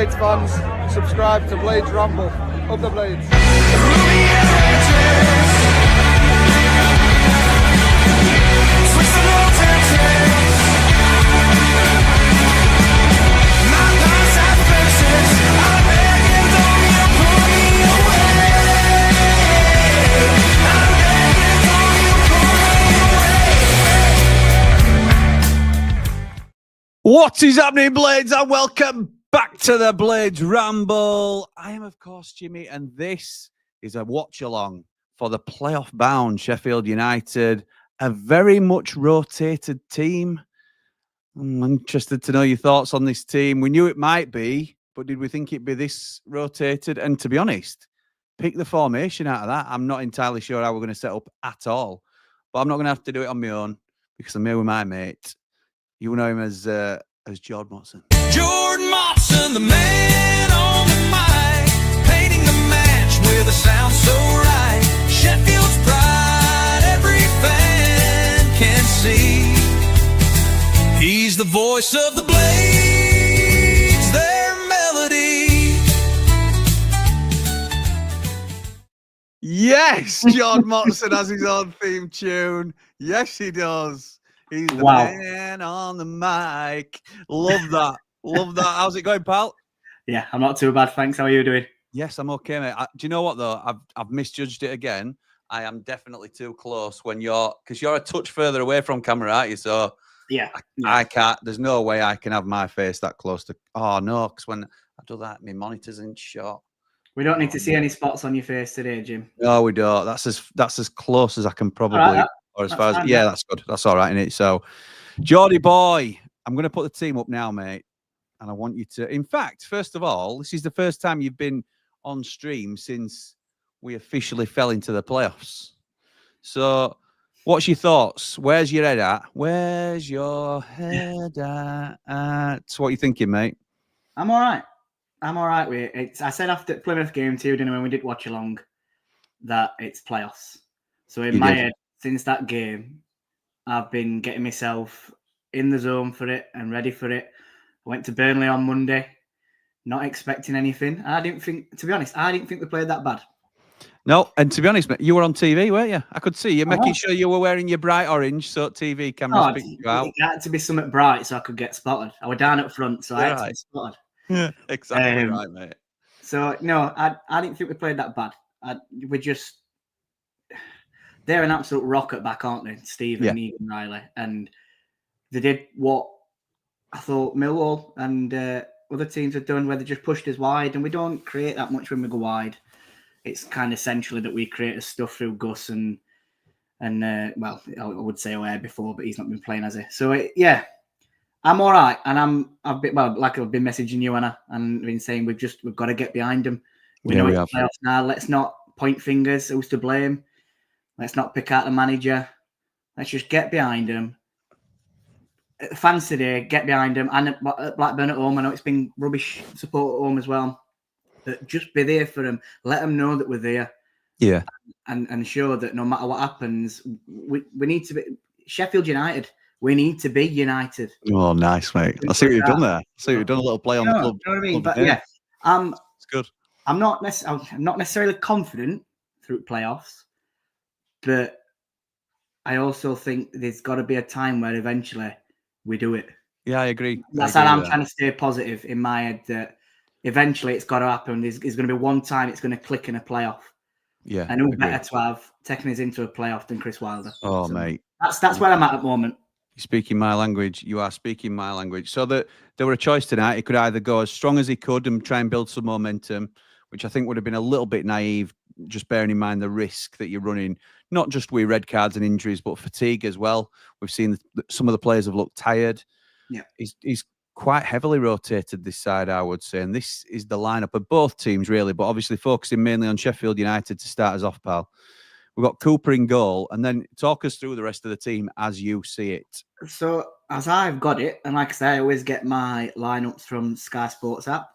Blades fans, subscribe to Blades Ramble. Up the Blades. What is happening, Blades, and welcome back to the Blades Ramble. I am, of course, Jimmy, and this is a watch-along for the playoff-bound Sheffield United, a very much rotated team. I'm interested to know your thoughts on this team. We knew it might be, but did we think it'd be this rotated? And to be honest, pick the formation out of that. I'm not entirely sure how we're going to set up at all, but I'm not going to have to do it on my own because I'm here with my mate. You know him as Jord Motson. Jord Motson, the man on the mic, painting the match with a sound so right. Sheffield's pride, every fan can see. He's the voice of the Blades, their melody. Yes, Jord Motson has his own theme tune. Yes, he does. He's the man on the mic. Love that. Love that. How's it going, pal? Yeah, I'm not too bad, thanks. How are you doing? Yes, I'm okay, mate. Do you know what, though? I've misjudged it again. I am definitely too close when because you're a touch further away from camera, aren't you? So yeah, I can't. There's no way I can have my face that close to. Oh, no, because when I do that, my monitor's in shot. We don't need to see any spots on your face today, Jim. No, we don't. That's as close as I can probably. Or as far as yeah, that's good. That's all right, innit? So, Geordie boy, I'm going to put the team up now, mate, and I want you to. In fact, first of all, this is the first time you've been on stream since we officially fell into the playoffs. So, what's your thoughts? Where's your head at? Where's your head at? What are you thinking, mate? I'm all right. I'm all right with it. I said after Plymouth game too, didn't I, when we did watch along, that it's playoffs. So in my head, since that game, I've been getting myself in the zone for it and ready for it. I went to Burnley on Monday, not expecting anything. I didn't think they played that bad. No, and to be honest, mate, you were on TV, weren't you? I could see you making sure you were wearing your bright orange so TV cameras picked you out. It had to be something bright so I could get spotted. I was down up front, so I had to be spotted. Yeah, exactly right, mate. So, no, I didn't think we played that bad. They're an absolute rocket back, aren't they? Steve and Negan Riley. And they did what I thought Millwall and other teams have done, where they just pushed us wide. And we don't create that much when we go wide. It's kind of essentially that we create stuff through Gus and well, I would say O'Hare before, but he's not been playing, has he? So, I'm all right. And I've been messaging you, Anna, and been saying we've got to get behind them. We know it's playoffs now. Let's not point fingers. Who's to blame? Let's not pick out the manager. Let's just get behind them. Fans today, get behind them. And Blackburn at home, I know it's been rubbish support at home as well. But just be there for them. Let them know that we're there. Yeah. And show that no matter what happens, we need to be Sheffield United. We need to be united. Oh, nice, mate. I see what you've done there. I see you've done a little play on the club. You know what I mean? But it's good. I'm not necessarily confident through playoffs. But I also think there's got to be a time where eventually we do it. Yeah, I agree. That's how I'm trying to stay positive in my head that eventually it's got to happen. There's going to be one time it's going to click in a playoff. Yeah. And who better to have taken us into a playoff than Chris Wilder? Oh, so mate. That's where I'm at the moment. You're speaking my language. You are speaking my language. So there were a choice tonight. He could either go as strong as he could and try and build some momentum, which I think would have been a little bit naive, just bearing in mind the risk that you're running, not just with red cards and injuries, but fatigue as well. We've seen some of the players have looked tired. Yeah, he's quite heavily rotated this side, I would say, and this is the lineup of both teams really, but obviously focusing mainly on Sheffield United to start us off, pal. We've got Cooper in goal, and then talk us through the rest of the team as you see it. So as I've got it, and like I say, I always get my lineups from Sky Sports app.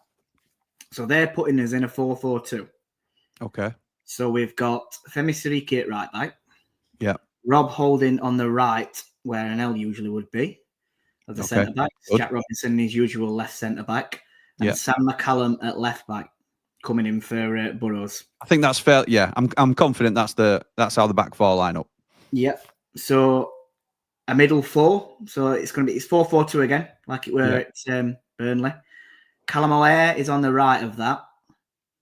So they're putting us in a 4-4-2. Okay. So we've got Femi Siriki at right back. Yeah. Rob Holding on the right, where an L usually would be, of the centre back. Jack Robinson, his usual left centre back. and Sam McCallum at left back, coming in for Burrows. I think that's fair. Yeah, I'm confident that's how the back four line up. Yep. So a middle four. So it's 4-4-2 again, like it were at Burnley. Callum O'Hare is on the right of that,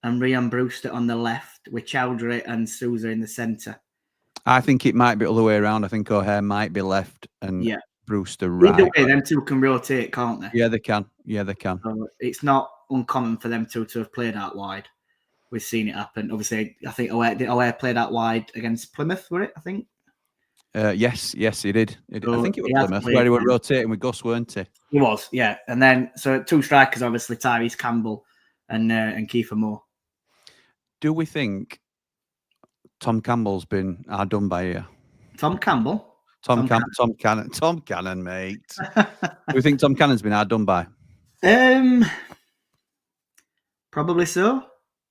and Ryan Brewster on the left, with Chowdhury and Sousa in the centre. I think it might be the other way around. I think O'Hare might be left and Brewster right. Either way, them two can rotate, can't they? Yeah, they can. Yeah, they can. So it's not uncommon for them two to have played out wide. We've seen it happen. Obviously, I think O'Hare played out wide against Plymouth, were it? I think. Yes, he did. So I think it was Plymouth where he were rotating with Gus, weren't he? He was, yeah. And then so two strikers, obviously Tyrese Campbell and Kiefer Moore. Do we think Tom Campbell's been hard done by here? Tom Campbell? Tom Cannon, mate. Do we think Tom Cannon's been hard done by? Probably so.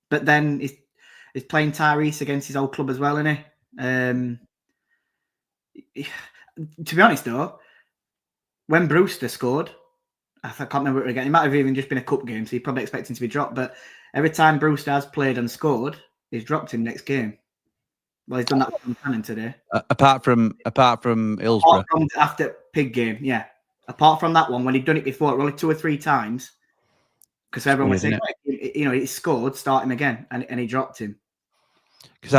But then he's playing Tyrese against his old club as well, isn't he? To be honest, though, when Brewster scored, I can't remember it again. It might have even just been a cup game, so you're probably expecting to be dropped. But every time Brewster has played and scored, he's dropped him next game. Well, he's done that with Cannon today. Apart from Hillsborough. After Pig game, yeah. Apart from that one, when he'd done it before, only 2 or 3 times, because everyone was saying, he scored, start him again, and he dropped him. Because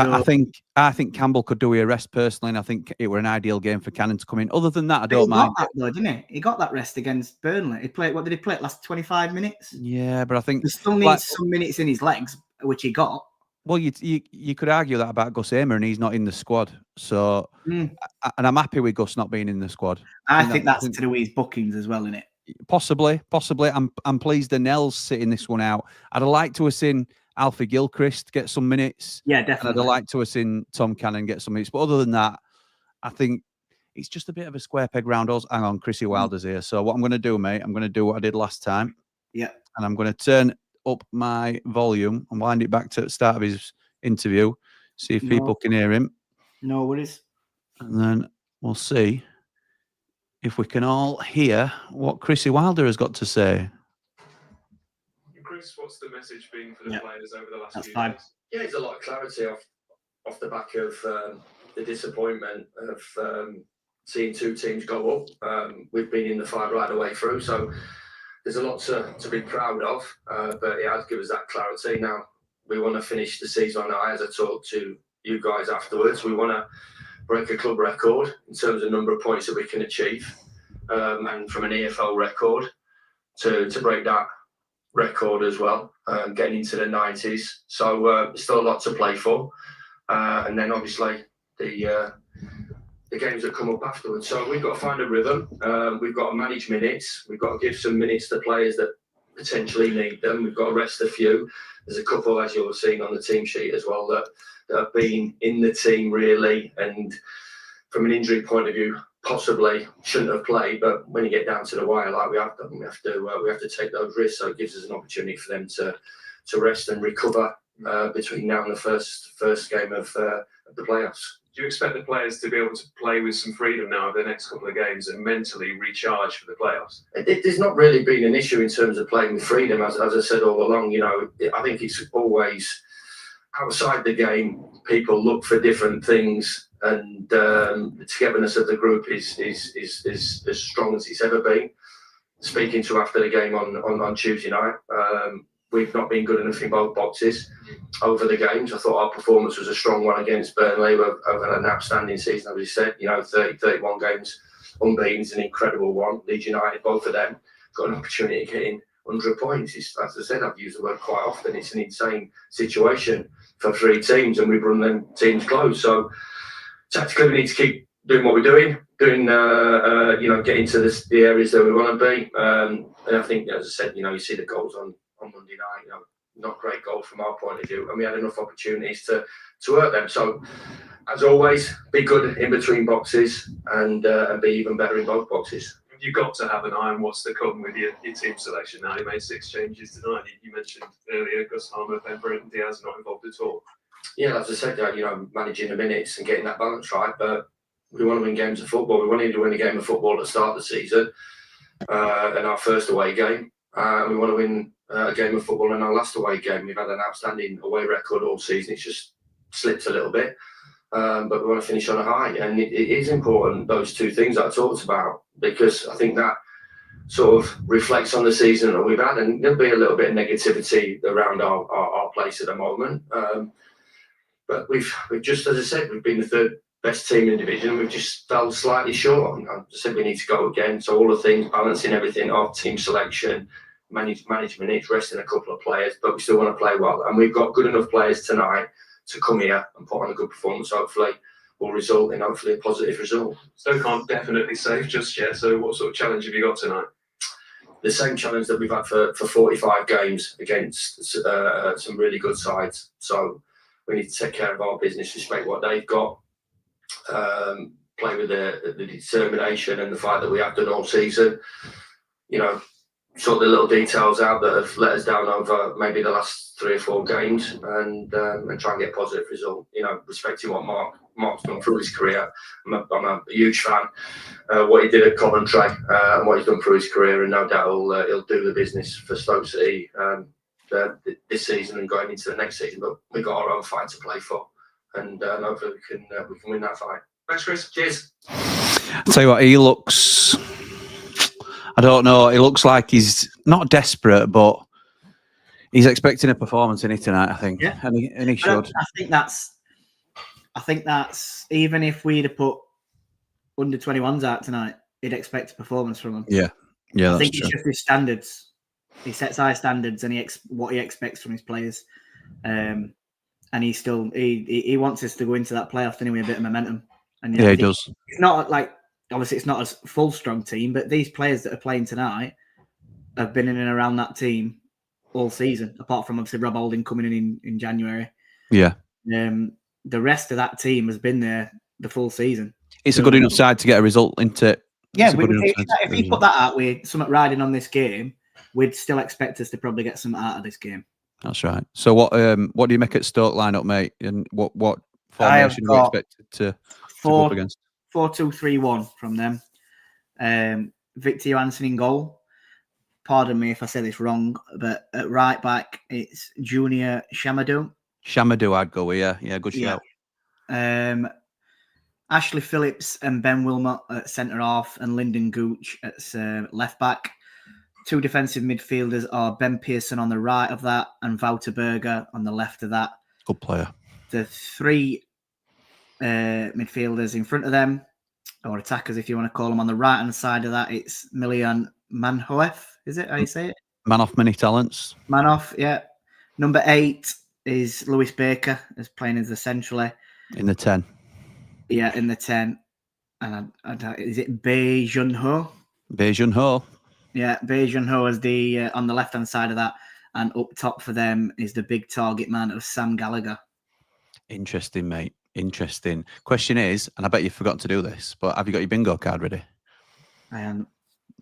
I think Campbell could do a rest personally, and I think it were an ideal game for Cannon to come in. Other than that, I don't mind. Got that, though, didn't he? He got that rest against Burnley. He played. What did he play? Last 25 minutes. Yeah, but I think he still needs some minutes in his legs, which he got. Well, you could argue that about Gus Hamer, and he's not in the squad. So, and I'm happy with Gus not being in the squad. I think that's to do with his bookings as well, isn't it? Possibly. I'm pleased the Nels sitting this one out. I'd have liked to have seen Alfie Gilchrist get some minutes. Yeah, definitely. And I'd have liked to have seen Tom Cannon get some minutes. But other than that, I think it's just a bit of a square peg round holes. Hang on, Chrissy Wilder's here. So what I'm going to do, mate, I'm going to do what I did last time. Yeah. And I'm going to turn up my volume and wind it back to the start of his interview, see if people can hear him. No worries. And then we'll see if we can all hear what Chrissy Wilder has got to say. Chris, what's the message been for the players over the last few fine. days? Yeah, there's a lot of clarity off the back of the disappointment of seeing 2 teams go up. We've been in the fight right the way through, so there's a lot to be proud of, but it has given us that clarity. Now, we want to finish the season on high, as I talked to you guys afterwards. We want to break a club record in terms of number of points that we can achieve, and from an EFL record to break that record as well, getting into the 90s. So still a lot to play for, and then obviously the games that come up afterwards. So we've got to find a rhythm. We've got to manage minutes. We've got to give some minutes to players that potentially need them. We've got to rest a few. There's a couple, as you'll have seen on the team sheet as well, that have been in the team really, and from an injury point of view, possibly shouldn't have played. But when you get down to the wire, like we have done, we have to take those risks. So it gives us an opportunity for them to rest and recover between now and the first game of the playoffs. Do you expect the players to be able to play with some freedom now over the next couple of games and mentally recharge for the playoffs? There's not really been an issue in terms of playing with freedom, as I said all along. I think it's always outside the game. People look for different things, and the togetherness of the group is as strong as it's ever been. Speaking to after the game on Tuesday night, we've not been good enough in both boxes over the games. I thought our performance was a strong one against Burnley. We've had an outstanding season, as we said. 30, 31 games unbeaten is an incredible one. Leeds United, both of them, got an opportunity to get in 100 points. As I said, I've used the word quite often. It's an insane situation for 3 teams, and we've run them teams close. So tactically, we need to keep doing what we're doing, getting to the areas that we want to be. And I think, as I said, you see the goals on Monday night, not great goals from our point of view, and we had enough opportunities to hurt them. So, as always, be good in between boxes and be even better in both boxes. You've got to have an eye on what's to come with your team selection now. You made 6 changes tonight. You mentioned earlier Gus Hamer, Ben Brenton, Diaz not involved at all. Yeah, as I said, managing the minutes and getting that balance right, but we want to win games of football. We wanted to win a game of football at the start of the season, and our first away game. We want to win a game of football in our last away game. We've had an outstanding away record all season. It's just slipped a little bit. But we want to finish on a high. And it is important, those two things that I talked about, because I think that sort of reflects on the season that we've had. And there'll be a little bit of negativity around our place at the moment. But we've just, as I said, we've been the third best team in the division. We've just fell slightly short. I said we need to go again. So all the things, balancing everything, our team selection, management needs, resting a couple of players, but we still want to play well. And we've got good enough players tonight to come here and put on a good performance. Hopefully will result in hopefully a positive result. Stoke aren't definitely safe just yet. So what sort of challenge have you got tonight? The same challenge that we've had for 45 games against some really good sides. So we need to take care of our business, respect what they've got, play with the determination and the fight that we have done all season. You know, sort the little details out that have let us down over maybe the last 3 or 4 games, and try and get a positive result. You know, respecting what Mark's done through his career. I'm a huge fan. What he did at Coventry and what he's done through his career, and no doubt he'll do the business for Stoke City this season and going into the next season. But we've got our own fight to play for, and hopefully we can win that fight. Thanks, Chris. Cheers. I'll tell you what, he looks, I don't know, he looks like he's not desperate, but he's expecting a performance in it tonight, I think. Yeah. And he should. I think that's even if we'd have put under 21s out tonight, he'd expect a performance from them. Yeah. Yeah, I that's think true. it's just his standards. He sets high standards, and what he expects from his players. And he wants us to go into that playoff anyway, a bit of momentum. And yeah, he does. It's not like, obviously it's not a full strong team, but these players that are playing tonight have been in and around that team all season, apart from obviously Rob Holding coming in January. Yeah. The rest of that team has been there the full season. It's a good enough side to get a result into it. Yeah, if you put that out with something riding on this game, we'd still expect us to probably get something out of this game. That's right. So what do you make at Stoke lineup, mate? And what formation do you expect to go up against? 4-2-3-1 from them. Victor Johansson in goal. Pardon me if I say this wrong, but at right back it's Junior Shamadou. Shamadou, I'd go with, yeah, good shout. Ashley Phillips and Ben Wilmot at centre half, and Lyndon Gooch at left back. 2 defensive midfielders are Ben Pearson on the right of that and Wouter Berger on the left of that. Good player. The 3 midfielders in front of them, or attackers if you want to call them, on the right hand side of that, it's Milian Manhoef. Is it how you say it? Man off many talents. Manoff, yeah. Number 8 is Lewis Baker, is playing as the centrally. In the 10. Yeah, in the 10. And is it Bae Jun Ho? Bae Jun Ho. Yeah, Bae Jun Ho is the on the left hand side of that, and up top for them is the big target man of Sam Gallagher. Interesting, mate. Interesting. Question is, and I bet you've forgotten to do this, but have you got your bingo card ready? I am.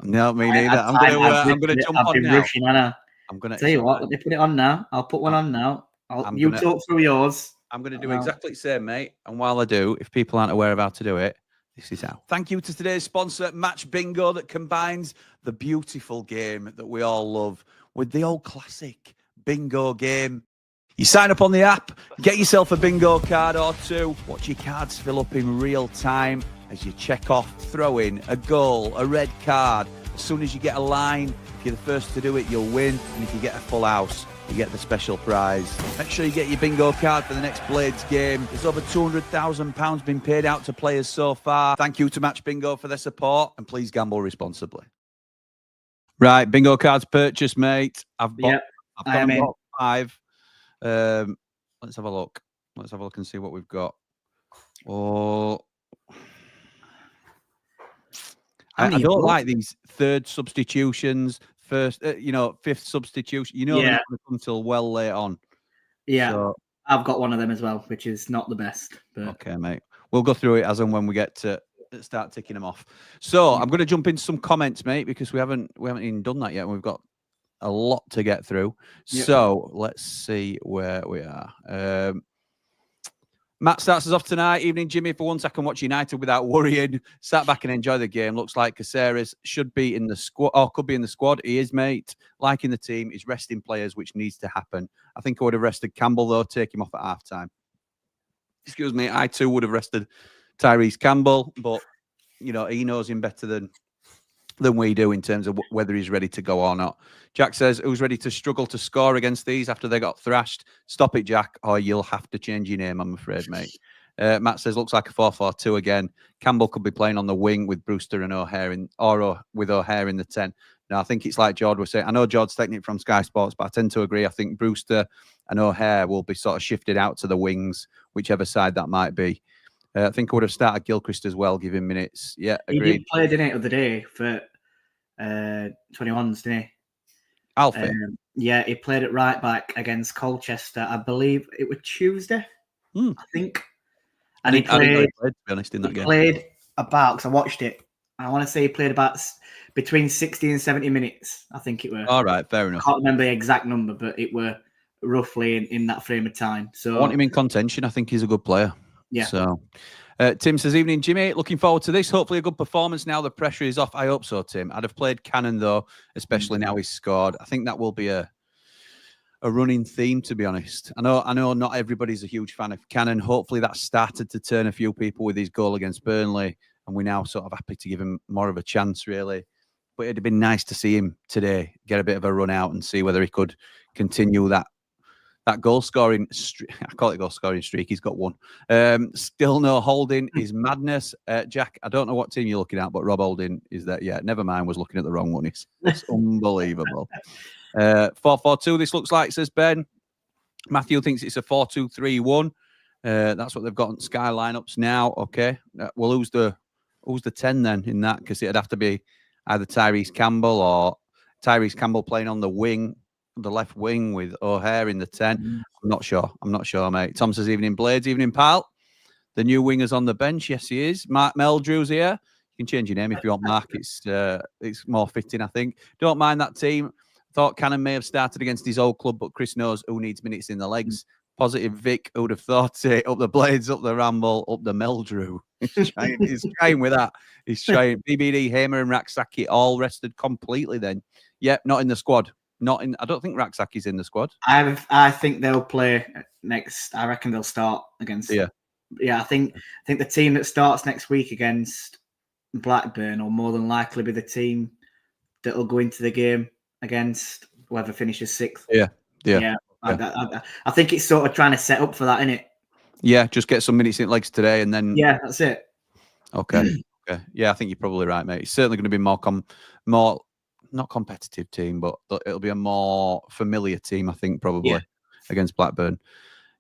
No, me neither. I'm going to jump on now. Rushing, I'm going to tell you what. Let me put it on now. I'll put one on now. You talk through yours. I'm going to do exactly the same, mate. And while I do, if people aren't aware of how to do it, this is how. Thank you to today's sponsor, Match Bingo, that combines the beautiful game that we all love with the old classic bingo game. You sign up on the app, get yourself a bingo card or 2, watch your cards fill up in real time as you check off, throw in a goal, a red card. As soon as you get a line, if you're the first to do it, you'll win. And if you get a full house, you get the special prize. Make sure you get your bingo card for the next Blades game. There's over £200,000 been paid out to players so far. Thank you to Match Bingo for their support, and please gamble responsibly. Right, bingo cards purchased, mate. I've got 5. Let's have a look. Let's have a look and see what we've got. Oh, I don't like these 3rd substitutions, first, 5th substitution. They're not going to come till well later on. Yeah, so, I've got one of them as well, which is not the best. But... Okay, mate. We'll go through it as and when we get to start ticking them off. So I'm going to jump into some comments, mate, because we haven't even done that yet. We've got a lot to get through. Yep. So let's see where we are. Matt starts us off tonight. Evening, Jimmy. For once, I can watch United without worrying. Sat back and enjoy the game. Looks like Caceres should be in the squad, or could be in the squad. He is, mate. Liking the team. He's resting players, which needs to happen. I think I would have rested Campbell, though. Take him off at half-time. Excuse me. I, too, would have rested Tyrese Campbell. But, you know, he knows him better than we do in terms of whether he's ready to go or not. Jack says, who's ready to struggle to score against these after they got thrashed? Stop it, Jack, or you'll have to change your name, I'm afraid, mate. Matt says, looks like a 4-4-2 again. Campbell could be playing on the wing with Brewster and O'Hare with O'Hare in the 10. Now, I think it's like Jord was saying. I know Jord's taking it from Sky Sports, but I tend to agree. I think Brewster and O'Hare will be sort of shifted out to the wings, whichever side that might be. I think I would have started Gilchrist as well, give him minutes. Yeah, agreed. He did play, didn't he, the other day for 21s, didn't he? Alfie. Yeah, he played at right back against Colchester. I believe it was Tuesday, I think. And he played, to be honest, in that game. Played about, because I watched it, I want to say he played about between 60 and 70 minutes, I think it were. All right, fair enough. I can't remember the exact number, but it were roughly in that frame of time. So I want him in contention. I think he's a good player. Yeah. So Tim says, evening, Jimmy. Looking forward to this. Hopefully a good performance now the pressure is off. I hope so, Tim. I'd have played Cannon, though, especially now he's scored. I think that will be a running theme, to be honest. I know not everybody's a huge fan of Cannon. Hopefully that started to turn a few people with his goal against Burnley, and we're now sort of happy to give him more of a chance, really. But it'd have been nice to see him today get a bit of a run out and see whether he could continue that goal scoring streak. I call it goal scoring streak. He's got one. Still no Holding is madness. Jack, I don't know what team you're looking at, but Rob Holding is there. Yeah, never mind. Was looking at the wrong one. It's unbelievable. 4-4-2. This looks like, says Ben. Matthew thinks it's a 4-2-3-1. That's what they've got on Sky lineups now. Okay. Well, who's the 10 then in that? Because it'd have to be either Tyrese Campbell or Tyrese Campbell playing on the wing. The left wing with O'Hare in the 10. I'm not sure, mate. Tom says, evening, Blades, evening, pal. The new winger's on the bench. Yes, he is. Mark Meldrew's here. You can change your name if you want, Mark. It's more fitting, I think. Don't mind that team. Thought Cannon may have started against his old club, but Chris knows who needs minutes in the legs. Positive Vic, who'd have thought it. Up the Blades, up the Ramble, up the Meldrew. He's trying with that. He's trying. BBD, Hamer and Raksaki all rested completely then. Yep, not in the squad. I don't think Raksaki's in the squad. I think they'll play next. I reckon they'll start against. Yeah. I think the team that starts next week against Blackburn will more than likely be the team that'll go into the game against whoever finishes 6th. Yeah. I think it's sort of trying to set up for that, isn't it? Yeah, just get some minutes in legs today, and then. Yeah, that's it. Okay. Yeah, I think you're probably right, mate. It's certainly going to be more not competitive team, but it'll be a more familiar team, I think, probably against Blackburn.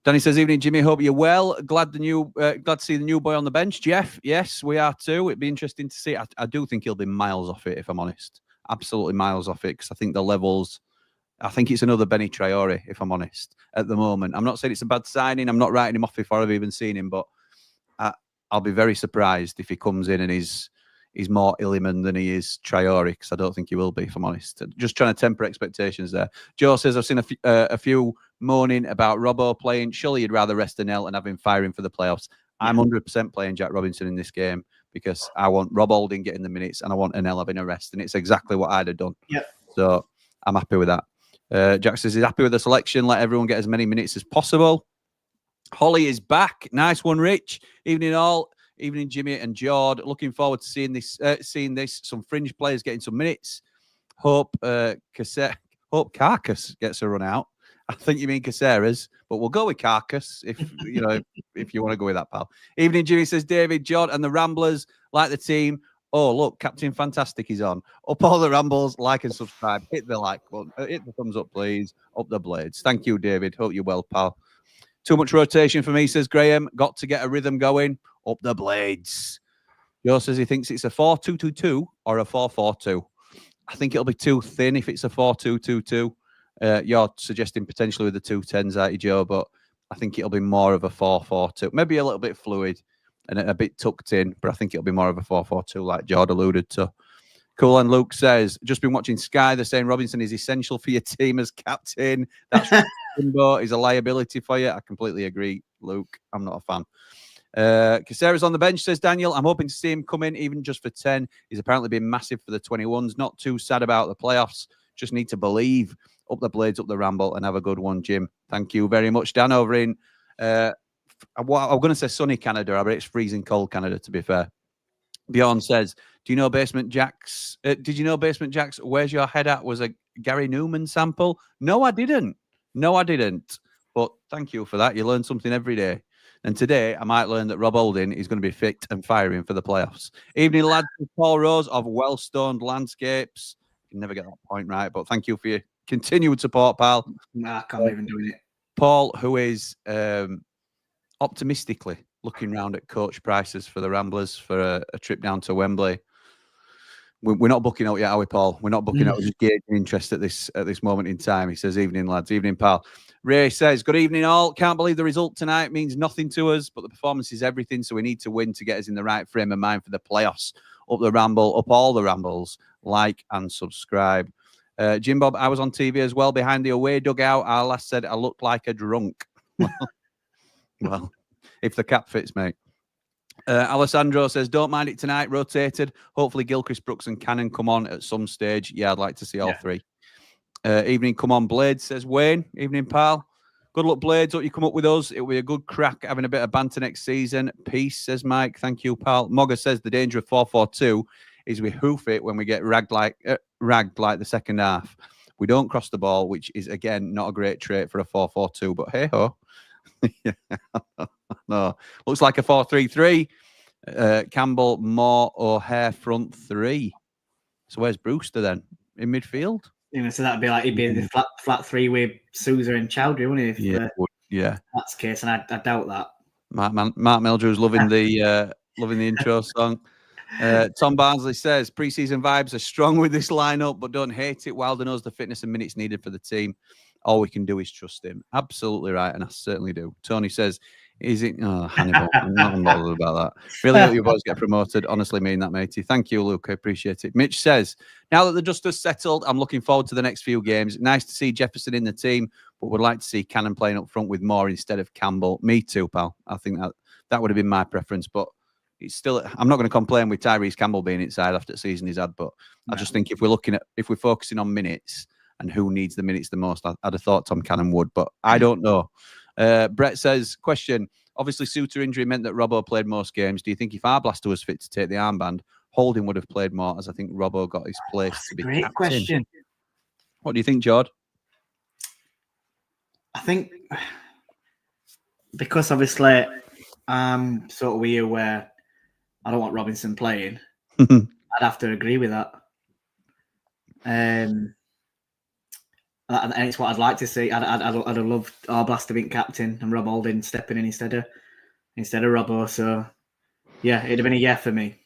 Danny says, evening, Jimmy. Hope you're well. Glad to see the new boy on the bench, Jeff. Yes, we are too. It'd be interesting to see. I do think he'll be miles off it, if I'm honest. Absolutely miles off it, because I think the levels. I think it's another Benny Traore, if I'm honest, at the moment. I'm not saying it's a bad signing. I'm not writing him off before I've even seen him, but I'll be very surprised if he comes in and he's more Illiman than he is Traore, because I don't think he will be, if I'm honest. Just trying to temper expectations there. Joe says, I've seen a few moaning about Robbo playing. Surely you'd rather rest Anel and have him firing for the playoffs. I'm 100% playing Jack Robinson in this game because I want Rob Holding getting the minutes and I want Anel having a rest, and it's exactly what I'd have done. Yep. So I'm happy with that. Jack says he's happy with the selection. Let everyone get as many minutes as possible. Holly is back. Nice one, Rich. Evening all. Evening, Jimmy and Jord. Looking forward to seeing this. Some fringe players getting some minutes. Hope Carcass gets a run out. I think you mean Caceres, but we'll go with Carcass if you know if you want to go with that, pal. Evening, Jimmy, says David, Jord, and the Ramblers like the team. Oh, look, Captain Fantastic is on. Up all the Rambles, like and subscribe. Hit the like button. Hit the thumbs up, please. Up the Blades. Thank you, David. Hope you're well, pal. Too much rotation for me, says Graham. Got to get a rhythm going. Up the Blades. Joe says he thinks it's a 4-2-2-2 or a 4-4-2. I think it'll be too thin if it's a 4-2-2-2. You're suggesting potentially with the 2 10s, aren't you, Joe? But I think it'll be more of a 4-4-2. Maybe a little bit fluid and a bit tucked in, but I think it'll be more of a 4-4-2 like Jord alluded to. Cool, and Luke says, just been watching Sky. They're saying Robinson is essential for your team as captain. That's He's a liability for you. I completely agree, Luke. I'm not a fan. Casera's on the bench, says Daniel. I'm hoping to see him come in, even just for 10. He's apparently been massive for the 21s. Not too sad about the playoffs. Just need to believe. Up the Blades, up the Ramble, and have a good one, Jim. Thank you very much. Dan over in, I'm going to say sunny Canada, but it's freezing cold Canada, to be fair. Bjorn says, do you know Basement Jack's? Did you know Basement Jack's Where's Your Head At was a Gary Newman sample? No, I didn't. No, I didn't. But thank you for that. You learn something every day. And today, I might learn that Rob Holding is going to be fit and firing for the playoffs. Evening, lads. Paul Rose of Well-Stoned Landscapes. You can never get that point right, but thank you for your continued support, pal. Nah, I can't even do it. Paul, who is optimistically looking round at coach prices for the Ramblers for a trip down to Wembley. We're not booking out yet, are we, Paul? We're not booking out. We're just gauging interest at this moment in time. He says, evening, lads. Evening, pal. Ray says, good evening, all. Can't believe the result tonight means nothing to us, but the performance is everything, so we need to win to get us in the right frame of mind for the playoffs. Up the Ramble, up all the Rambles. Like and subscribe. Jim Bob, I was on TV as well behind the away dugout. Our last said I looked like a drunk. Well, if the cap fits, mate. Alessandro says, don't mind it tonight, rotated. Hopefully Gilchrist, Brooks and Cannon come on at some stage. Yeah, I'd like to see all three. Evening, come on, Blades, says Wayne. Evening, pal. Good luck, Blades. Hope you come up with us. It'll be a good crack having a bit of banter next season. Peace, says Mike. Thank you, pal. Mogger says the danger of 4-4-2 is we hoof it when we get ragged like the second half. We don't cross the ball, which is, again, not a great trait for a 4-4-2, but hey-ho. Yeah. No, looks like a 4-3-3. Campbell, Moore, O'Hare front three. So where's Brewster then? In midfield? So that'd be like he'd be in the flat three with Sousa and Chowdhury, wouldn't he? Yeah. That's the case, and I doubt that. Mark Mildrew's loving the intro song. Tom Barnsley says pre-season vibes are strong with this lineup, but don't hate it. Wilder knows the fitness and minutes needed for the team. All we can do is trust him. Absolutely right, and I certainly do. Tony says, is it... Oh, Hannibal. I'm not bothered about that. Really hope you boys get promoted. Honestly mean that, matey. Thank you, Luke. I appreciate it. Mitch says, now that the dust has settled, I'm looking forward to the next few games. Nice to see Jefferson in the team, but would like to see Cannon playing up front with Moore instead of Campbell. Me too, pal. I think that would have been my preference, but it's still... I'm not going to complain with Tyrese Campbell being inside after the season he's had, but I just think if we're focusing on minutes and who needs the minutes the most, I'd have thought Tom Cannon would, but I don't know. Brett says, question, obviously Suter injury meant that Robbo played most games. Do you think if Arblaster was fit to take the armband, Holding would have played more, as I think Robbo got his place to be great captain? Question. What do you think, Jord? I think because obviously I'm sort of weird where I don't want Robinson playing, I'd have to agree with that. And it's what I'd like to see. I'd have loved Arblaster being captain and Rob Holding stepping in instead of Robbo. So yeah, it'd have been a yeah for me.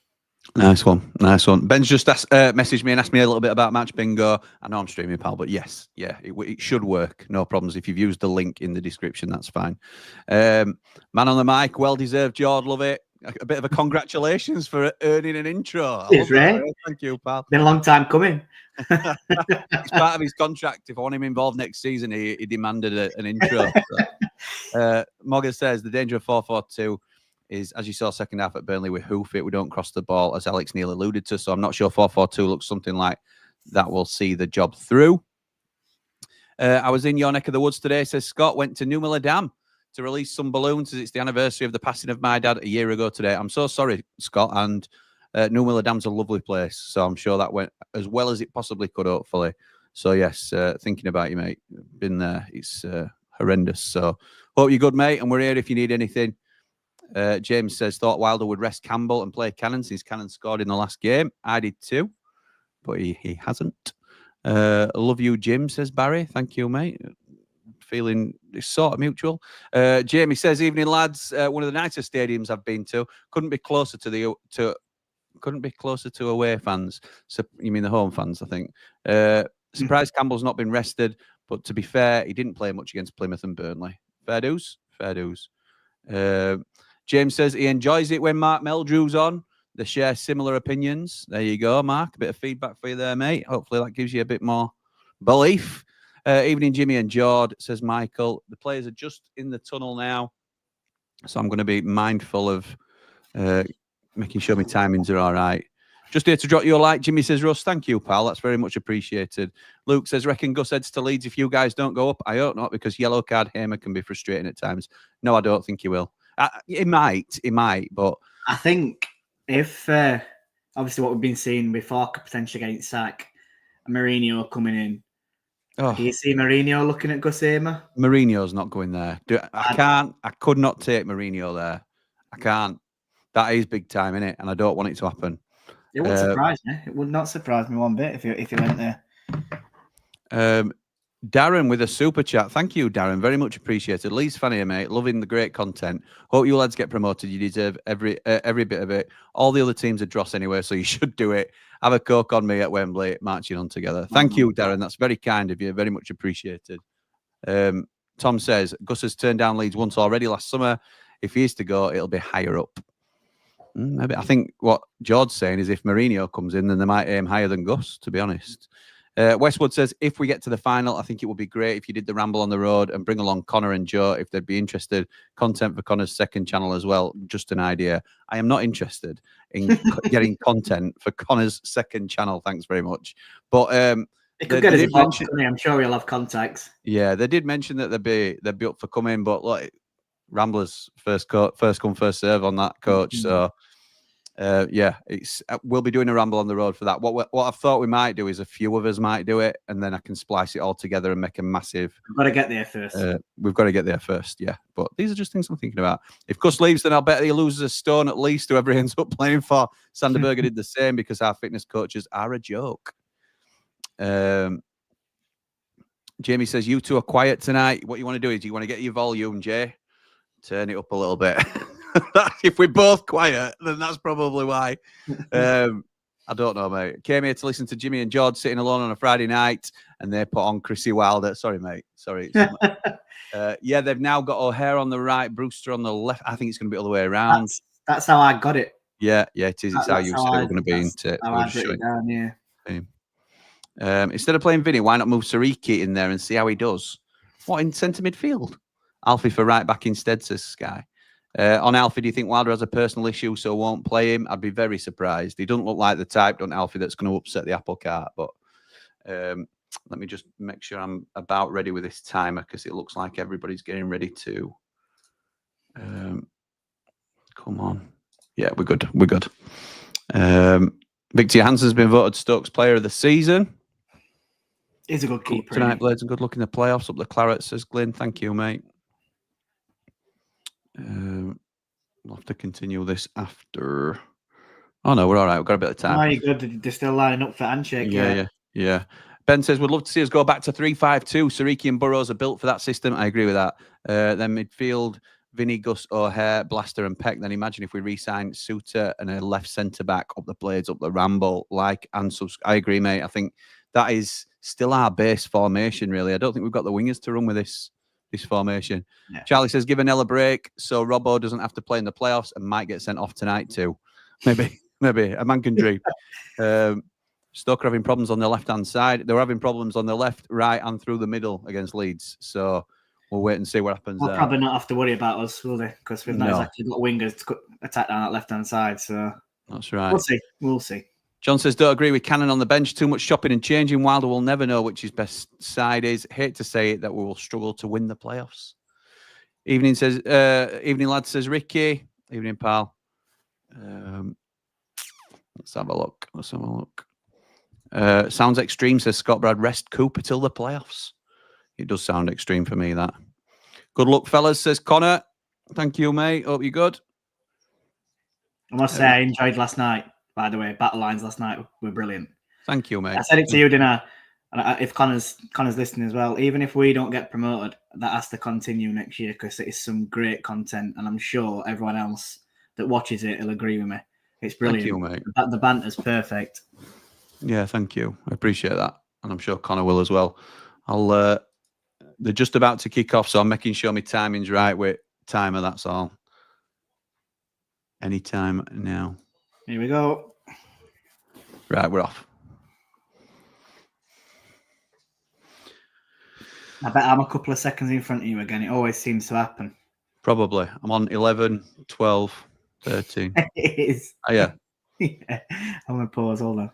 Nice one. Ben's just messaged me and asked me a little bit about Match Bingo. I know I'm streaming, pal, but yes, yeah, it should work. No problems. If you've used the link in the description, that's fine. Man on the mic, well deserved, Jord, love it. A bit of a congratulations for earning an intro. It's right. Thank you, pal. Been a long time coming. It's part of his contract. If I want him involved next season, he demanded an intro. So. Mogger says the danger of 4-4-2 is, as you saw second half at Burnley, we hoof it, we don't cross the ball, as Alex Neil alluded to. So I'm not sure 4-4-2 looks something like that will see the job through. I was in your neck of the woods today, says Scott, went to Numilla Dam to release some balloons as it's the anniversary of the passing of my dad a year ago today. I'm so sorry, Scott, and Numilla Dam's a lovely place, so I'm sure that went as well as it possibly could, hopefully. So yes, thinking about you, mate. Been there. It's horrendous. So hope you're good, mate, and we're here if you need anything. James says, thought Wilder would rest Campbell and play Cannon since Cannon scored in the last game. I did too, but he hasn't. Love you, Jim, says Barry. Thank you, mate. Feeling it's sort of mutual. Jamie says, evening, lads. One of the nicest stadiums I've been to. Couldn't be closer to away fans. So you mean the home fans, I think. Surprised Campbell's not been rested, but to be fair, he didn't play much against Plymouth and Burnley. Fair dues. James says he enjoys it when Mark Meldrew's on. They share similar opinions. There you go, Mark. A bit of feedback for you there, mate. Hopefully that gives you a bit more belief. Evening, Jimmy and Jord, says Michael. The players are just in the tunnel now. So I'm going to be mindful of making sure my timings are all right. Just here to drop you a like. Jimmy says, Russ, thank you, pal. That's very much appreciated. Luke says, reckon Gus heads to Leeds if you guys don't go up. I hope not, because yellow card Hamer can be frustrating at times. No, I don't think he will. He might, but... I think if, obviously what we've been seeing before could potentially get sack, Mourinho coming in. Oh. Do you see Mourinho looking at Gus Hamer? Mourinho's not going there. I could not take Mourinho there. I can't. That is big time, innit? And I don't want it to happen. It wouldn't surprise me. It would not surprise me one bit if you went there. Darren with a super chat. Thank you, Darren. Very much appreciated. Lee's fan here, mate. Loving the great content. Hope you lads get promoted. You deserve every bit of it. All the other teams are dross anyway, so you should do it. Have a Coke on me at Wembley, marching on together. Thank you, Darren. That's very kind of you. Very much appreciated. Tom says, Gus has turned down Leeds once already last summer. If he is to go, it'll be higher up. Maybe. I think what George's saying is if Mourinho comes in, then they might aim higher than Gus, to be honest. Westwood says, if we get to the final, I think it would be great if you did the ramble on the road and bring along Connor and Joe if they'd be interested. Content for Connor's second channel as well. Just an idea. I am not interested in getting content for Connor's second channel. Thanks very much. But it could get as a box, I'm sure we'll have contacts. Yeah, they did mention that they'd be up for coming, but like Ramblers first come first serve on that, coach. So yeah, we'll be doing a ramble on the road for that. What I thought we might do is a few of us might do it, and then I can splice it all together and make a massive. We've got to get there first. We've got to get there first, yeah. But these are just things I'm thinking about. If Gus leaves, then I'll bet he loses a stone at least. Whoever he ends up playing for. Sanderberger did the same because our fitness coaches are a joke. Jamie says, you two are quiet tonight. What you want to do is you want to get your volume, Jay. Turn it up a little bit. If we're both quiet, then that's probably why. I don't know, mate. Came here to listen to Jimmy and Jord sitting alone on a Friday night, and they put on Chrissy Wilder. Sorry, mate. Sorry. Yeah, they've now got O'Hare on the right, Brewster on the left. I think it's going to be all the way around. That's how I got it. Yeah, it is. It's how you said it was going to be. Instead of playing Vinny, why not move Sariki in there and see how he does? What, in centre midfield? Alfie for right back instead, says Sky. On Alfie, do you think Wilder has a personal issue so won't play him? I'd be very surprised. He doesn't look like the type, don't Alfie, that's going to upset the apple cart. But let me just make sure I'm about ready with this timer because it looks like everybody's getting ready to. Come on. Yeah, we're good. We're good. Victor Johansson's been voted Stokes Player of the Season. He's a good keeper. Tonight, Blades, and good luck in the playoffs. Up the claret, says Glyn. Thank you, mate. We'll have to continue this after. Oh no, we're all right. We've got a bit of time. Oh, you're good. They're still lining up for handshake. Yeah. Ben says, would love to see us go back to 3-5-2. Sariki and Burrows are built for that system. I agree with that. Then midfield, Vinny, Gus, O'Hare, Blaster and Peck. Then imagine if we re-sign Suter and a left centre-back up the Blades, up the Ramble, like Ansu. I agree, mate. I think that is still our base formation, really. I don't think we've got the wingers to run with this formation. Yeah. Charlie says, give Anel a break so Robbo doesn't have to play in the playoffs and might get sent off tonight too. Maybe. A man can dream. Stoke are having problems on the left-hand side. They were having problems on the left, right, and through the middle against Leeds. So we'll wait and see what happens. They'll probably not have to worry about us, will they? Because we've not exactly got wingers to attack down that left-hand side. So that's right. We'll see. John says, don't agree with Cannon on the bench. Too much shopping and changing. Wilder will never know which his best side is. Hate to say it, that we will struggle to win the playoffs. Evening lad, says Ricky. Evening, pal. Let's have a look. Sounds extreme, says Scott Brad. Rest Cooper till the playoffs. It does sound extreme for me, that. Good luck, fellas, says Connor. Thank you, mate. Hope you're good. I must say, I enjoyed last night. By the way, battle lines last night were brilliant. Thank you, mate. I said it to you, didn't I? And if Connor's listening as well, even if we don't get promoted, that has to continue next year because it is some great content, and I'm sure everyone else that watches it will agree with me. It's brilliant. Thank you, mate. The banter's perfect. Yeah, thank you. I appreciate that, and I'm sure Connor will as well. They're just about to kick off, so I'm making sure my timing's right with timer. That's all. Anytime now. Here we go. Right, we're off. I bet I'm a couple of seconds in front of you again. It always seems to happen. Probably. I'm on 11, 12, 13. It is. Oh, yeah. Yeah. I'm going to pause. Hold on.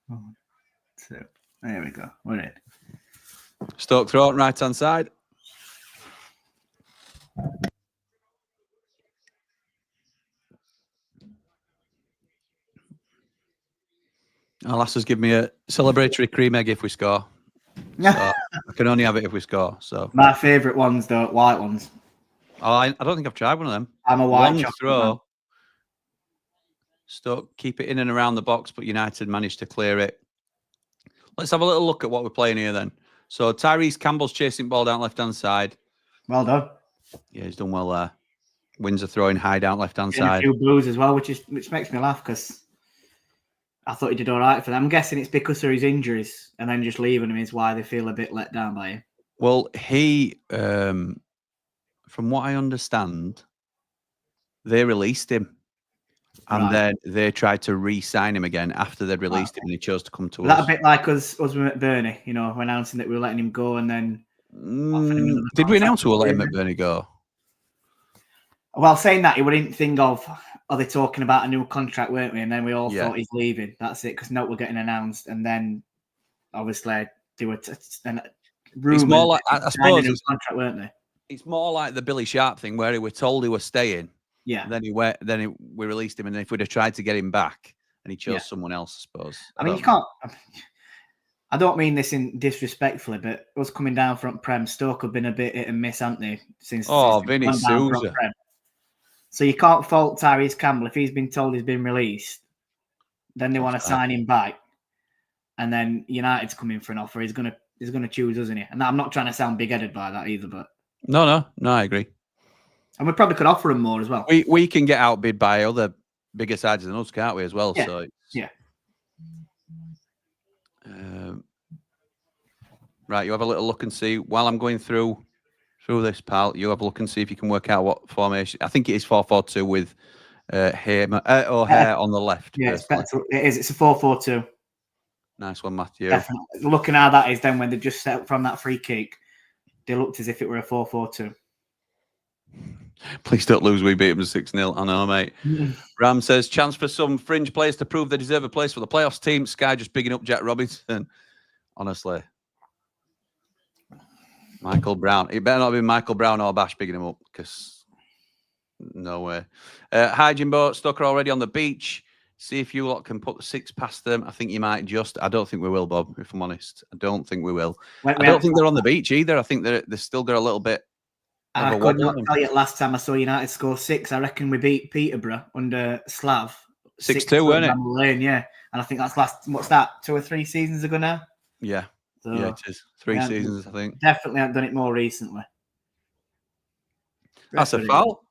1, 2. There we go. We're in. Stoke throw on right-hand side. Lasses give me a celebratory cream egg if we score. So I can only have it if we score. So My favourite ones, the white ones. Oh, I don't think I've tried one of them. I'm a white Long chocolate throw. man. Stoke keep it in and around the box, but United managed to clear it. Let's have a little look at what we're playing here then. So Tyrese Campbell's chasing ball down left-hand side. Well done. Yeah, he's done well there. Wins a throw in high down left-hand Getting a side. few blues as well, which makes me laugh because I thought he did all right for them. I'm guessing it's because of his injuries and then just leaving him is why they feel a bit let down by him. Well, he, from what I understand, they released him. And then they tried to re-sign him again after they'd released him, and he chose to come to us. That a bit like us with McBurney, you know, announcing that we were letting him go, and then did we announce we were letting McBurney go? Well, saying that, you wouldn't think of, are they talking about a new contract, weren't we? And then we all thought he's leaving. That's it, because note we're getting announced, and then obviously they were it's more like, I suppose, a new contract, weren't they? It's more like the Billy Sharp thing where he were told he was staying. Yeah. Then we released him, and if we'd have tried to get him back, and he chose someone else, I suppose. I mean, you can't. I don't mean this in disrespectfully, but us coming down from Prem, Stoke have been a bit hit and miss, haven't they? Since Vinny Souza. So you can't fault Tyrese Campbell if he's been told he's been released. Then they want to sign him back, and then United's coming for an offer. He's gonna choose us, isn't he? And I'm not trying to sound big-headed by that either, but no, I agree. And we probably could offer him more as well. We can get outbid by other bigger sides than us, can't we, as well? Yeah. So yeah. Right, you have a little look and see. While I'm going through this, pal, you have a look and see if you can work out what formation. I think it is 4-4-2 with Hare on the left. Yeah, it is. It's a 4-4-2. Nice one, Matthew. Definitely. Looking how that is, then when they just set up from that free kick, they looked as if it were a 4-4-2. Please don't lose. We beat them 6-0. I know, mate. Ram says, chance for some fringe players to prove they deserve a place for the playoffs team. Sky just bigging up Jack Robinson. Honestly. Michael Brown. It better not be Michael Brown or Bash bigging him up, because no way. Hi, Jimbo. Stoke are already on the beach. See if you lot can put the 6 past them. I think you might just. I don't think we will, Bob, if I'm honest. I don't think we will. I don't think they're on the beach either. I think they're still got a little bit. I could not tell you last time I saw United score 6. I reckon we beat Peterborough under Slav. 6-2, weren't it? Lane, yeah. And I think that's what's that, 2 or 3 seasons ago now? Yeah. So, yeah, it is. 3 seasons, I think. Definitely haven't done it more recently. That's a foul.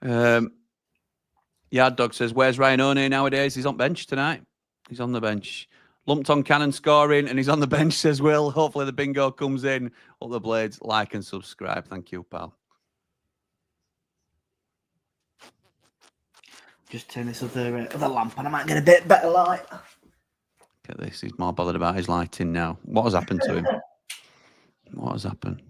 Yard Dog says, where's Ryan O'Neill nowadays? He's on bench tonight. He's on the bench. Lumped on Cannon scoring, and he's on the bench, says Will. Hopefully the bingo comes in. Up the Blades, like and subscribe. Thank you, pal. Just turn this other lamp and I might get a bit better light. Look at this. He's more bothered about his lighting now. What has happened to him? What has happened?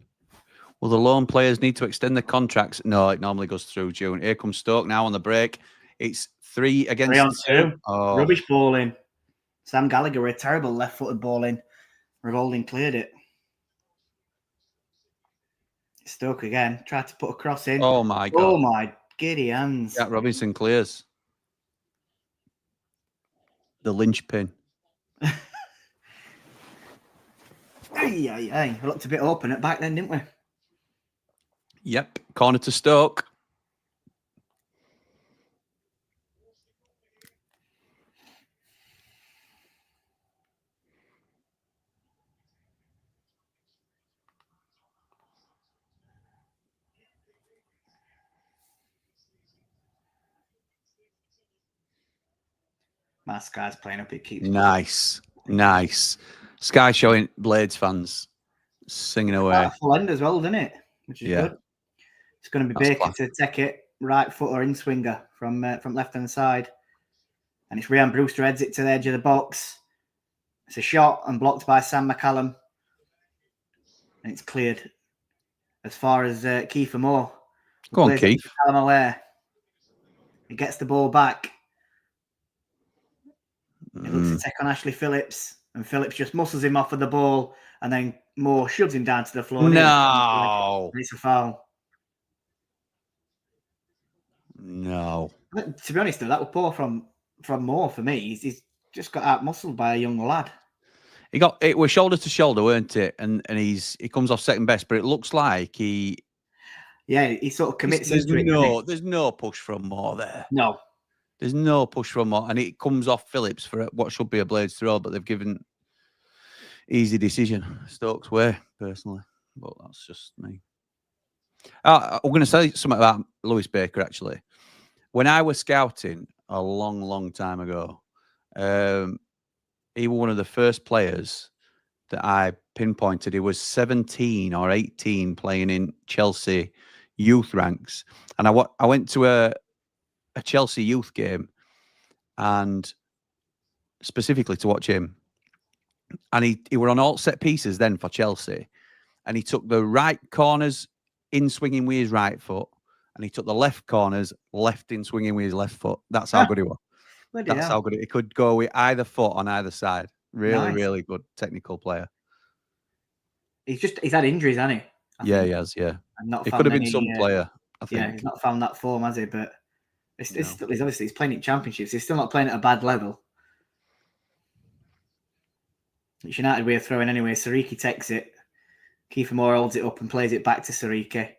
Well, the loan players need to extend their contracts. No, it normally goes through June. Here comes Stoke now on the break. It's 3 against 2. Oh. Rubbish ball in. Sam Gallagher with a terrible left-footed ball in. Revolding cleared it. Stoke again. Tried to put a cross in. Oh, my God. Oh, my giddy hands. Jack Robinson clears. The linchpin. We looked a bit open at back then, didn't we? Yep. Corner to Stoke. My Sky's playing up. It keeps. Nice. Sky showing Blades fans singing away. Full end as well, doesn't it? Which is good. It's going to be Baker to take it right foot or in swinger from left hand side, and it's Ryan Brewster heads it to the edge of the box. It's a shot and blocked by Sam McCallum, and it's cleared as far as Kiefer Moore. Go on, Plays it Keith. to Callum Aware. He gets the ball back. He looks to take on Ashley Phillips, and Phillips just muscles him off of the ball, and then Moore shoves him down to the floor. No. It's a foul. No. But to be honest, though, that was poor from Moore for me. He's just got out muscled by a young lad. It was shoulder to shoulder, weren't it? And he comes off second best, but it looks like he sort of commits there's into it. There's no push from Moore there. No. There's no push from Moore, and it comes off Phillips for what should be a Blades throw, but they've given easy decision Stoke's way, personally. But that's just me. I'm going to say something about Lewis Baker, actually. When I was scouting a long, long time ago, he was one of the first players that I pinpointed. He was 17 or 18 playing in Chelsea youth ranks. And I went to a Chelsea youth game, and specifically to watch him. And he were on all set pieces then for Chelsea. And he took the right corners in swinging with his right foot, and he took the left corners left in swinging with his left foot. That's how good he was. That's how good he could go with either foot on either side. Really, really good technical player. He's had injuries, hasn't he? He has, yeah. He could have been some player, I think. Yeah, he's not found that form, has he? But he's playing in championships. He's still not playing at a bad level. It's United way of throwing anyway. Sariki takes it. Kiefer Moore holds it up and plays it back to Sariki.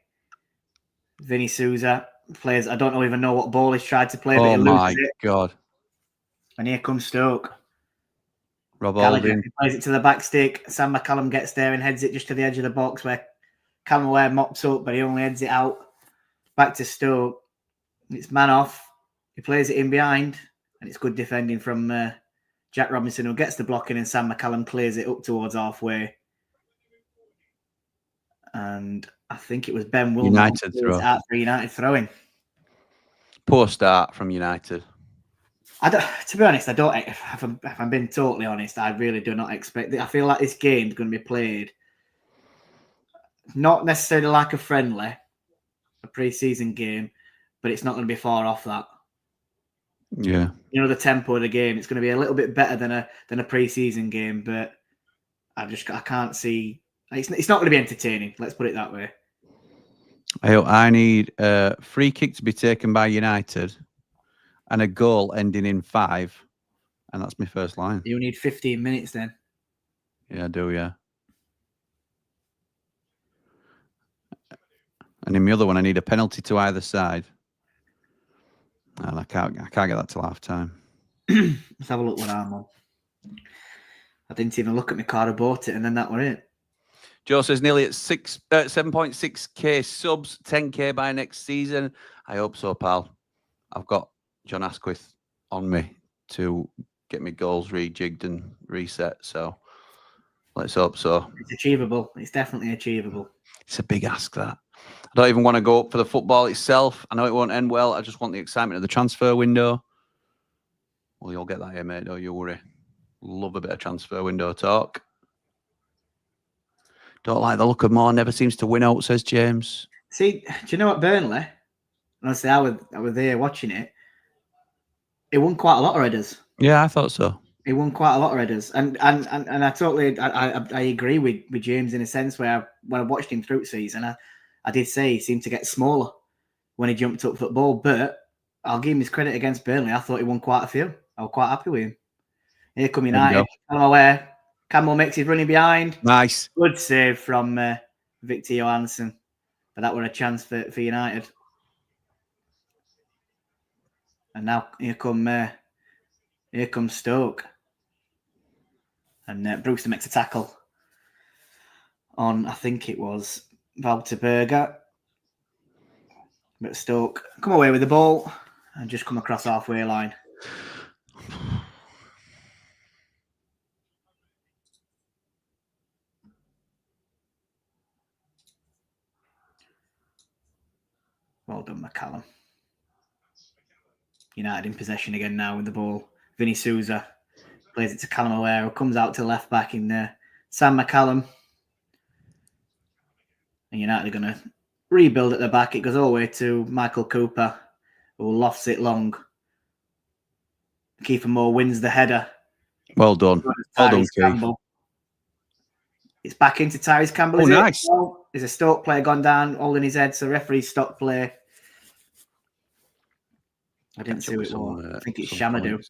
Vinny Souza plays. I don't even know what ball he's tried to play, but he loses it. God. And here comes Stoke. Rob Gallagher Holding plays it to the back stick. Sam McCallum gets there and heads it just to the edge of the box where Callum Aware mops up, but he only heads it out. Back to Stoke. It's man off. He plays it in behind, and it's good defending from Jack Robinson, who gets the blocking, and Sam McCallum clears it up towards halfway. And I think it was Ben Wilmot United throw. Out for United throwing. Poor start from United. To be honest, I don't. If I'm being totally honest, I really do not expect it. I feel like this game's going to be played not necessarily like a friendly, a pre-season game, but it's not going to be far off that. Yeah, you know, the tempo of the game, it's going to be a little bit better than a pre-season game, but I can't see. It's not going to be entertaining. Let's put it that way. I need a free kick to be taken by United and a goal ending in 5, and that's my first line. You need 15 minutes then. Yeah, I do. Yeah. And in the other one, I need a penalty to either side. And I can't get that till half time. Let's have a look what I'm on. I didn't even look at my card. I bought it, and then that were it. Joe says nearly at 7.6k subs, 10k by next season. I hope so, pal. I've got John Asquith on me to get me goals rejigged and reset. So let's hope so. It's achievable. It's definitely achievable. It's a big ask, that. I don't even want to go up for the football itself. I know it won't end well. I just want the excitement of the transfer window. Well, you'll get that here, mate. Don't you worry. Love a bit of transfer window talk. Don't like the look of Moore. Never seems to win out, says James. See, do you know what, Burnley? Honestly, I was there watching it. It won quite a lot of headers. Yeah, I thought so. He won quite a lot of headers, and I totally I agree with James in a sense where when I watched him through the season, I did say he seemed to get smaller when he jumped up for the ball, but I'll give him his credit against Burnley. I thought he won quite a few. I was quite happy with him. Here come United. I'm aware. Campbell makes his running behind. Nice. Good save from Victor Johansson, but that were a chance for United. And now here comes Stoke. And Brewster makes a tackle on, I think it was Walter Berger. But Stoke come away with the ball and just come across halfway line. Well done, McCallum. United in possession again now with the ball. Vinny Souza plays it to Callum Aware, who comes out to left back in there. Sam McCallum. And United are going to rebuild at the back. It goes all the way to Michael Cooper, who lofts it long. Kiefer Moore wins the header. Well done. Well done, Keith. It's back into Tyrese Campbell. Oh, nice. There's a Stoke player gone down, holding his head, so referee stopped play. I didn't see who it was. I think it's Shamadou.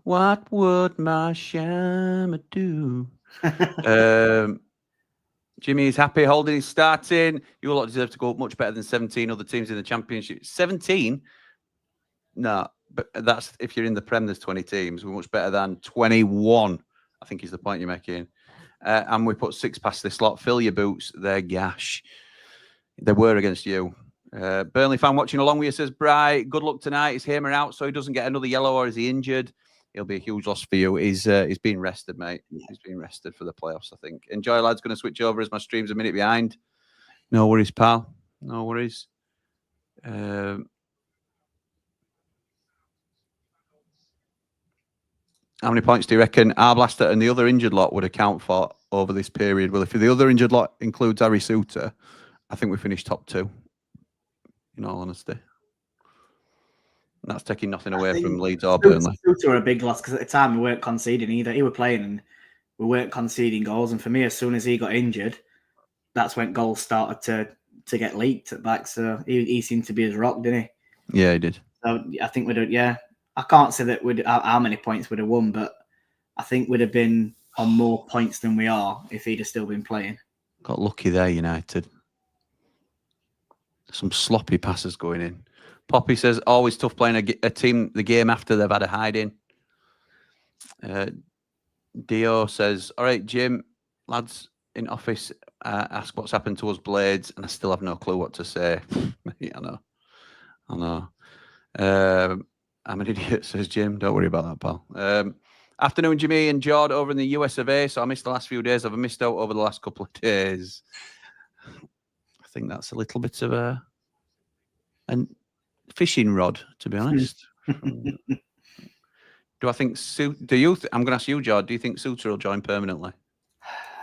What would my Shama do? Jimmy is happy holding his starting. You all deserve to go up much better than 17 other teams in the Championship. 17? No, but that's if you're in the Prem, there's 20 teams. We're much better than 21, I think is the point you're making. And we put 6 past this lot. Fill your boots. They're gash. They were against you. Burnley fan watching along with you says, Bright, good luck tonight. Is Hamer out so he doesn't get another yellow, or is he injured? He'll be a huge loss for you. He's been rested, mate. He's been rested for the playoffs, I think. Enjoy, lads. Going to switch over as my stream's a minute behind. No worries, pal. No worries. How many points do you reckon Arblaster and the other injured lot would account for over this period? Well, if the other injured lot includes Harry Suter, I think we finished top 2, in all honesty. And that's taking nothing away from Leeds or Burnley. Suter were a big loss because at the time we weren't conceding either. He was playing and we weren't conceding goals. And for me, as soon as he got injured, that's when goals started to get leaked at back. So he seemed to be his rock, didn't he? Yeah, he did. So I think I can't say that how many points we'd have won, but I think we'd have been on more points than we are if he'd have still been playing. Got lucky there, United. Some sloppy passes going in. Poppy says, always tough playing a team the game after they've had a hiding. Dio says, all right, Jim, lads in office ask what's happened to us Blades, and I still have no clue what to say. I know. I'm an idiot, says Jim. Don't worry about that, pal. Afternoon, Jimmy and Jord over in the US of A. So I missed the last few days. I've missed out over the last couple of days. I think that's a little bit of a fishing rod, to be honest. Do I think I'm going to ask you, Jord, do you think Suter will join permanently?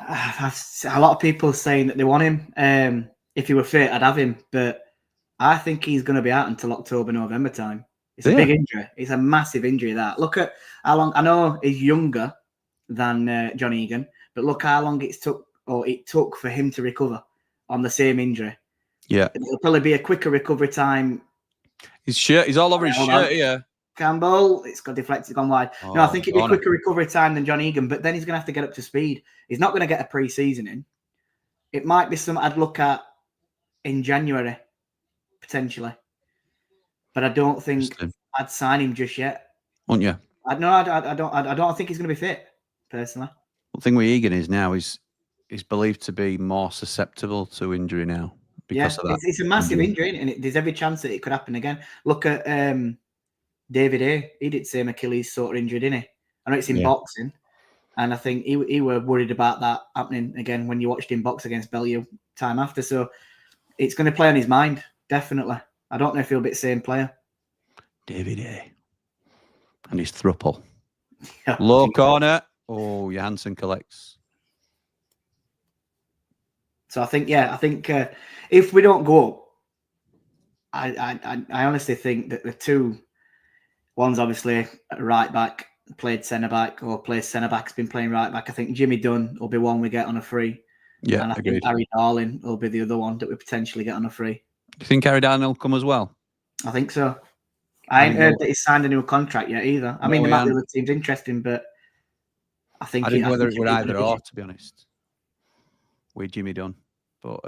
A lot of people saying that they want him. If he were fit, I'd have him. But I think he's going to be out until October, November time. It's a big injury. It's a massive injury, that. Look at how long. I know he's younger than John Egan, but look how long it took for him to recover on the same injury. Yeah. It'll probably be a quicker recovery time. His shirt, he's all over his shirt here. Campbell, it's got deflected, gone wide. No, I think it'd be a quicker recovery time than John Egan, but then he's going to have to get up to speed. He's not going to get a pre-season in. It might be something I'd look at in January, potentially. But I don't think I'd sign him just yet. Won't you? I don't think he's going to be fit, personally. The thing with Egan is now he's believed to be more susceptible to injury now because of that. It's a massive injury, and there's every chance that it could happen again. Look at David A. He did the same Achilles sort of injury, didn't he? I know it's in boxing, and I think he were worried about that happening again when you watched him box against Bellew time after. So it's going to play on his mind, definitely. I don't know if he'll be the same player. David A. And his thruple. Low corner. Oh, Johansson collects. So I think if we don't go up, I honestly think that the two one's obviously right back, played centre back, or plays centre back, has been playing right back. I think Jimmy Dunn will be one we get on a free. Yeah, and I agreed. think Harry Darling will be the other one that we potentially get on a free. Do you think Harry Darling will come as well? I think so. I ain't heard that he's signed a new contract yet either. I mean, there might be other teams interesting, but I think... I didn't know whether it were either or, to be honest, with Jimmy Dunn. But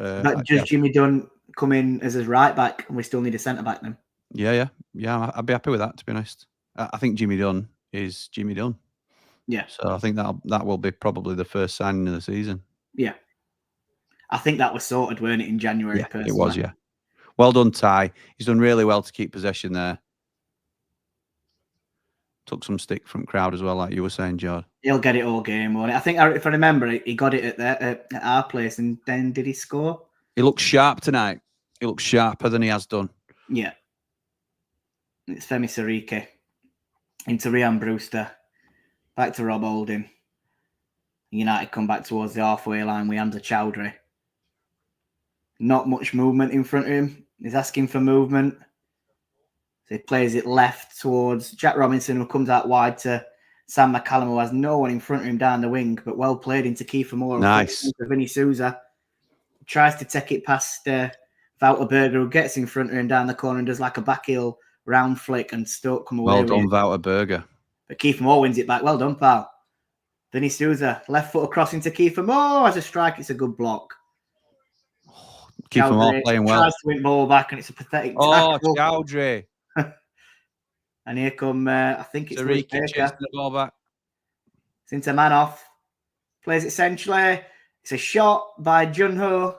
does Jimmy Dunn come in as his right back and we still need a centre back then? Yeah. I'd be happy with that, to be honest. I think Jimmy Dunn is Jimmy Dunn. Yeah. So I think that will be probably the first signing of the season. Yeah. I think that was sorted, weren't it, in January? Yeah, it was, yeah. Well done, Ty. He's done really well to keep possession there. Took some stick from crowd as well, like you were saying, Jord. He'll get it all game, won't he? I think, if I remember, he got it at our place, and then did he score? He looks sharp tonight. He looks sharper than he has done. Yeah. It's Femi Sariki into Ryan Brewster, back to Rob Holding. United come back towards the halfway line with Hamza Chowdhury. Not much movement in front of him. He's asking for movement. So he plays it left towards Jack Robinson, who comes out wide to Sam McCallum, who has no one in front of him down the wing, but well played into Kiefer Moore. Nice. Vinny Souza tries to take it past Wouter Berger, who gets in front of him down the corner and does like a back heel round flick, and Stoke come away Well with done, it. Wouter Berger. But Kiefer Moore wins it back. Well done, pal. Vinny Souza, left foot across into Kiefer Moore as a strike. It's a good block. Kiefer Moore playing well. Tries to win ball back, and it's a pathetic tackle. Chowdhury. And here come, I think it's Lewis Sariki chasing the ball back. It's into Manoff. Plays it centrally. It's a shot by Junho,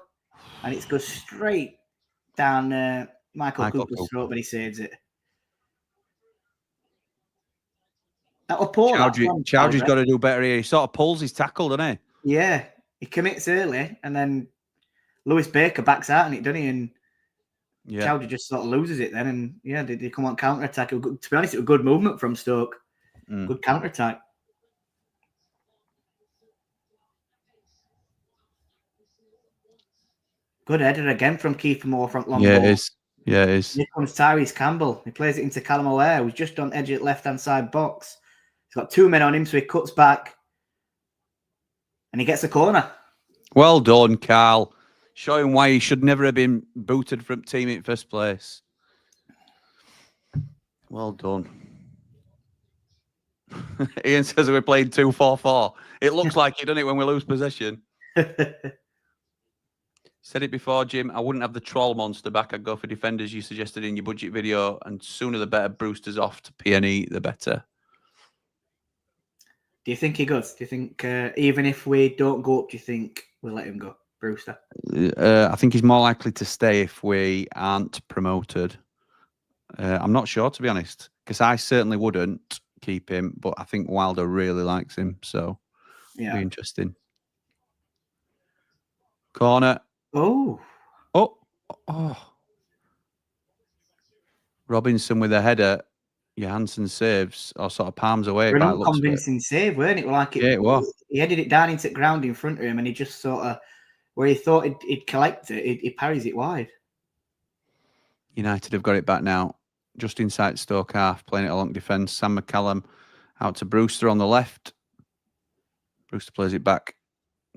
and it goes straight down Michael Cooper's throat, but he saves it. That was poor. Chowdhury's got to do better here. He sort of pulls his tackle, doesn't he? Yeah. He commits early, and then Lewis Baker backs out on it, doesn't he? And Chowdhury just sort of loses it then. And yeah, they come on counter-attack. To be honest, it was good movement from Stoke. Good counter-attack. Good header again from Kiefer Moore front long ball. It is. Yeah, it is. Here comes Tyrese Campbell. He plays it into Callum O'Hare, who's just on edge at left-hand side box. He's got 2 men on him, so he cuts back. And he gets a corner. Well done, Carl. Showing why he should never have been booted from team in first place. Well done. Ian says we're playing 2-4-4. It looks like it, doesn't it, when we lose possession? Said it before, Jim. I wouldn't have the troll monster back. I'd go for defenders you suggested in your budget video, and sooner the better. Brewster's off to P&E, the better. Do you think he goes? Do you think even if we don't go up, do you think we'll let him go, Brewster? I think he's more likely to stay if we aren't promoted. I'm not sure, to be honest, because I certainly wouldn't keep him, but I think Wilder really likes him, so it'll be interesting. Corner. Oh. Robinson with a header. Johansson saves, or sort of palms away. An unconvincing save, weren't it? Like it was. He headed it down into the ground in front of him, and he just sort of, where he thought he'd collect it, he parries it wide. United have got it back now, just inside Stoke half, playing it along defence. Sam McCallum out to Brewster on the left. Brewster plays it back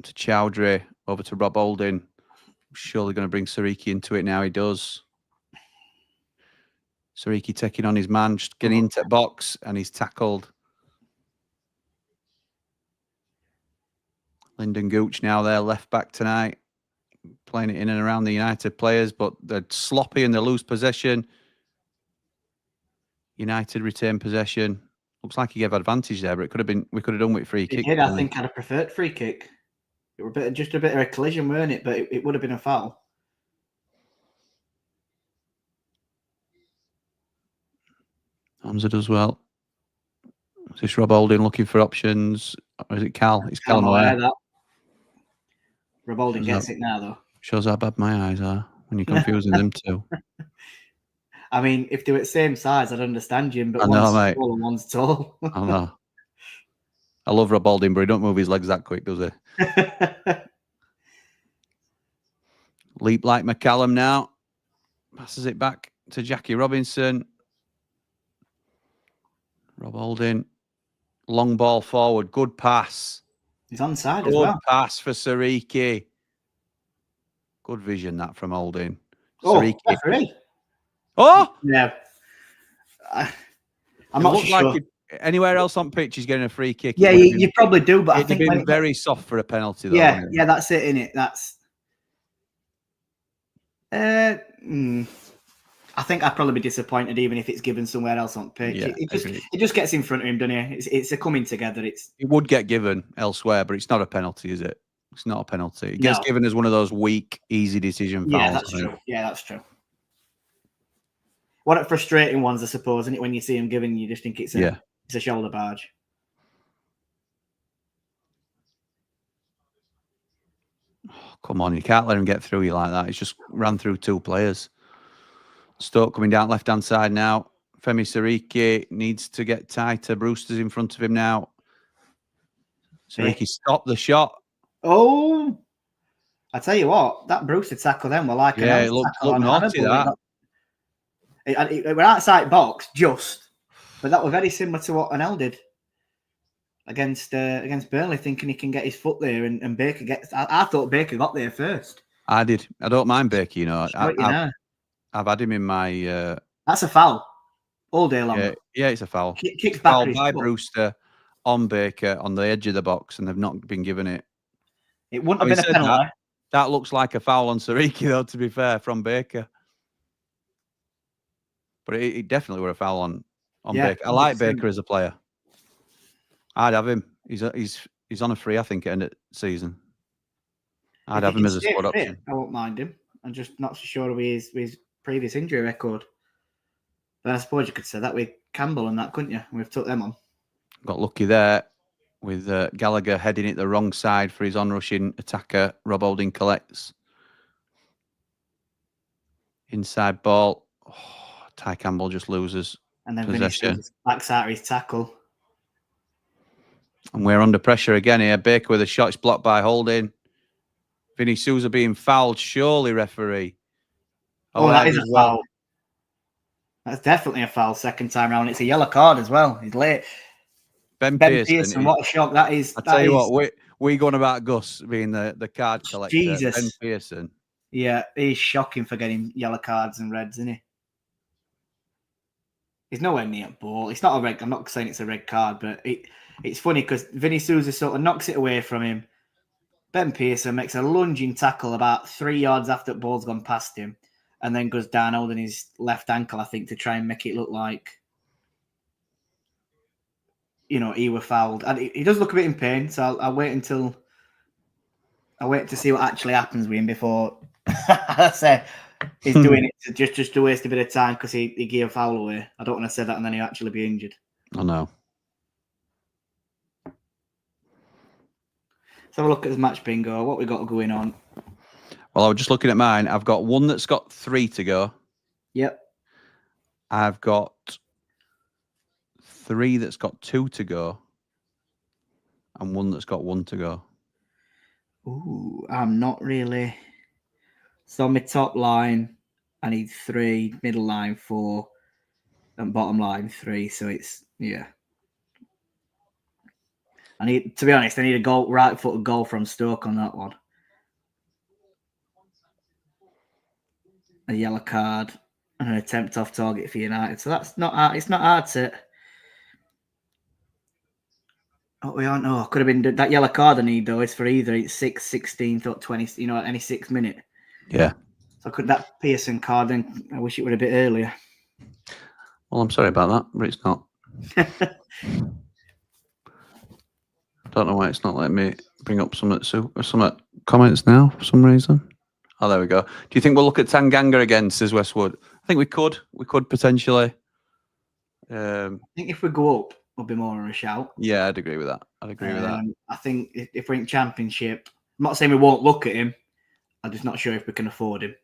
to Chowdhury, over to Rob Holding. Surely going to bring Sariki into it now. He does. Sariki taking on his man, just getting into the box, and he's tackled. Lyndon Gooch now there, left back tonight, playing it in and around the United players, but they're sloppy and they lose possession. United retain possession. Looks like he gave advantage there, but it could have been. We could have done with free kick. He did. I think I'd have preferred free kick. It were just a bit of a collision, weren't it? But it would have been a foul. Hamza does well. Is this Rob Holding looking for options? Or is it Cal? It's Cal O'Hare. Rob Holding gets it now, though. Shows how bad my eyes are when you're confusing them two. I mean, if they were the same size, I'd understand, Jim, but one's tall and one's tall. I know. I love Rob Holding, but he don't move his legs that quick, does he? Leap like McCallum now. Passes it back to Jackie Robinson. Rob Holding. Long ball forward. Good pass. He's onside as well. Good pass for Sariki. Good vision that from Holding. Sariki. Referee. Oh! Yeah. I'm not sure. Like anywhere else on pitch, he's getting a free kick. Yeah, you probably do, but I think it'd been very soft for a penalty, though. Yeah, that's it, innit? That's. I think I'd probably be disappointed even if it's given somewhere else on pitch. Yeah, it just gets in front of him, doesn't it? It's a coming together. It would get given elsewhere, but it's not a penalty, is it? It's not a penalty. It gets given as one of those weak, easy decision fouls. Yeah, that's true. Yeah, that's true. One of the frustrating ones, I suppose, isn't it? When you see him giving, you just think it's a shoulder barge. Oh, come on, you can't let him get through you like that. He's just ran through two players. Stoke coming down left-hand side now. Femi Sariki needs to get tighter. Brewster's in front of him now. Sariki stopped the shot. Oh, I tell you what, that Brewster tackle then were like Yeah, an it looked tackle on naughty, Hannibal. that. It were outside box, but that was very similar to what Anel did against Burnley, thinking he can get his foot there, and Baker gets. I thought Baker got there first. I did. I don't mind Baker, you know. I've had him in my. That's a foul all day long. Yeah, it's a foul. Kicks back foul by Brewster on Baker on the edge of the box, and they've not been given it. It wouldn't have been a penalty. That looks like a foul on Sariki, though, to be fair, from Baker. But it definitely were a foul on Baker. I like Baker as a player. I'd have him. He's on a free, I think, at the end of the season. I'd have him as a squad option. I won't mind him. I'm just not so sure of his previous injury record. But I suppose you could say that with Campbell and that, couldn't you? We've took them on. Got lucky there with Gallagher heading it the wrong side for his on-rushing attacker. Rob Holding collects. Inside ball. Oh, Ty Campbell just loses and then possession. Backs out his tackle. And we're under pressure again here. Baker with a shot. It's blocked by Holding. Vinny Souza being fouled. Surely, referee. Oh, that is a foul. That's definitely a foul second time round. It's a yellow card as well. He's late. Ben Pearson. What a shock that is. I tell you what, we going about Gus being the card collector. Jesus. Ben Pearson. Yeah, he's shocking for getting yellow cards and reds, isn't he? He's nowhere near ball. It's not a red. I'm not saying it's a red card, but it's funny because Vinny Souza sort of knocks it away from him. Ben Pearson makes a lunging tackle about 3 yards after the ball's gone past him, and then goes down holding his left ankle, I think, to try and make it look like, he were fouled. And he does look a bit in pain, so I'll wait to see what actually happens with him before I say he's doing it just to waste a bit of time because he gave a foul away. I don't want to say that and then he'll actually be injured. I know. Let's have a look at his match bingo. What we got going on? Well, I was just looking at mine. I've got one that's got 3 to go. Yep. I've got 3 that's got 2 to go. And 1 that's got 1 to go. Ooh, I'm not really. So my top line, I need 3, middle line 4, and bottom line 3. So it's, yeah. To be honest, I need a goal, right-footed goal from Stoke on that one. A yellow card and an attempt off target for United. So that's not hard. It's not hard to. Oh, we aren't. Oh, could have been that yellow card I need though. Is for either it's 6, 16th or 20. Any 6 minute. Yeah. So could that Pearson card? Then I wish it would a bit earlier. Well, I'm sorry about that, but it's not. Don't know why it's not letting me bring up some comments now for some reason. Oh, there we go. Do you think we'll look at Tanganga again, says Westwood? I think we could. We could potentially. I think if we go up, we'll be more of a shout. Yeah, I'd agree with that. I think if we're in Championship, I'm not saying we won't look at him. I'm just not sure if we can afford him.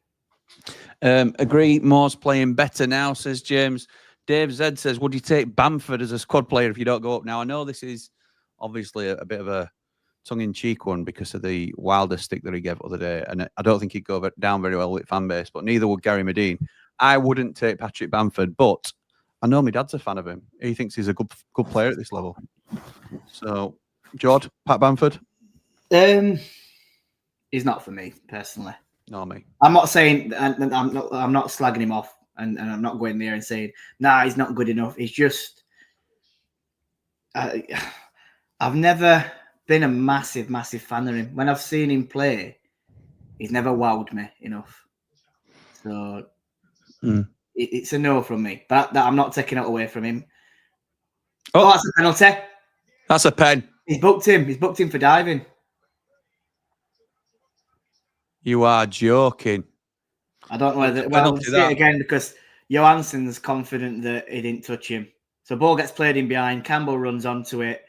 Agree. Moore's playing better now, says James. Dave Z says, would you take Bamford as a squad player if you don't go up? Now, I know this is obviously a bit of a tongue-in-cheek one because of the Wilder stick that he gave the other day, and I don't think he'd go down very well with fan base, but neither would Gary Medine. I wouldn't take Patrick Bamford, but I know my dad's a fan of him. He thinks he's a good player at this level. So, Jord, Pat Bamford? He's not for me, personally. No, me. I'm not saying, and I'm not slagging him off, and I'm not going there and saying, nah, he's not good enough. He's just, I've never been a massive fan of him. When I've seen him play, he's never wowed me enough. So it's a no from me. But that I'm not taking it away from him. Oh, that's a penalty. That's a pen. He's booked him. He's booked him for diving. You are joking. I don't know whether. Well, we'll see it again because Johansson's confident that he didn't touch him. So ball gets played in behind. Campbell runs onto it.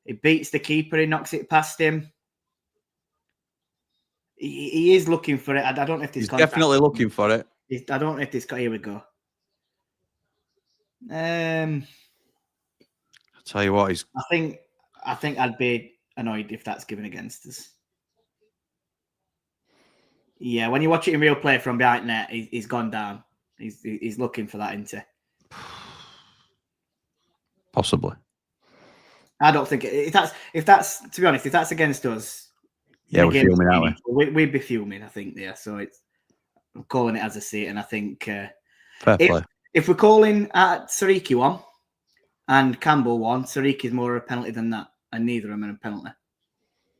He beats the keeper. He knocks it past him. He is looking for it. I don't know if this. He's definitely looking for it. I don't know if this. Here we go. I'll tell you what. I think I'd be annoyed if that's given against us. Yeah, when you watch it in real play from behind net, he's gone down. He's looking for that, isn't he? Possibly. I don't think if that's to be honest, if that's against us, Yeah, we're fuming, aren't we? We'd be fuming, I think. Yeah, so I'm calling it as I see it, and I think fair play. If we're calling at Sariki one and Campbell one, Sariki's more a penalty than that, and neither of them are a penalty.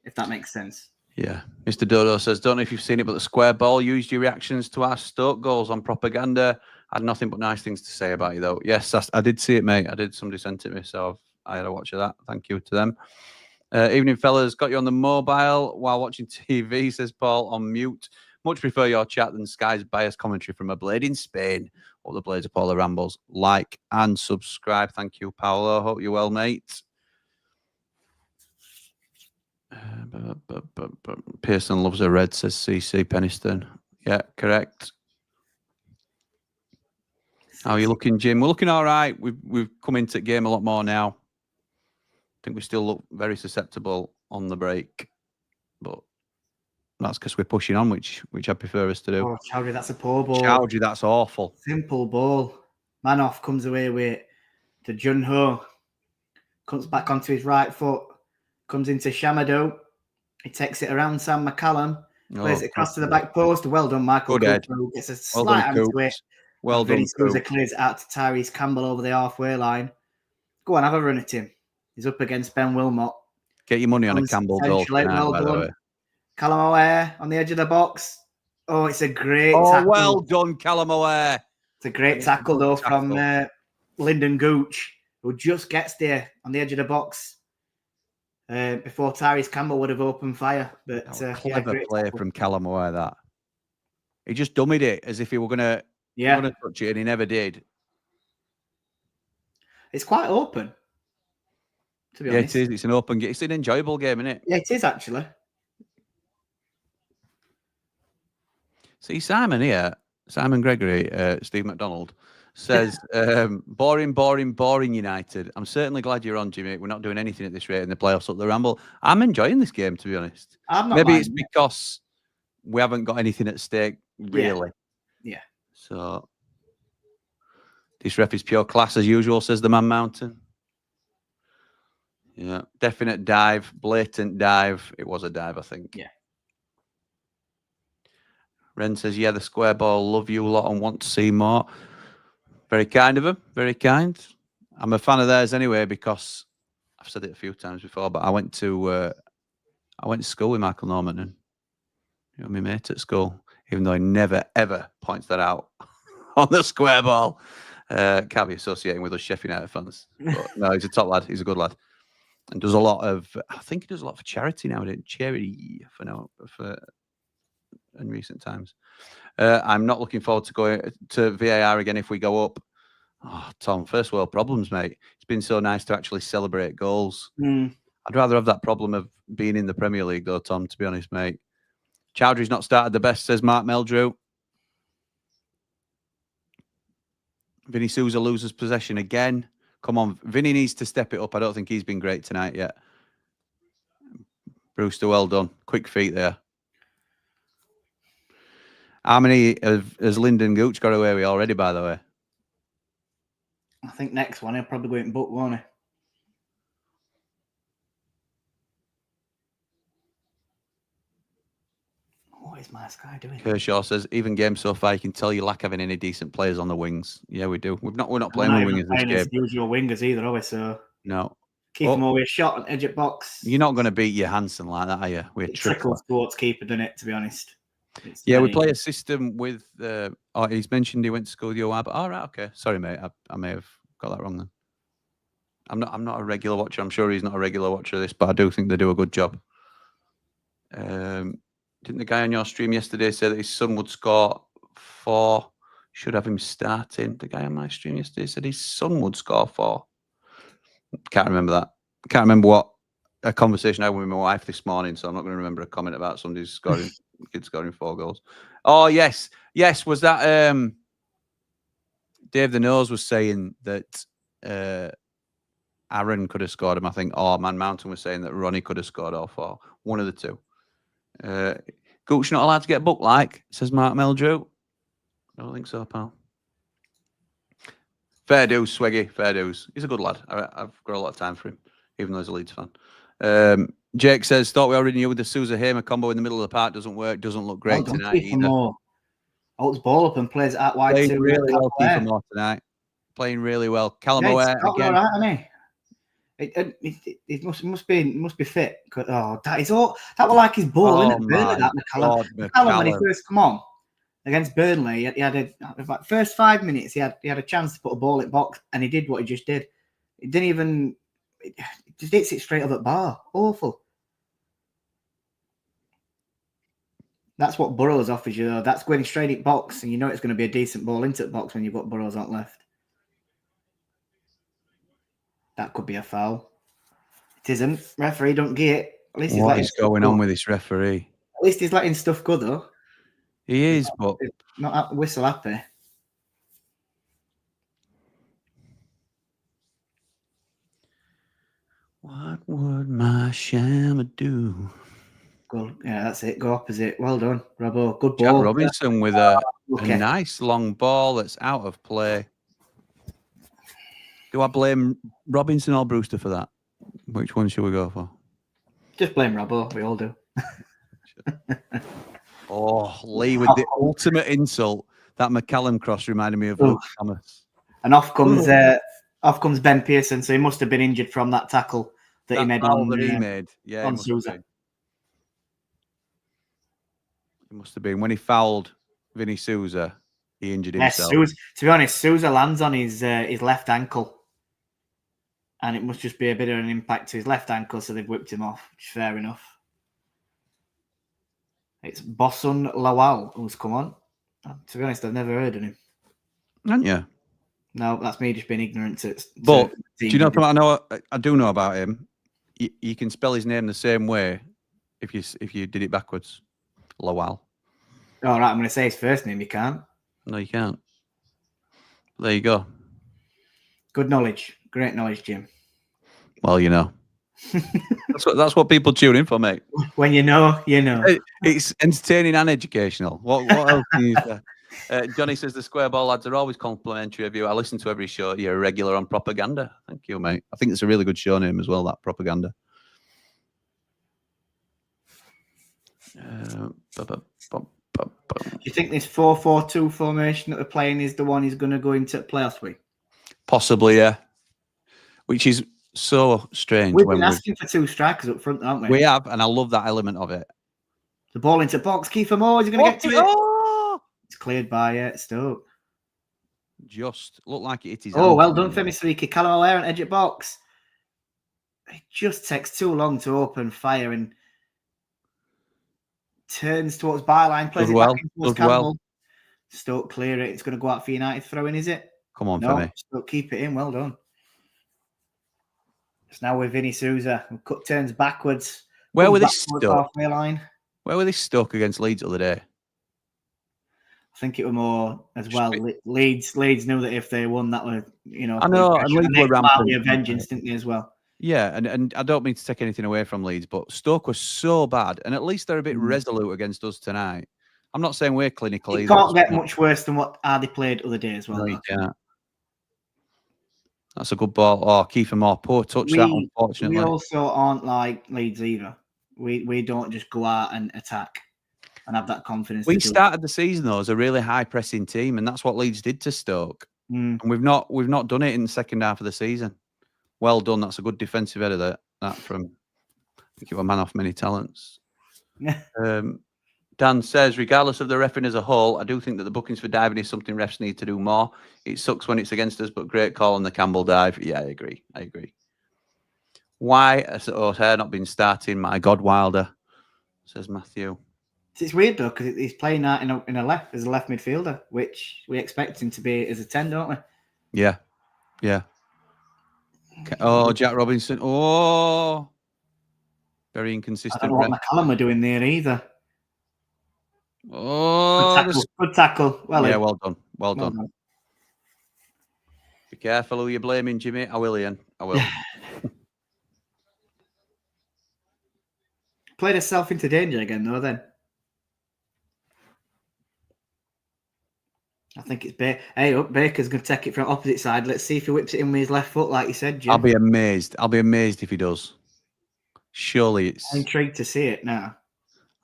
If that makes sense. Yeah. Mr. Dodo says, don't know if you've seen it, but the square ball used your reactions to our Stoke goals on propaganda. I had nothing but nice things to say about you, though. Yes, I did see it, mate. Somebody sent it to me, so I had a watch of that. Thank you to them. Evening, fellas. Got you on the mobile while watching TV, says Paul, on mute. Much prefer your chat than Sky's biased commentary from a Blade in Spain. All the Blades of Paula Rambles. Like and subscribe. Thank you, Paolo. Hope you're well, mate. Pearson loves a red, says CC Penniston. Yeah, correct. How are you looking, Jim? We're looking all right. We've come into the game a lot more now. I think we still look very susceptible on the break, but that's because we're pushing on, which I prefer us to do. Oh, Chowdhury, that's a poor ball. Chowdhury, that's awful. Simple ball. Manoff comes away with to Junho. Comes back onto his right foot. Comes into Shamado. He takes it around Sam McCallum. Plays it across to the back post. Well done, Michael. Good head. Gets a slight hand to it. Well done, Sousa clears it out to Tyrese Campbell over the halfway line. Go on, have a run at him. He's up against Ben Wilmot. Get your money on a Campbell goal tonight, by the way. Callum O'Hare on the edge of the box. Oh, it's a great tackle. Well done, Callum O'Hare. It's a great tackle, though, from Lyndon Gooch, who just gets there on the edge of the box before Tyrese Campbell would have opened fire. But clever play from Callum O'Hare, that. He just dummied it as if he were going to touch it, and he never did. It's quite open, to be honest. It is. It's an open game. It's an enjoyable game, isn't it? Yeah, it is, actually. See, Simon here, Simon Gregory, Steve McDonald, says, boring, boring, boring United. I'm certainly glad you're on, Jimmy. We're not doing anything at this rate in the playoffs at the Ramble. I'm enjoying this game, to be honest. Maybe it's because we haven't got anything at stake, really. Yeah. So, this ref is pure class as usual, says the Man Mountain. Yeah, definite dive, blatant dive. It was a dive, I think. Yeah. Ren says, yeah, the square ball, love you a lot and want to see more. Very kind of him, very kind. I'm a fan of theirs anyway because I've said it a few times before, but I went to school with Michael Norman and my mate at school, even though he never, ever points that out on the square ball. Can't be associating with us Sheffield United fans. But no, he's a top lad. He's a good lad. And does a lot of, I think he does a lot for charity now. Charity for in recent times. I'm not looking forward to going to VAR again if we go up. Oh, Tom, first world problems, mate. It's been so nice to actually celebrate goals. I'd rather have that problem of being in the Premier League, though, Tom, to be honest, mate. Chowdhury's not started the best, says Mark Meldrew. Vinny Souza loses possession again. Come on, Vinny needs to step it up. I don't think he's been great tonight yet. Brewster, well done. Quick feet there. How many has Lyndon Gooch got away with already, by the way? I think next one he'll probably go out and book, won't he? What is my Sky doing? Kershaw says, even game so far, you can tell you lack having any decent players on the wings. Yeah, we do. We're not playing with wingers this game. Usual wingers either, are we? So no. Keep them always shot on edge of box. You're not going to beat your Hansen like that, are you? We're trickle sports keeper, doesn't it? To be honest. Yeah, we play a system with. He's mentioned he went to school with Joab. All right, okay. Sorry, mate. I may have got that wrong then. I'm not a regular watcher. I'm sure he's not a regular watcher of this, but I do think they do a good job. Didn't the guy on your stream yesterday say that his son would score 4? Should have him starting. The guy on my stream yesterday said his son would score 4. Can't remember that. Can't remember what a conversation I had with my wife this morning, so I'm not going to remember a comment about somebody scoring. Kid scoring 4 goals. Oh, yes. Was that Dave the Nose was saying that Aaron could have scored him, I think, or Man Mountain was saying that Ronnie could have scored all 4. One of the two. Gooch not allowed to get booked, like, says Mark Meldrew. I don't think so, pal. Fair dues, Swiggy, fair dues. He's a good lad. I've got a lot of time for him, even though he's a Leeds fan. Jake says, thought we already knew the Sousa Hamer combo in the middle of the park doesn't work, doesn't look great tonight either. Holds ball up and plays at wide Playing too. really well, Kiefer Moore tonight. Playing really well. Callum O'Hare again. All right, it must be fit. Oh, that was like his ball, isn't it? Burnley, that McCallum. McCallum, when he first come on against Burnley, he had first 5 minutes. He had a chance to put a ball in box, and he did what he just did. It didn't even. It just hits it straight up at bar. Awful. That's what Burrows offers you, though. That's going straight at box, and you know it's going to be a decent ball into the box when you've got Burrows on left. That could be a foul. It isn't. Referee don't get it. At least what is going on with this referee? At least he's letting stuff go, though. He is, but not whistle happy. What would my Shama do? Go, yeah, that's it. Go opposite. Well done, Robbo. Good Jack ball. Robinson with a nice long ball that's out of play. Do I blame Robinson or Brewster for that? Which one should we go for? Just blame Robbo. We all do. Oh, Lee with the ultimate insult. That McCallum cross reminded me of Luke Thomas. And off comes Ben Pearson. So he must have been injured from that tackle that he made on. Yeah, on Sousa. He must have been when he fouled Vinny Sousa. He injured himself. To be honest, Sousa lands on his left ankle, and it must just be a bit of an impact to his left ankle, so they've whipped him off. Which is fair enough. It's Bosun Lawal who's come on. To be honest, I've never heard of him. Haven't you? No, that's me just being ignorant. But do you know something I do know about him? You can spell his name the same way if you did it backwards. Lawal. All right, I'm going to say his first name. You can't. No, you can't. There you go. Good knowledge. Great knowledge, Jim. Well, you know. That's what people tune in for, mate. When you know, you know. It's entertaining and educational. What else can you say? Johnny says the Square Ball lads are always complimentary of you. I listen to every show. You're a regular on Propaganda. Thank you, mate. I think it's a really good show name as well, that Propaganda. Do you think this 4-4-2 formation that we're playing is the one he's going to go into playoffs with? Possibly, yeah. Which is so strange. We've been asking for two strikers up front, haven't we? We have, and I love that element of it. The ball into box. Kiefer Moore, is he going to get to it? It's cleared by Stoke. Just looked like it hit his hand. Well done, Femi Sawiki. Callum O'Hare on edge at box. It just takes too long to open fire and turns towards byline. Plays it back in towards Campbell. Stoke clear it. It's going to go out for United throw-in, is it? Come on, Femi. Stoke keep it in. Well done. It's now with Vinny Sousa. Cut turns backwards. Where were they stuck? Halfway line. Where were they stuck against Leeds the other day? I think it was more as well. Leeds knew that if they won, that would, I know, and Leeds were rampant. Vengeance, didn't they, as well? Yeah, and I don't mean to take anything away from Leeds, but Stoke was so bad, and at least they're a bit resolute against us tonight. I'm not saying we're clinical either. It can't get much worse than what Hardy played other day as well. No, you can't. That's a good ball. Oh, Kiefer Moore, poor touch that, unfortunately. We also aren't like Leeds either. We don't just go out and attack and have that confidence. We started the season though as a really high pressing team, and that's what Leeds did to Stoke. And we've not done it in the second half of the season. Well done. That's a good defensive header that from I think you were a man off many talents. Dan says, regardless of the refereeing as a whole, I do think that the bookings for diving is something refs need to do more. It sucks when it's against us, but great call on the Campbell dive. Yeah, I agree. Why has O'Hare not been starting? My God, Wilder, says Matthew. It's weird though, because he's playing out in a left as a left midfielder, which we expect him to be as a 10, don't we? Yeah. Oh, Jack Robinson. Oh, very inconsistent. I don't know what McCallum are doing there either. Oh, good tackle. Well done. Be careful who you're blaming, Jimmy. I will, Ian. I will. Played herself into danger again, though, then. I think it's Baker. Hey, Baker's going to take it from opposite side. Let's see if he whips it in with his left foot, like you said, Jim. I'll be amazed. I'll be amazed if he does. Surely it's. I'm intrigued to see it now.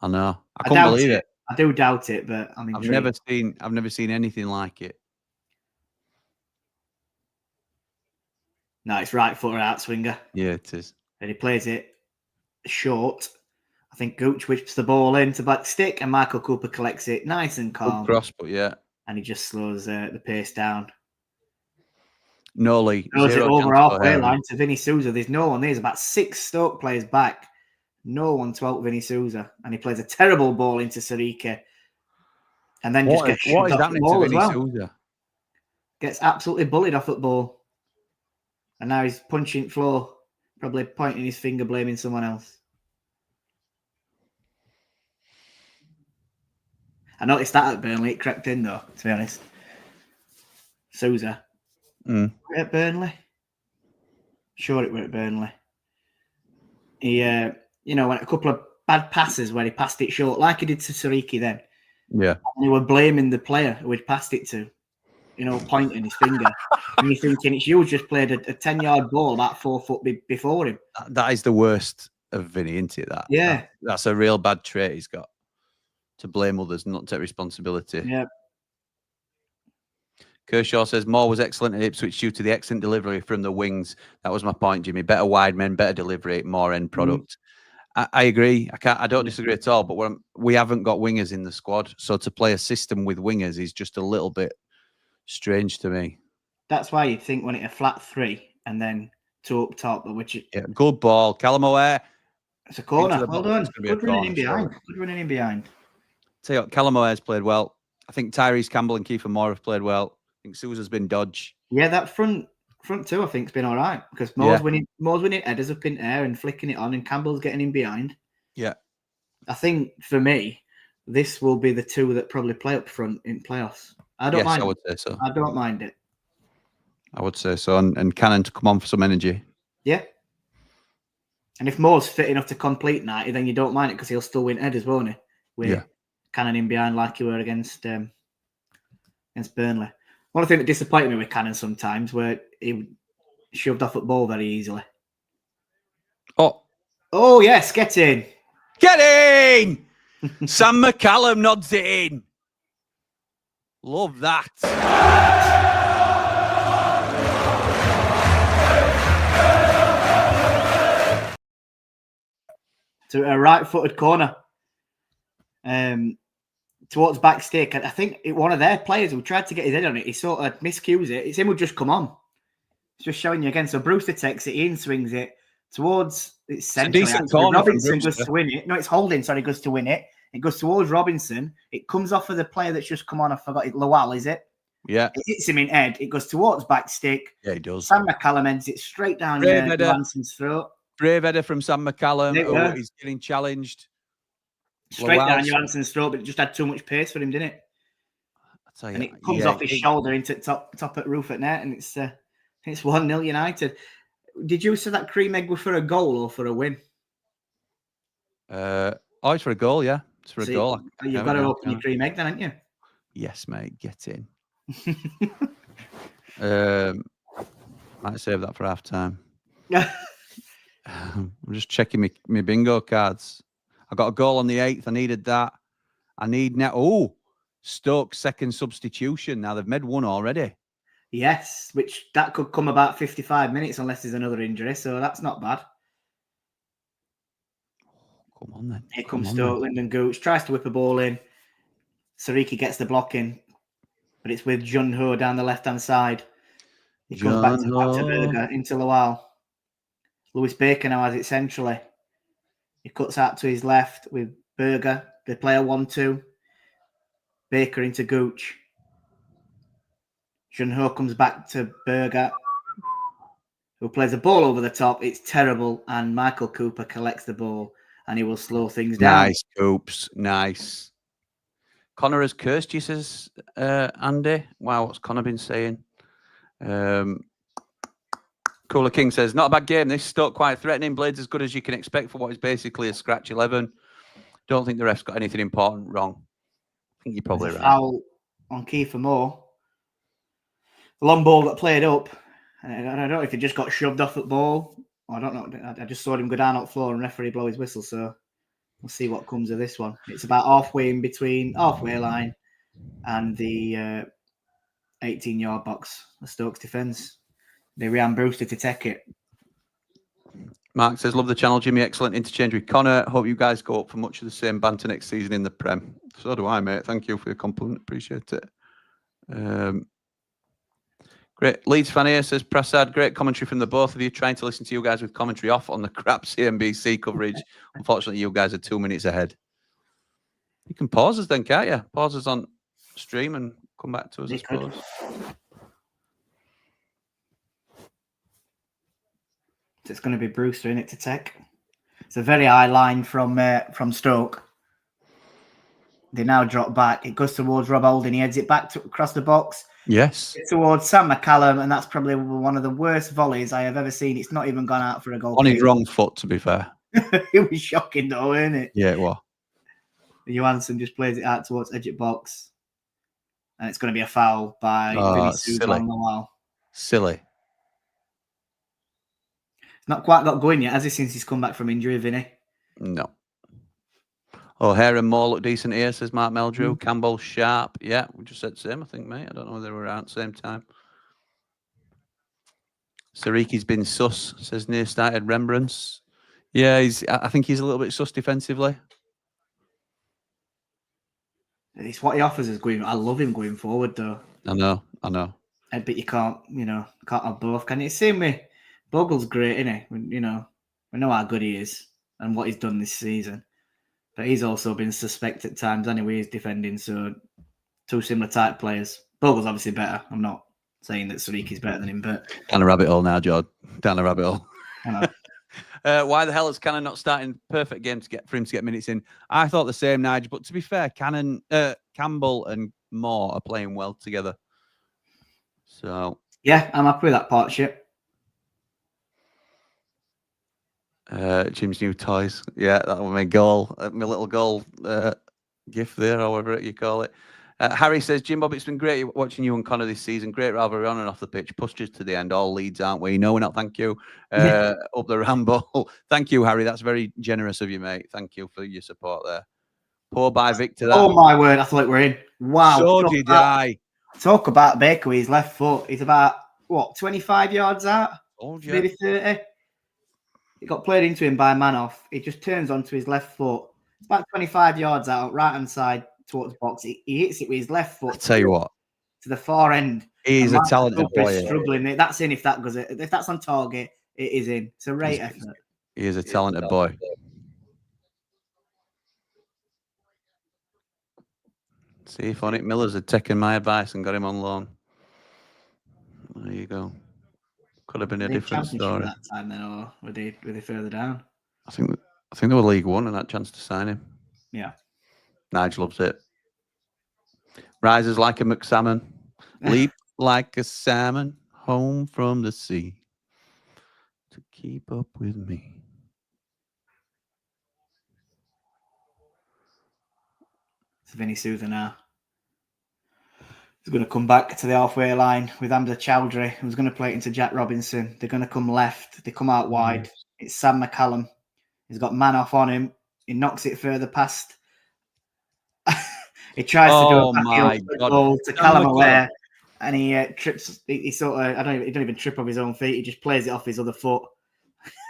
I know. I couldn't believe it. I do doubt it, but I'm intrigued. I've never seen anything like it. No, it's right foot or out swinger. Yeah, it is. And he plays it short. I think Gooch whips the ball into back stick, and Michael Cooper collects it nice and calm. Good cross, but yeah. And he just slows the pace down. Nolly. Throws it over halfway line to Vinny Souza. There's no one. There's about 6 Stoke players back. No one to help Vinny Souza. And he plays a terrible ball into Sariki. And then just gets shoved off the ball as well. Souza? Gets absolutely bullied off the ball. And now he's punching floor, probably pointing his finger, blaming someone else. I noticed that at Burnley. It crept in, though, to be honest. Souza. At Burnley? Sure it were at Burnley. He, went a couple of bad passes where he passed it short, like he did to Sariki then. Yeah. And they were blaming the player who he'd passed it to, pointing his finger. And you're thinking, it's you just played a 10-yard ball about 4 foot before him. That is the worst of Vinny, isn't it? Yeah. That's a real bad trait he's got. To blame others, not take responsibility. Yeah. Kershaw says Moore was excellent at Ipswich due to the excellent delivery from the wings. That was my point, Jimmy. Better wide men, better delivery, more end product. I agree. I don't disagree at all. But we haven't got wingers in the squad, so to play a system with wingers is just a little bit strange to me. That's why you'd think when it's a flat 3 and then 2 up top, good ball, Callum O'Hare. It's a corner. Well done. Good running in behind. Good running in behind. Tell you what, Callum O'Hare's played well. I think Tyrese Campbell and Kiefer Moore have played well. I think Sousa's been dodge. Yeah, that front 2 I think has been all right because Moore's winning headers up in air and flicking it on, and Campbell's getting in behind. Yeah, I think for me, this will be the 2 that probably play up front in playoffs. I don't mind. I would say so. I don't mind it. I would say so, and Cannon to come on for some energy. Yeah. And if Moore's fit enough to complete 90, then you don't mind it because he'll still win headers, won't he? With Cannon in behind like you were against Burnley. One thing that disappointed me with Cannon sometimes where he shoved off at ball very easily. Oh yes, get in. Get in! Sam McCallum nods it in. Love that. To a right-footed corner. Towards back stick. I think one of their players who tried to get his head on it, he sort of miscues it. It's him who just come on. It's just showing you again. So Brewster takes it in, swings it towards it's centrally. It's a decent corner. Robinson goes to win it. No, it's Holding. Sorry, goes to win it. It goes towards Robinson. It comes off of the player that's just come on. I forgot it. Lowell, is it? Yeah. It hits him in head. It goes towards back stick. Yeah, he does. Sam McCallum ends it straight down Ransom's throat. Brave header from Sam McCallum. He's getting challenged. Straight down Johansson's throat, but it just had too much pace for him, didn't it? And it comes off his shoulder into top at roof at net, and it's 1-0 United. Did you say that cream egg was for a goal or for a win? It's for a goal, yeah. It's for a goal. You've got to open your cream egg then, haven't you? Yes, mate. Get in. Might save that for half time. I'm just checking my bingo cards. I got a goal on the 8th. I needed that. I need now. Oh, Stoke's second substitution. Now they've made one already. Yes, which that could come about 55 minutes unless there's another injury. So that's not bad. Come on then. Here comes Stoke. Lyndon Gooch tries to whip a ball in. Sariki gets the block in, but it's with Jun Ho down the left-hand side. He comes back to Berger into Lowell. Lewis Baker now has it centrally. He cuts out to his left with Berger. They play a 1-2. Baker into Gooch. Junho comes back to Berger, who plays a ball over the top. It's terrible, and Michael Cooper collects the ball, and he will slow things down. Nice, Coops. Nice. Connor has cursed you, says Andy. Wow, what's Connor been saying? Cooler King says, not a bad game. This Stoke quite threatening. Blades as good as you can expect for what is basically a scratch 11. Don't think the ref's got anything important wrong. I think you're probably right. on Kiefer Moore. The long ball got played up. And I don't know if he just got shoved off at ball. I don't know. I just saw him go down on the floor and referee blow his whistle. So we'll see what comes of this one. It's about halfway in between halfway line and the 18-yard box. The Stokes defence. They ran Brewster to take it. Mark says, love the channel, Jimmy. Excellent interchange with Connor. Hope you guys go up for much of the same banter next season in the Prem. So do I, mate. Thank you for your compliment. Appreciate it. Great. Leeds fan here says, Prasad, great commentary from the both of you. Trying to listen to you guys with commentary off on the crap CNBC coverage. Unfortunately, you guys are 2 minutes ahead. You can pause us then, can't you? Pause us on stream and come back to us, I suppose. It's going to be Brewster in it to take. It's a very high line from Stoke. They now drop back. It goes towards Rob Holding. He heads it back across the box. Yes. It's towards Sam McCallum, and that's probably one of the worst volleys I have ever seen. It's not even gone out for a goal. On his wrong foot, to be fair. It was shocking, though, wasn't it? Yeah, it was. Johansson just plays it out towards edge of box, and it's going to be a foul by Vinicius along the wall. Silly. Not quite got going yet, has he, since he's come back from injury, Vinny? No. O'Hare and Moore look decent here, says Mark Meldrew. Campbell, Sharp. Yeah, we just said the same, I think, mate. I don't know whether they were around at the same time. Sariki's been sus, says near-started Rembrandts. Yeah, I think he's a little bit sus defensively. It's what he offers us going. I love him going forward, though. I know. But you can't have both, can you? Same way, Bogle's great, isn't he? We know how good he is and what he's done this season. But he's also been suspect at times anyway, he's defending. So, two similar type players. Bogle's obviously better. I'm not saying that Sariki's better than him, but... Down a rabbit hole now, Jord. Down a rabbit hole. I know. Why the hell is Cannon not starting perfect game for him to get minutes in? I thought the same, Nigel. But to be fair, Campbell and Moore are playing well together. So... Yeah, I'm happy with that partnership. Jim's new toys. Yeah, that was my goal. My little goal gift there, however you call it. Harry says, Jim Bob, it's been great watching you and Connor this season. Great rivalry on and off the pitch. Pushes to the end. All leads, aren't we? No, we're not. Thank you. Up the Ramble. Thank you, Harry. That's very generous of you, mate. Thank you for your support there. Poor by Victor. That. Oh, my word. I thought we were in. Wow. So did I. Talk about Baker with his left foot. He's about, 25 yards out? Maybe 30. It got played into him by Manoff. He just turns onto his left foot. It's about 25 yards out, right-hand side towards the box. He hits it with his left foot. I tell you what. To the far end. He's a talented boy. Struggling. That's in if that goes. If that's on target, it is in. It's a great effort. He is a talented boy. See if Onick Millers had taken my advice and got him on loan. There you go. Could have been a different story. That time then, or were they further down? I think they were League One and had a chance to sign him. Yeah. Nigel loves it. Rises like a McSalmon, leap like a salmon, home from the sea to keep up with me. It's Vinny Souther now. He's going to come back to the halfway line with Hamza Chowdhury, who's going to play it into Jack Robinson. They're going to come left. They come out wide. It's Sam McCallum. He's got Manoff on him. He knocks it further past. He tries to do a ball to Callum Aware, and he trips. He sort of, he don't even trip off his own feet. He just plays it off his other foot.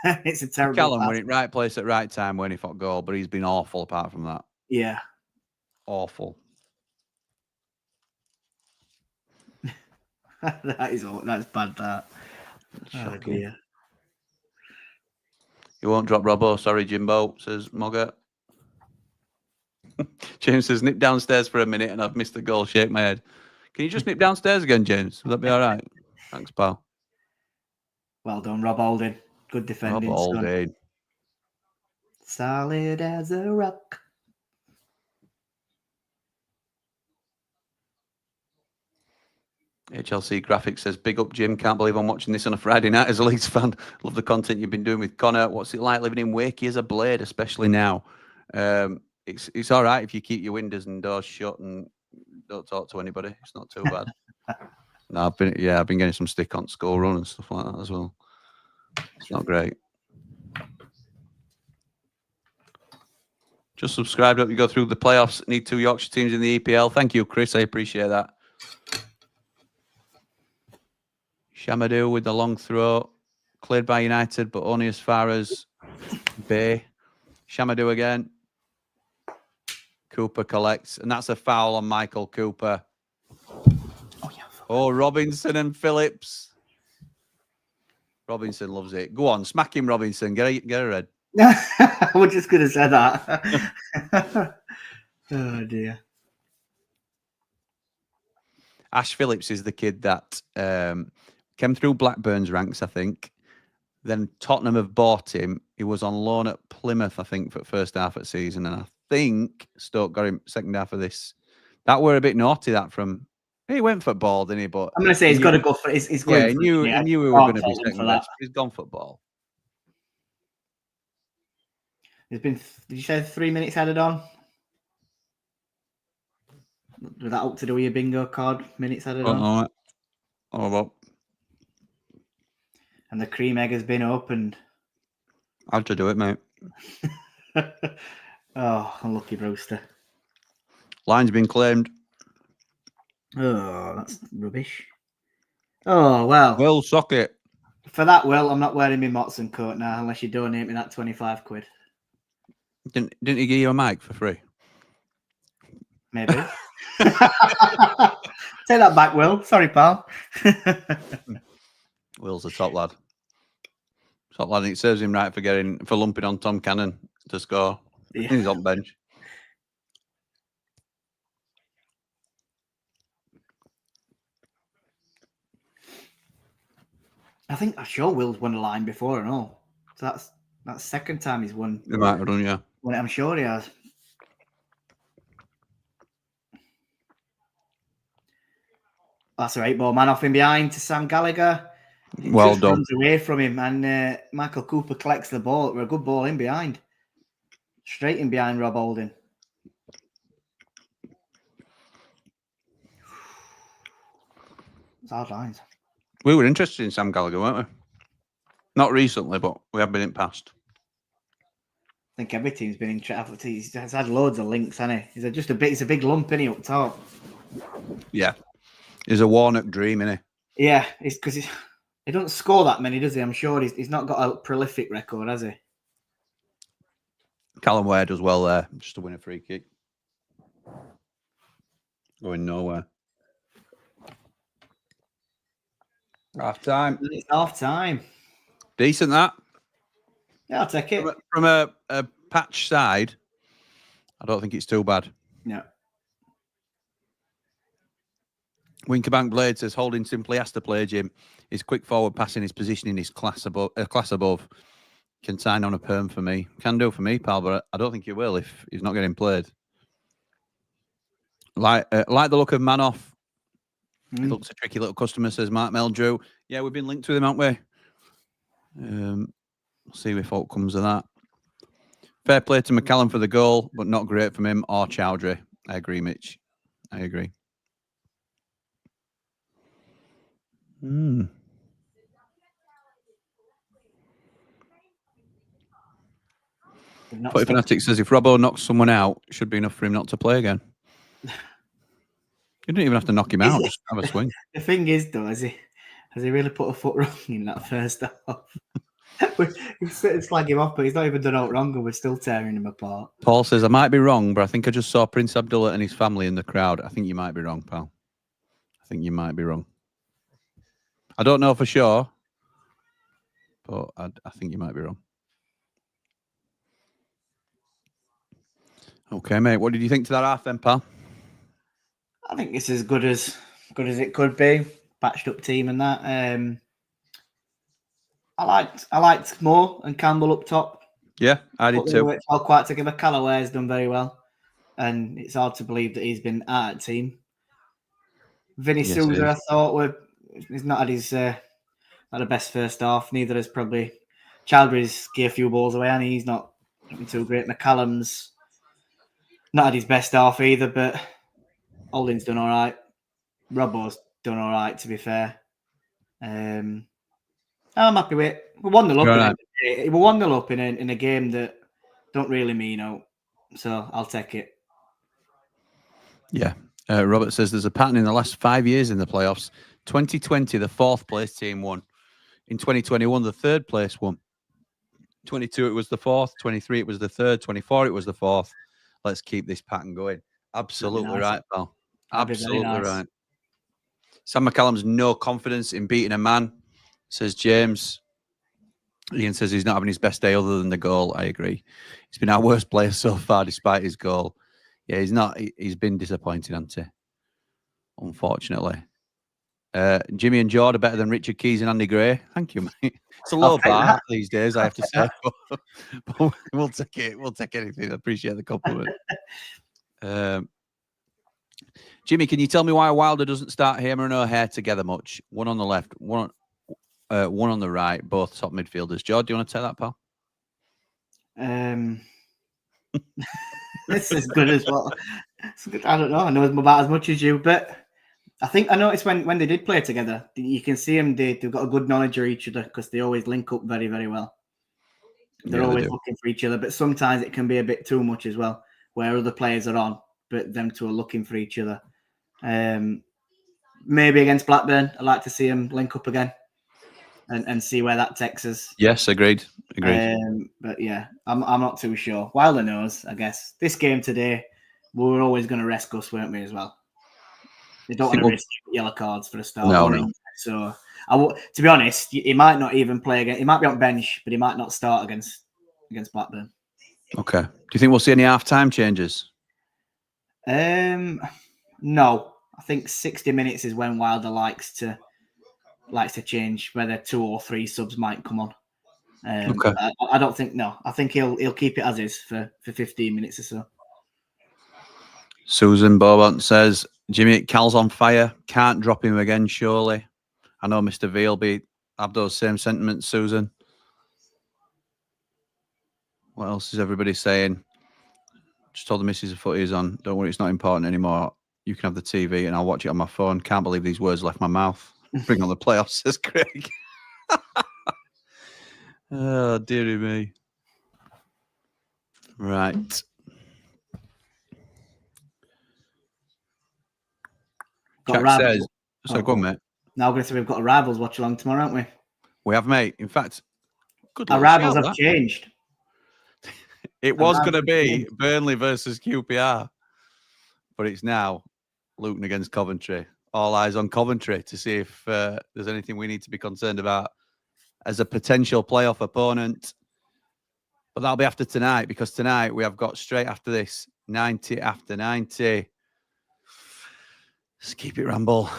It's a terrible Callum pass. were in right place at right time when he fought goal, but he's been awful apart from that. Yeah. Awful. That's bad, that. Oh, dear. You won't drop Robbo. Sorry, Jimbo, says Mogger. James says, nip downstairs for a minute and I've missed the goal. Shake my head. Can you just nip downstairs again, James? Will that be all right? Thanks, pal. Well done, Rob Holding. Good defending. Rob Holding. Solid as a rock. HLC Graphics says, big up, Jim. Can't believe I'm watching this on a Friday night as a Leeds fan. Love the content you've been doing with Connor. What's it like living in Wakey as a Blade, especially now? It's all right if you keep your windows and doors shut and don't talk to anybody. It's not too bad. No, I've been getting some stick on school run and stuff like that as well. It's not great. Just subscribed up. You go through the playoffs. Need 2 Yorkshire teams in the EPL. Thank you, Chris. I appreciate that. Shamadou with the long throw. Cleared by United, but only as far as Bay. Shamadou again. Cooper collects. And that's a foul on Michael Cooper. Oh, Robinson and Phillips. Robinson loves it. Go on, smack him, Robinson. Get a red. I was just going to say that. Oh, dear. Ash Phillips is the kid that came through Blackburn's ranks, I think. Then Tottenham have bought him. He was on loan at Plymouth, I think, for the first half of the season. And I think Stoke got him second half of this. That were a bit naughty, that from... He went for ball, didn't he? But I'm going to say he's got to go for it. He's going he knew we were going to be second best. He's gone for ball. There's been, did you say 3 minutes added on? Was that up to do with your bingo card? Minutes added on? Oh, well. And the cream egg has been opened. How'd you do it, mate? Oh, unlucky Brewster. Line's been claimed. Oh, that's rubbish. Oh, well. Will, sock it. For that, Will, I'm not wearing my Motson coat now unless you donate me that 25 quid. Didn't he give you a mic for free? Maybe. Take that back, Will. Sorry, pal. Will's a top lad. Top lad. It serves him right for lumping on Tom Cannon to score. Yeah. He's on bench. I'm sure Will's won a line before and all. So that's the second time he's won. He might have done, yeah. Well, I'm sure he has. That's a 8-ball man off in behind to Sam Gallagher. He well just done. runs away from him, and Michael Cooper collects the ball. A good ball in behind. Straight in behind Rob Holding. It's hard lines. We were interested in Sam Gallagher, weren't we? Not recently, but we have been in past. I think every team's been interested. He's had loads of links, hasn't he? He's a big lump, isn't he, up top? Yeah. He's a Warnock dream, isn't he? Yeah, it's because he doesn't score that many, does he? I'm sure he's not got a prolific record, has he? Callum Ware does well there, just to win a free kick. Going nowhere. Half time. It's half time. Decent that. Yeah, I'll take it. From a patch side, I don't think it's too bad. No. Winkerbank Blade says Holding simply has to play Jim. His quick forward passing, his positioning is class above. Can sign on a perm for me. Can do for me, pal, but I don't think he will if he's not getting played. Like the look of Manoff. He looks a tricky little customer, says Mark Meldrew. Yeah, we've been linked with him, haven't we? We'll see if what comes of that. Fair play to McCallum for the goal, but not great from him or Chowdhury. I agree, Mitch. I agree. Footy Fanatic says if Robbo knocks someone out, it should be enough for him not to play again. You don't even have to knock him out, just have a swing. The thing is, though, has he really put a foot wrong in that first half? It's like him off, but he's not even done out wrong, and we're still tearing him apart. Paul says, I might be wrong, but I think I just saw Prince Abdullah and his family in the crowd. I think you might be wrong, pal. I think you might be wrong. I don't know for sure, but I think you might be wrong. Okay, mate. What did you think to that half then, pal? I think it's as good as it could be. Patched up team and that. I liked Moore and Campbell up top. Yeah, I did too. Worked well quite together. Callaway has done very well, and it's hard to believe that he's been out of team. Vinny Souza, I thought, he's not had his not the best first half. Neither has probably Chowdhury's gave a few balls away, and he's not too great. McCallum's not had his best half either, but Holding's done all right. Robbo's done all right, to be fair. I'm happy with it. We 1-0 up. We're 1-0 up in a game that don't really mean out. So I'll take it. Yeah. Robert says there's a pattern in the last 5 years in the playoffs. 2020, the 4th place team won. In 2021, the 3rd place won. 22, it was the 4th. 23, it was the 3rd. 24, it was the 4th. Let's keep this pattern going. Absolutely nice. right, pal. Absolutely nice. right. Sam McCallum's no confidence in beating a man, says James. Ian says he's not having his best day other than the goal. I agree. He's been our worst player so far despite his goal. Yeah, he's not. He's been disappointing, hasn't he? Unfortunately. Jimmy and Jord are better than Richard Keys and Andy Gray. Thank you, mate. It's a low bar these days, I have to say. But we'll take it. We'll take anything. I appreciate the compliment. Jimmy, can you tell me why Wilder doesn't start Hamer and O'Hare together much? One on the left, one on the right, both top midfielders. Jord, do you want to take that, pal? This is good as well. I don't know. I know about as much as you, but I think I noticed when they did play together, you can see them. They've got a good knowledge of each other because they always link up very, very well. They're always looking for each other, but sometimes it can be a bit too much as well, where other players are on, but them two are looking for each other. Maybe against Blackburn, I'd like to see them link up again and see where that takes us. Yes, agreed. But yeah, I'm not too sure. Wilder knows, I guess. This game today, we were always going to rest Gus, weren't we, as well? They don't want to risk yellow cards for a start. No. So, to be honest, he might not even play again. He might be on bench, but he might not start against Blackburn. Okay. Do you think we'll see any half-time changes? No. I think 60 minutes is when Wilder likes to change, whether 2 or 3 subs might come on. Okay. I don't think I think he'll keep it as is for 15 minutes or so. Susan Bobant says, Jimmy, Cal's on fire. Can't drop him again, surely. I know Mr. V will have those same sentiments, Susan. What else is everybody saying? Just told the missus the footy is on. Don't worry, it's not important anymore. You can have the TV and I'll watch it on my phone. Can't believe these words left my mouth. Bring on the playoffs, says Craig. Oh, dearie me. Right. Jack says, so go on, mate. Now we're going to say we've got a Rivals watch along tomorrow, haven't we? We have, mate. In fact, our Rivals have changed. It was going to be Burnley versus QPR, but it's now Luton against Coventry. All eyes on Coventry to see if there's anything we need to be concerned about as a potential playoff opponent. But that'll be after tonight, because tonight we have got straight after this 90 after 90. Let's keep it ramble.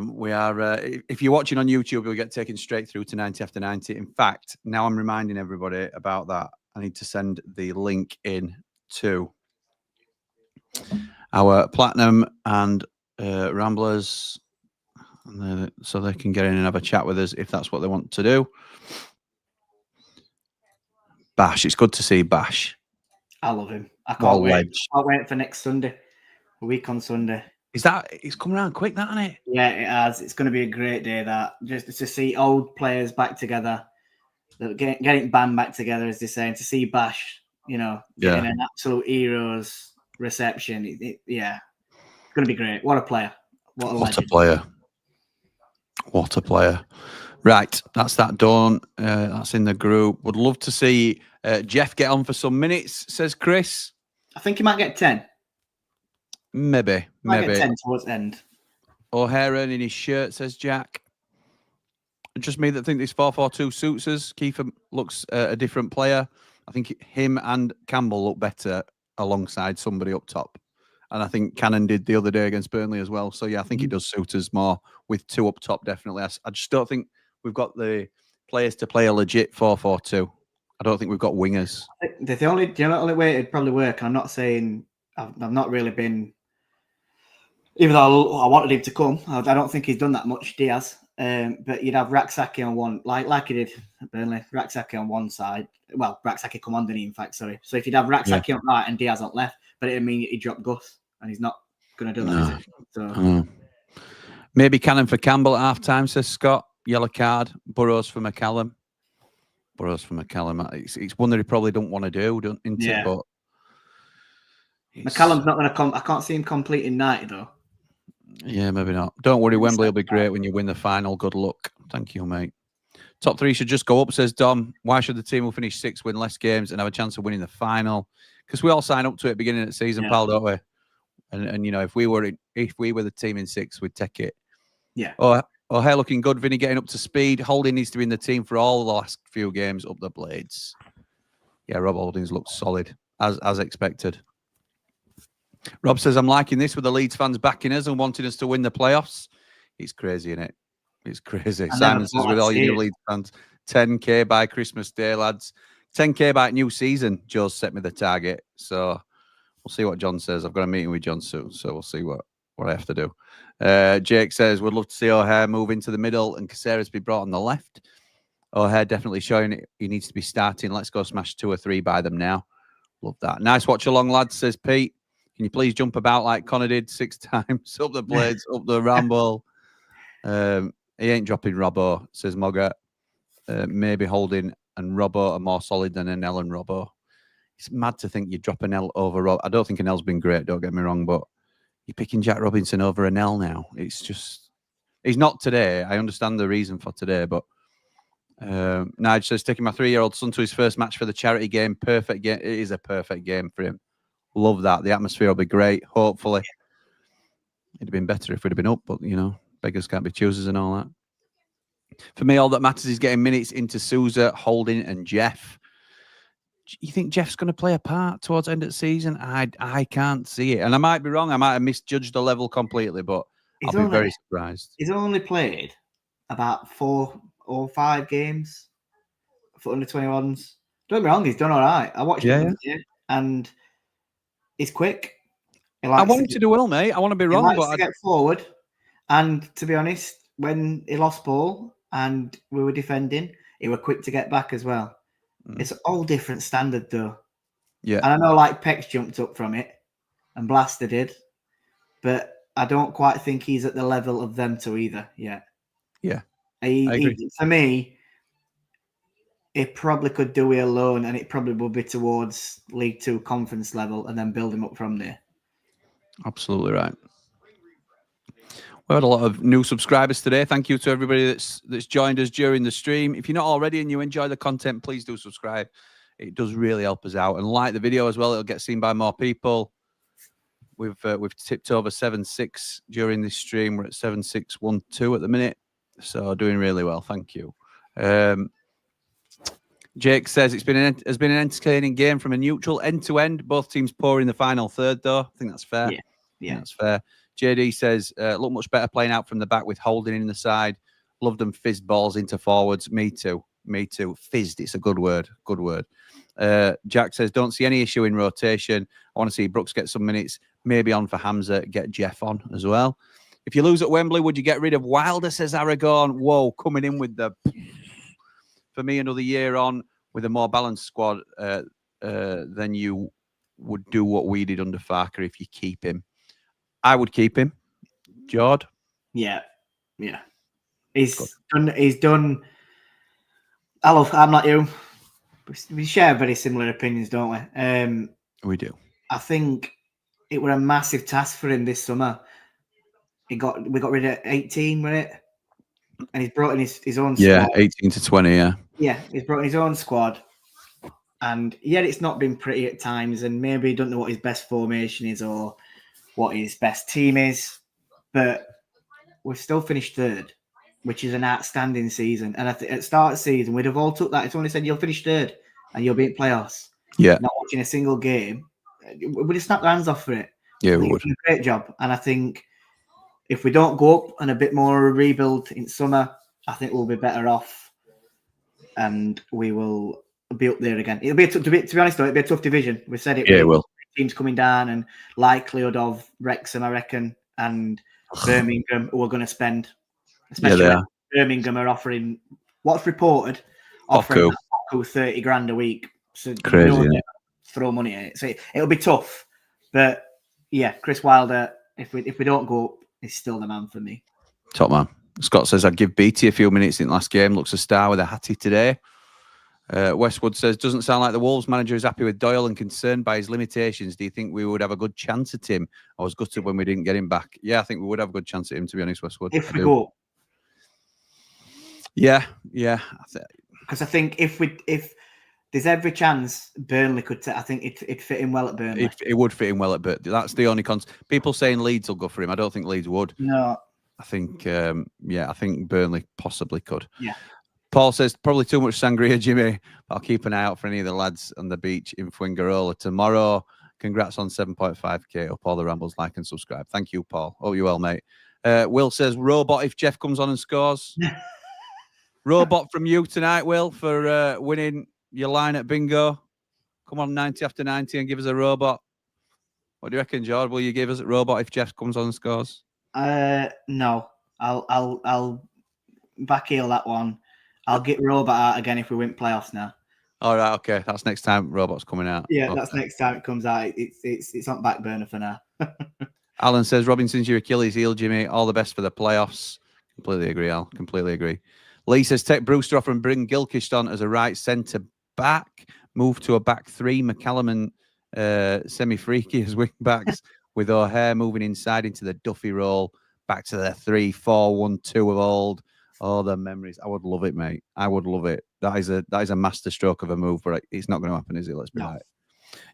We are, if you're watching on YouTube, you'll get taken straight through to 90 after 90. In fact, now I'm reminding everybody about that. I need to send the link in to our Platinum and Ramblers, so they can get in and have a chat with us if that's what they want to do. Bash, it's good to see Bash. I love him. I can't wait. Can't wait for next Sunday, a week on Sunday. It's come around quick, that, isn't it? Yeah, it has. It's going to be a great day. That just to see old players back together, getting band back together, as they're saying. To see Bash, getting an absolute hero's reception. It's going to be great. What a player! What a player! What a player! Right, that's that done. That's in the group. Would love to see Jeff get on for some minutes, says Chris. I think he might get 10. Maybe. Might get 10 towards the end. O'Hare in his shirt, says Jack. Just me that think this 4-4-2 suits us. Kiefer looks a different player. I think him and Campbell look better alongside somebody up top. And I think Cannon did the other day against Burnley as well. So, yeah, I think it does suit us more with 2 up top, definitely. I just don't think we've got the players to play a legit 4-4-2. I don't think we've got wingers. The only way it'd probably work, and I'm not saying I've not really been, even though I wanted him to come, I don't think he's done that much, Diaz. But you'd have Raksaki on one, like he did at Burnley. Raksaki on one side. Well, Raksaki come underneath, in fact, sorry. So if you'd have Raksaki on right and Diaz on left, but it'd mean he'd drop Gus, and he's not going to do that, is it? So. Maybe cannon for Campbell at half time, says Scott. Yellow card. Burrows for McCallum. It's one that he probably don't want to do, isn't it? But McCallum's not going to come. I can't see him completing 90 though. Yeah, maybe not. Don't worry, Wembley will be great when you win the final. Good luck. Thank you, mate. Top three should just go up, says Dom. Why should the team who finish 6th win less games and have a chance of winning the final? Because we all sign up to it beginning of the season, pal, don't we? And you know, if we were the team in 6th, we'd take it. Yeah. Oh, hair looking good. Vinny getting up to speed. Holding needs to be in the team for all the last few games up the Blades. Yeah, Rob Holdings looks solid as expected. Rob says, I'm liking this with the Leeds fans backing us and wanting us to win the playoffs. It's crazy, isn't it? It's crazy. Simon says, with all your new Leeds fans, 10K by Christmas Day, lads. 10K by new season. Joe's set me the target. So we'll see what John says. I've got a meeting with John soon, so we'll see what I have to do. Jake says, would love to see O'Hare move into the middle and Caceres be brought on the left. O'Hare definitely showing it. He needs to be starting. Let's go smash 2 or 3 by them now. Love that. Nice watch along, lads, says Pete. Can you please jump about like Connor did 6 times up the Blades, up the Ramble? He ain't dropping Robbo, says Mogger. Maybe Holding and Robbo are more solid than Anel and Robbo. It's mad to think you drop Anel over Robbo. I don't think Anel's been great, don't get me wrong, but you're picking Jack Robinson over Anel now. It's just, he's not today. I understand the reason for today, but Nige says, taking my 3-year-old son to his first match for the charity game. Perfect game. It is a perfect game for him. Love that. The atmosphere will be great, hopefully. It'd have been better if we'd have been up, but, you know, beggars can't be choosers and all that. For me, all that matters is getting minutes into Sousa, Holding, and Jeff. You think Jeff's going to play a part towards the end of the season? I can't see it. And I might be wrong. I might have misjudged the level completely, but I'll be very surprised. He's only played about 4 or 5 games for under 21s. Don't get me wrong, he's done all right. I watched him and he's quick. I want him to do well, mate. I want to be wrong, but to get forward. And to be honest, when he lost ball and we were defending, he were quick to get back as well. It's a whole different standard, though. Yeah. And I know, like, Peck's jumped up from it, and Blaster did, but I don't quite think he's at the level of them two either yet. Yeah. I agree. For me, it probably could do it alone, and it probably will be towards League 2 conference level, and then build him up from there. Absolutely right. We had a lot of new subscribers today. Thank you to everybody that's joined us during the stream. If you're not already and you enjoy the content, please do subscribe. It does really help us out. And like the video as well. It'll get seen by more people. We've tipped over 7.6 during this stream. We're at 7.612 at the minute. So doing really well. Thank you. Jake says has been an entertaining game from a neutral end to end. Both teams poor in the final third, though. I think that's fair. Yeah, that's fair. JD says, look much better playing out from the back with Holding in the side. Loved them fizzed balls into forwards. Me too. Fizzed, it's a good word. Good word. Jack says, don't see any issue in rotation. I want to see Brooks get some minutes. Maybe on for Hamza. Get Jeff on as well. If you lose at Wembley, would you get rid of Wilder, says Aragon. Whoa, coming in with the... For me, another year on with a more balanced squad, then you would do what we did under Farker if you keep him. I would keep him. Jord? Yeah. He's done. I'm not you. We share very similar opinions, don't we? We do. I think it were a massive task for him this summer. We got rid of 18, wasn't it? And he's brought in his own squad. Yeah, 18 to 20, yeah. Yeah, he's brought in his own squad. And yet it's not been pretty at times, and maybe he don't know what his best formation is or what his best team is. But we've still finished third, which is an outstanding season. And at the start of the season, we'd have all took that. If someone said, you'll finish third and you'll be in playoffs. Yeah. Not watching a single game. We'd have snapped our hands off for it. Yeah, we would. He's done a great job. And I think if we don't go up and a bit more rebuild in summer, I think we'll be better off. And we will be up there again. It'll be, to be honest, though, it'll be a tough division. We said it. Yeah, it will. Teams coming down and likelihood of Wrexham, I reckon, and Birmingham, who are going to spend. Especially when Birmingham are offering, what's reported, offering Oku 30 grand a week. So crazy, isn't it? Throw money at it. So it'll be tough. But yeah, Chris Wilder, if we don't go up, he's still the man for me. Top man. Scott says, I'd give Beatty a few minutes in the last game. Looks a star with a hattie today. Westwood says, doesn't sound like the Wolves manager is happy with Doyle and concerned by his limitations. Do you think we would have a good chance at him? I was gutted when we didn't get him back. Yeah, I think we would have a good chance at him, to be honest, Westwood. If we go up. Yeah. Because I think if there's every chance Burnley could I think it'd fit in well at Burnley. It would fit in well at Burnley. That's the only people saying Leeds will go for him. I don't think Leeds would. No. I think, I think Burnley possibly could. Yeah. Paul says, probably too much sangria, Jimmy. But I'll keep an eye out for any of the lads on the beach in Fuengirola tomorrow. Congrats on 7.5k. Up all the rambles, like and subscribe. Thank you, Paul. Oh, you well, mate. Will says, robot if Jeff comes on and scores. Robot from you tonight, Will, for winning your line at bingo. Come on, 90 after 90 and give us a robot. What do you reckon, George? Will you give us a robot if Jeff comes on and scores? No. I'll backheel that one. I'll get robot out again if we win playoffs now. All right, okay. That's next time robot's coming out. Yeah, okay. That's next time it comes out. It's on back burner for now. Alan says, Robinson's your Achilles heel, Jimmy. All the best for the playoffs. Completely agree, Al. Completely agree. Lee says, take Brewster off and bring Gilchrist on as a right centre back. Move to a back three. McCallum and semi-freaky as wing backs with O'Hare moving inside into the Duffy role. Back to the 3-4-1-2 of old. Oh, the memories. I would love it, mate. I would love it. That is a master stroke of a move, but it's not going to happen, is it? Let's be right.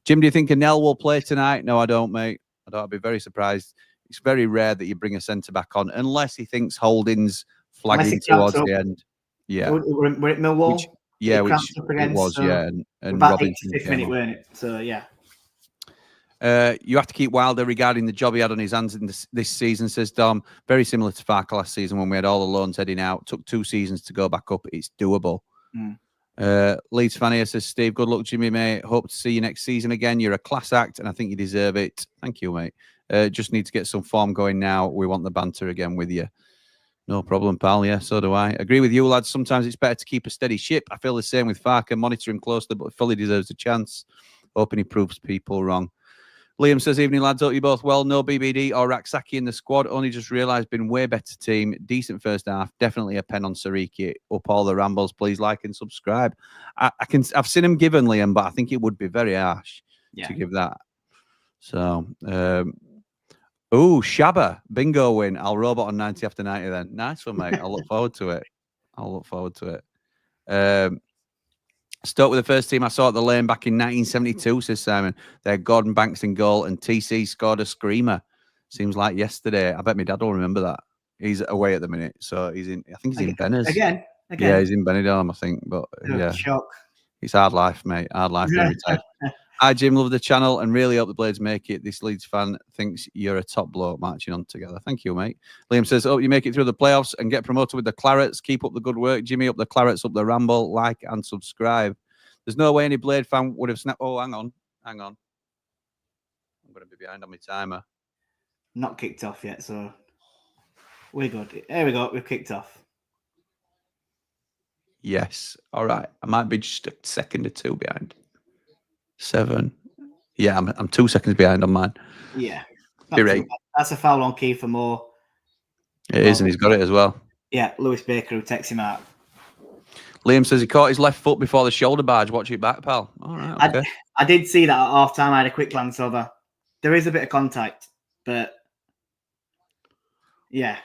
Jim, do you think Anel will play tonight? No, I don't, mate. I don't. I'd be very surprised. It's very rare that you bring a centre-back on, unless he thinks Holding's flagging towards the end. Yeah. We're at Millwall. Which it was, yeah. And about Robinson 85th minute, weren't it? So, yeah. You have to keep Wilder regarding the job he had on his hands in this season, says Dom. Very similar to Farke last season when we had all the loans heading out. Took 2 seasons to go back up. It's doable. Leeds fan here says, Steve, good luck, Jimmy, mate. Hope to see you next season again. You're a class act, and I think you deserve it. Thank you, mate. Just need to get some form going now. We want the banter again with you. No problem, pal. Yeah, so do I. Agree with you, lads. Sometimes it's better to keep a steady ship. I feel the same with Farke. Monitor him closely, but fully deserves a chance. Hoping he proves people wrong. Liam says, evening, lads. Hope you both well. No BBD or Raksaki in the squad. Only just realised been way better team. Decent first half. Definitely a pen on Sariki. Up all the rambles. Please like and subscribe. I've seen him given, Liam, but I think it would be very harsh to give that. So, Shabba. Bingo win. I'll robot on 90 after 90 then. Nice one, mate. I'll look forward to it. Stoke with the first team I saw at the Lane back in 1972, says Simon. They had Gordon Banks in goal and TC scored a screamer. Seems like yesterday. I bet my dad will remember that. He's away at the minute, so I think he's in Benners. Again. Yeah, he's in Benidorm, I think. But yeah, shock. It's hard life, mate. Hard life every time. Hi, Jim. Love the channel and really hope the Blades make it. This Leeds fan thinks you're a top bloke marching on together. Thank you, mate. Liam says, hope you make it through the playoffs and get promoted with the Clarets. Keep up the good work. Jimmy, up the Clarets, up the Ramble. Like and subscribe. There's no way any Blade fan would have snapped. Oh, hang on. I'm going to be behind on my timer. Not kicked off yet, so we're good. There we go. We've kicked off. Yes. All right. I might be just a second or two behind. 7. Yeah, I'm 2 seconds behind on mine. Yeah. Right. That's a foul on Kiefer Moore. It is, and he's got it as well. Yeah, Lewis Baker who takes him out. Liam says he caught his left foot before the shoulder barge. Watch it back, pal. All right. Okay. I did see that at half time. I had a quick glance over. There is a bit of contact, but yeah.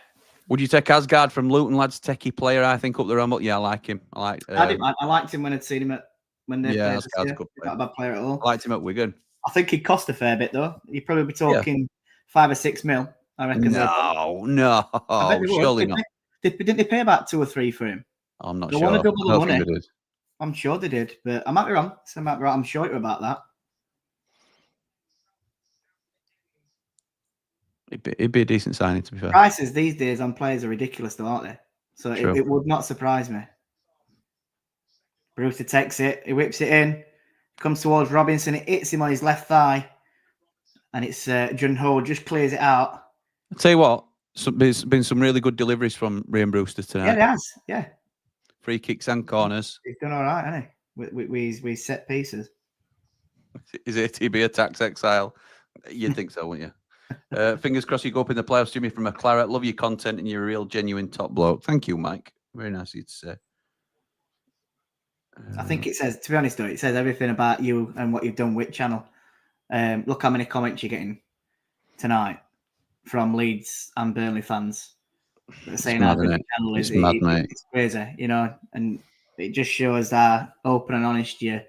Would you take Asgard from Luton, lads? Techie player, I think, up the Rumble. Yeah, I like him. I liked him when I'd seen him when they played. Asgard's a good player. Not a bad player at all. I liked him at Wigan. I think he'd cost a fair bit though. You'd probably be talking 5 or 6 mil. I reckon. No, surely not. Didn't they pay about 2 or 3 for him? I'm not sure. They want to double the money. I'm sure they did, but I might be wrong. I'm sure it was about that. It'd be a decent signing, to be fair. Prices these days on players are ridiculous, though, aren't they? So it would not surprise me. Brewster takes it. He whips it in. Comes towards Robinson. It hits him on his left thigh. And it's Junho just clears it out. I'll tell you what. There's been some really good deliveries from Ryan Brewster tonight. Yeah, it has. Yeah. Free kicks and corners. He's done all right, hasn't he? With set pieces. Is it TB Attacks Exile? You'd think so, wouldn't you? Fingers crossed you go up in the playoffs, Jimmy from a Claret. Love your content and you're a real genuine top bloke. Thank you, Mike. Very nice of you to say. I think it says, to be honest, though, it says everything about you and what you've done with channel. Look how many comments you're getting tonight from Leeds and Burnley fans that are saying how good the channel is. It's mad, mate. It's crazy, you know, and it just shows how open and honest you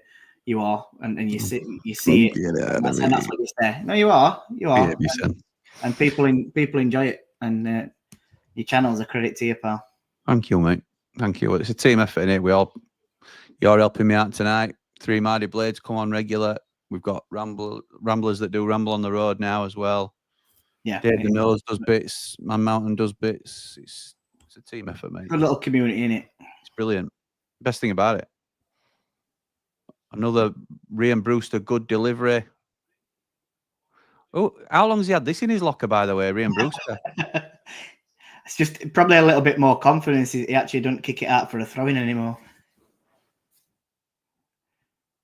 are, and you see it. And that's what you say. No, you are. And people enjoy it, and your channel's a credit to you, pal. Thank you, mate. Thank you. It's a team effort, innit? You're helping me out tonight. 3 Mighty Blades come on regular. We've got ramblers that do ramble on the road now as well. Yeah. Dave the Nose does bits. Man Mountain does bits. It's a team effort, mate. Good little community, innit? It's brilliant. Best thing about it. Another Rian Brewster good delivery. Oh, how long's he had this in his locker, by the way, Rian Brewster? It's just probably a little bit more confidence. He actually doesn't kick it out for a throw-in anymore.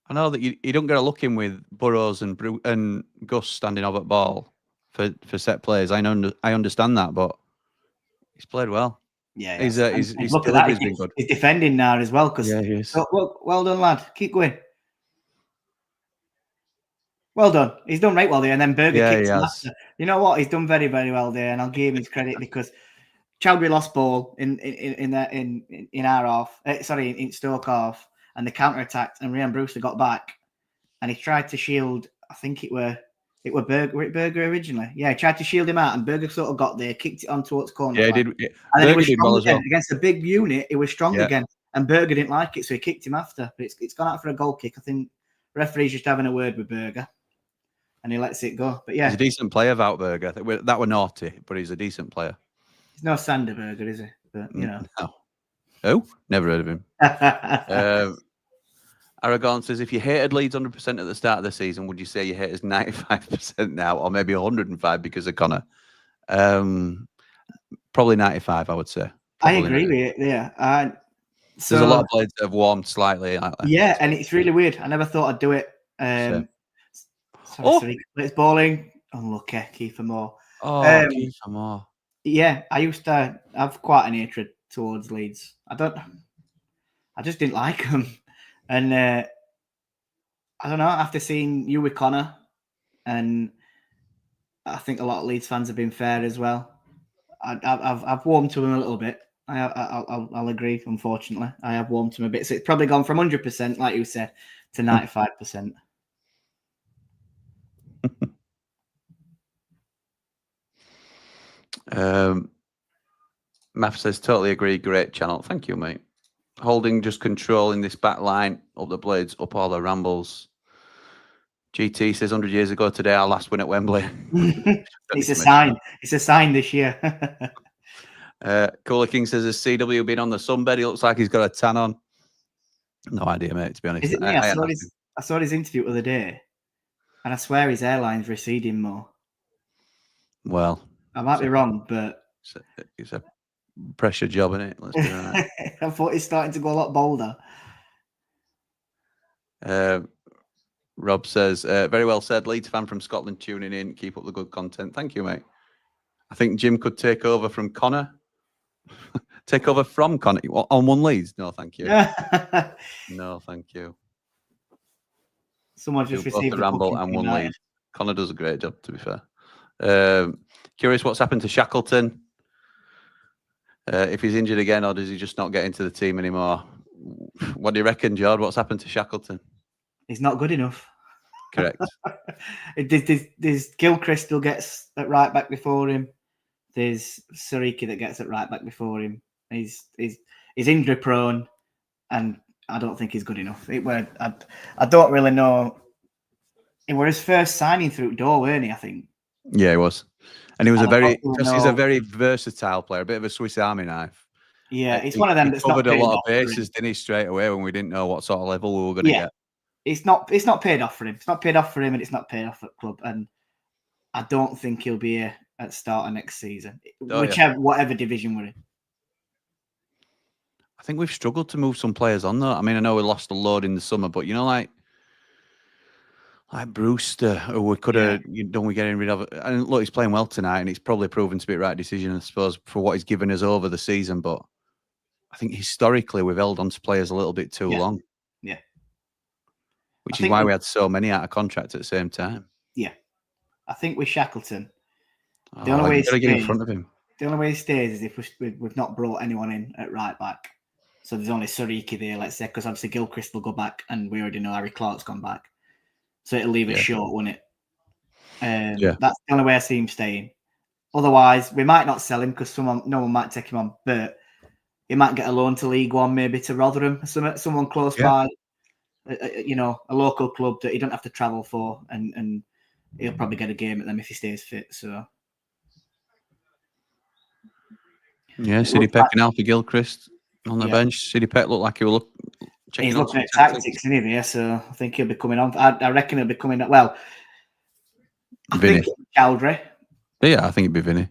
I know that you don't get a look in with Burrows and Gus standing over at ball for set plays. I understand that, but he's played well. Yeah, his delivery's been good. He's defending now as well. Yeah, he is. Well done, lad. Keep going. Well done. He's done right well there, and then Berger kicks him after. You know what? He's done very, very well there, and I'll give him his credit because Chowdhury lost ball in our half. In Stoke half. And the counter attacked, and Rian Brewster got back, and he tried to shield. I think it were Berger originally. Yeah, he tried to shield him out, and Berger sort of got there, kicked it on towards corner. Yeah, he did. And then he was strong well again well. against a big unit. It was strong again, and Berger didn't like it, so he kicked him after. But it's gone out for a goal kick. I think referee's just having a word with Berger, and he lets it go. But yeah, he's a decent player, Berger. That were naughty, but he's a decent player. He's no Sander Berger, is he? But you know, no. Oh, never heard of him. Aragon says, if you hated Leeds 100% at the start of the season, would you say you hate us 95% now, or maybe 105 because of Connor? Probably 95, I would say. Probably I agree with it. Yeah. There's a lot of Blades that have warmed slightly. Yeah, and it's really weird. I never thought I'd do it. Sorry, it's bowling. Unlucky, Kiefer Moore. Oh, Kiefer Moore. Yeah, I used to have quite an hatred towards Leeds. I just didn't like them. And I don't know, after seeing you with Connor, and I think a lot of Leeds fans have been fair as well. I've warmed to him a little bit. I'll agree, unfortunately. I have warmed to him a bit. So it's probably gone from 100%, like you said, to 95%. Math says, totally agree. Great channel. Thank you, mate. Holding just controlling this back line up the Blades, up all the rambles. GT says 100 years ago today, our last win at Wembley. It's a sign. It's a sign this year. Cooler King says, has CW been on the sunbed? He looks like he's got a tan on. No idea, mate, to be honest. Is it me? I saw his interview the other day, and I swear his hairline's receding more. Well, I might be wrong, but it's a pressure job, isn't it? Let's be honest. I thought he's starting to go a lot bolder. Rob says, very well said. Leeds fan from Scotland tuning in. Keep up the good content. Thank you, mate. I think Jim could take over from Connor. Take over from Connor on one Leeds? No, thank you. No, thank you. Someone just received the ramble and one Leeds. Connor does a great job, to be fair. Curious what's happened to Shackleton. If he's injured again, or does he just not get into the team anymore? What do you reckon, Jord? What's happened to Shackleton? He's not good enough. Correct. There's Gilchrist still gets at right back before him. There's Sariki that gets at right back before him. He's injury prone, and I don't think he's good enough. I don't really know. It was his first signing through door, weren't he? I think. Yeah, he was, and he was he's a very versatile player, a bit of a Swiss Army knife. Yeah, it's one of them that's covered a lot of bases, didn't he? Straight away when we didn't know what sort of level we were going to get. It's not paid off for him. It's not paid off for him, and it's not paid off at club. And I don't think he'll be here at the start of next season, whatever division we're in. I think we've struggled to move some players on though. I mean, I know we lost a load in the summer, but you know, like like Brewster, who we could have done with getting rid of. And look, he's playing well tonight, and it's probably proven to be the right decision, I suppose, for what he's given us over the season. But I think historically we've held on to players a little bit too long. Yeah. Which is why we had so many out of contract at the same time. Yeah. I think with Shackleton, the only way to get in front of him. The only way he stays is if we've not brought anyone in at right back. So there's only Suriki there, let's say, because obviously Gilchrist will go back, and we already know Harry Clark's gone back. So it'll leave it short, won't it? That's the only way I see him staying. Otherwise, we might not sell him because no one might take him on, but he might get a loan to League One, maybe to Rotherham, someone close by, a local club that he don't have to travel for, and he'll probably get a game at them if he stays fit. So, yeah, City Peck and Alfie Gilchrist on the bench. City Peck looked like he will he's looking at tactics, isn't he? So I think he'll be coming on. I reckon he'll be coming on. Well, I think Chowdhury. Yeah, I think it'd be Vinny.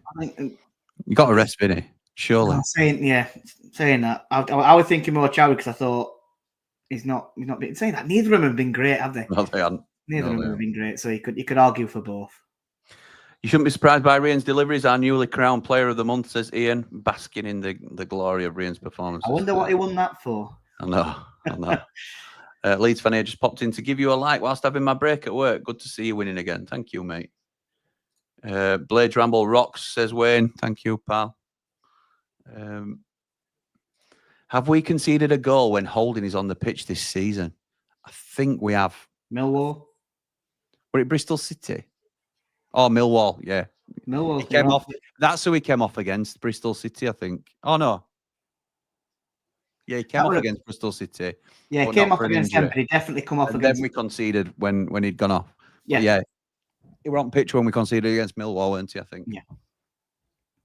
You got to rest Vinny, surely. Saying that, I was thinking more Chowdhury because I thought he's not been saying that. Neither of them have been great, have they? No, they haven't. Neither of them have been great. So you could argue for both. You shouldn't be surprised by Rian's deliveries. Our newly crowned player of the month, says Ian, basking in the glory of Rian's performance. I wonder what he won that for. I know. Leeds fan here just popped in to give you a like whilst having my break at work. Good to see you winning again. Thank you, mate. Blades Ramble rocks, says Wayne. Thank you, pal. Have we conceded a goal when Holding is on the pitch this season? I think we have. Millwall? Were it Bristol City? Oh, Millwall, yeah. Millwall. He came off. That's who he came off against, Bristol City, I think. Oh, no. Yeah, he came off against Bristol City. Yeah, he came off against them, but he definitely come off against... Then we conceded when he'd gone off. Yeah. But yeah. He were on pitch when we conceded against Millwall, weren't he, I think? Yeah.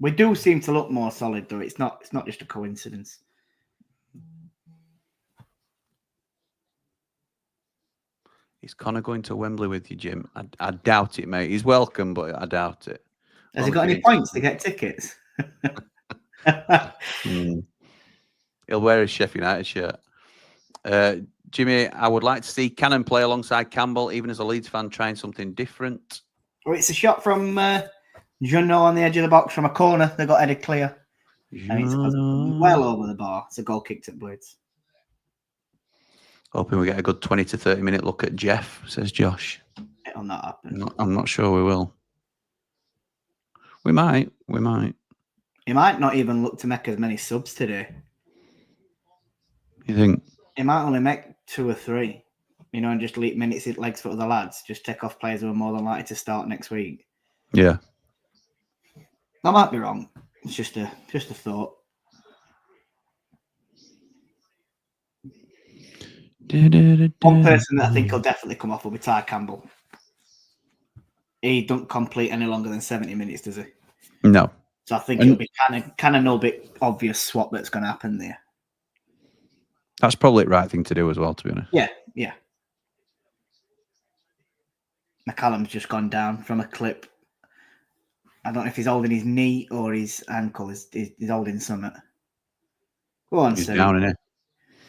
We do seem to look more solid, though. It's not just a coincidence. Is Connor going to Wembley with you, Jim? I doubt it, mate. He's welcome, but I doubt it. Has he got any points to get tickets? He'll wear his Sheffield United shirt. Jimmy, I would like to see Cannon play alongside Campbell, even as a Leeds fan, trying something different. Oh, it's a shot from Juno on the edge of the box from a corner. They got headed clear. And it's well over the bar. It's a goal kicked at Blades. Hoping we get a good 20 to 30 minute look at Jeff, says Josh. It'll not happen. I'm not sure we will. We might. He might not even look to make as many subs today. You think? He might only make 2 or 3, and just leave minutes in legs for other lads. Just take off players who are more than likely to start next week. Yeah. I might be wrong. It's just a thought. One person that I think will definitely come off will be Ty Campbell. He don't complete any longer than 70 minutes, does he? No. So I think it'll be kind of no bit obvious swap that's going to happen there. That's probably the right thing to do as well, to be honest. Yeah. McCallum's just gone down from a clip. I don't know if he's holding his knee or his ankle. He's holding something. Go on, He's Sir. down in it.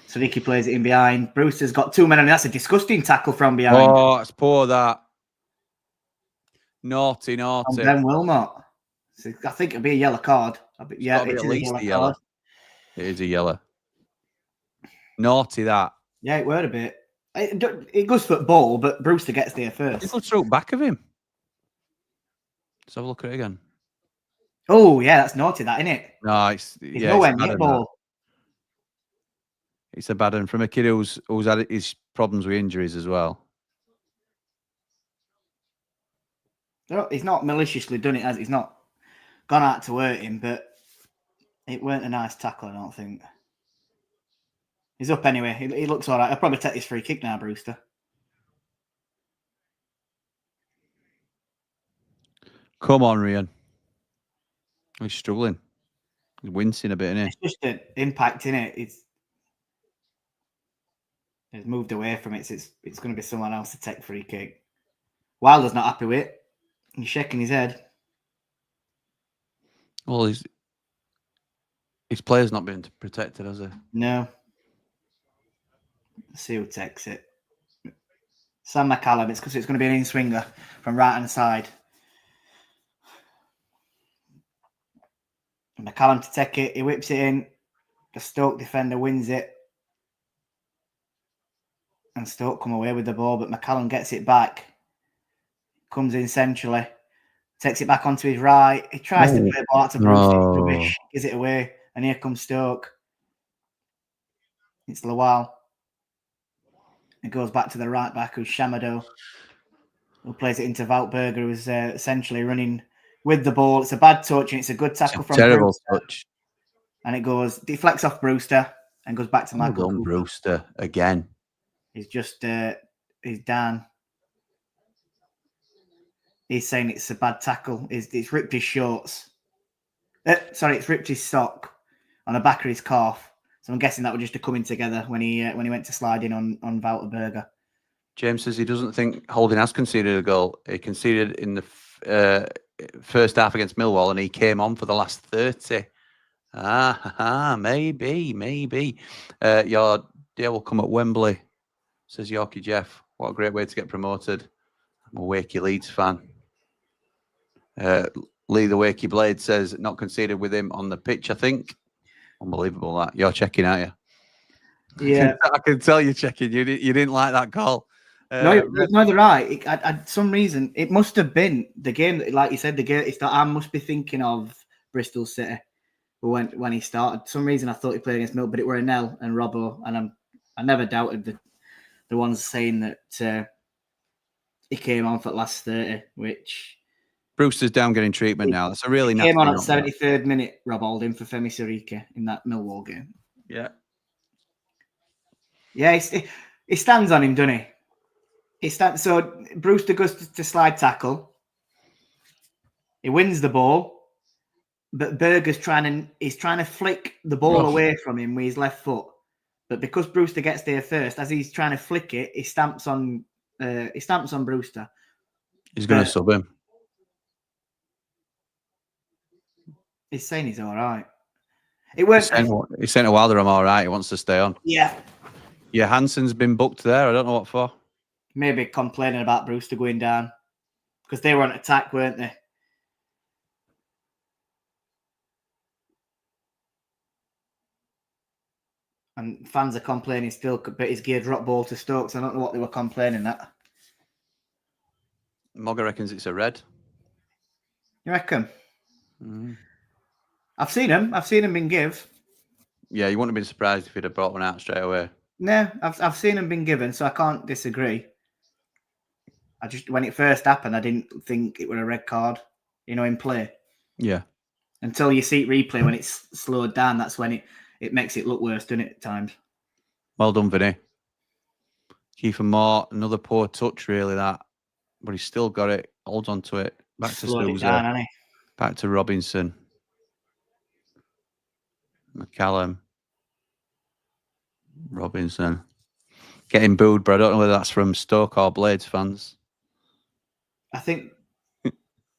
So Ricky plays it in behind. Brewster's got 2 men, and that's a disgusting tackle from behind. Oh, it's poor that. Naughty. And Ben Wilmot. So I think it'll be a yellow card. Yeah, it's at least a yellow. It is a yellow. Naughty that. Yeah, it were a bit. It goes for ball, but Brewster gets there first. It's through back of him. Let's have a look at it again. Oh, yeah, that's naughty, that, isn't it? No, it's nowhere near ball. It's a bad one from a kid who's had his problems with injuries as well. No, he's not maliciously done it, as he's not gone out to hurt him, but it weren't a nice tackle, I don't think. He's up anyway. He looks all right. I'll probably take this free kick now, Brewster. Come on, Rian. He's struggling. He's wincing a bit, isn't he? It's just an impact, in it. It's moved away from it. So it's going to be someone else to take free kick. Wilder's not happy with it. He's shaking his head. Well, his player's not been protected, has he? No. Let's see who takes it. Sam McCallum. It's because it's going to be an in-swinger from right-hand side. And McCallum to take it. He whips it in. The Stoke defender wins it. And Stoke come away with the ball, but McCallum gets it back. Comes in centrally. Takes it back onto his right. He tries to play the ball out to Bruce. It's rubbish. Gives it away. And here comes Stoke. It's Lawal. It goes back to the right back, who's Shamado, who plays it into Valtberger, who's essentially running with the ball. It's a bad touch, and it's a good tackle from terrible Brewster. touch. And it deflects off Brewster and goes back to Michael Cooper. Brewster again. He's just, he's down. He's saying it's a bad tackle. It's ripped his shorts. It's ripped his sock on the back of his calf. So I'm guessing that was just a coming together when he went to slide in on Valtberger. James says he doesn't think Holding has conceded a goal. He conceded in the first half against Millwall, and he came on for the last 30. Maybe. Your day will come at Wembley, says Yorkie Jeff. What a great way to get promoted. I'm a Wakey Leeds fan. Lee the Wakey Blade says not conceded with him on the pitch, I think. Unbelievable that. You're checking, aren't you? Yeah. I can tell you're checking. You didn't like that call. No, they're right. Some reason, it must have been the game that, like you said, the game. It's that I must be thinking of Bristol City when he started. Some reason I thought he played against Mill, but it were Nell and Robbo, and I never doubted the ones saying that he came on for the last 30, which Brewster's down getting treatment now. That's a really came on at 73rd minute. Rob Holding for Femi Sirike in that Millwall game. Yeah. Yeah, he stands on him, doesn't he? So Brewster goes to slide tackle. He wins the ball, but Berger's trying to flick the ball away from him with his left foot. But because Brewster gets there first, as he's trying to flick it, he stamps on Brewster. He's going to sub him. He's saying he's all right. It works. He's saying to Wilder, I'm all right. He wants to stay on. Yeah. Yeah, Hansen's been booked there. I don't know what for. Maybe complaining about Brewster going down because they were on attack, weren't they? And fans are complaining still, but he's geared drop ball to Stokes. I don't know what they were complaining at. Mogga reckons it's a red. You reckon? I've seen him been give. Yeah, you wouldn't have been surprised if he'd have brought one out straight away. No, I've seen him been given, so I can't disagree. I just, when it first happened, I didn't think it was a red card, in play. Yeah. Until you see it replay when it's slowed down, that's when it makes it look worse, doesn't it, at times? Well done, Vinny. Kiefer Moore, another poor touch, really, that. But he's still got it, holds on to it. Back to Sousa. Back to Robinson. McCallum. Robinson. Getting booed, but I don't know whether that's from Stoke or Blades fans. I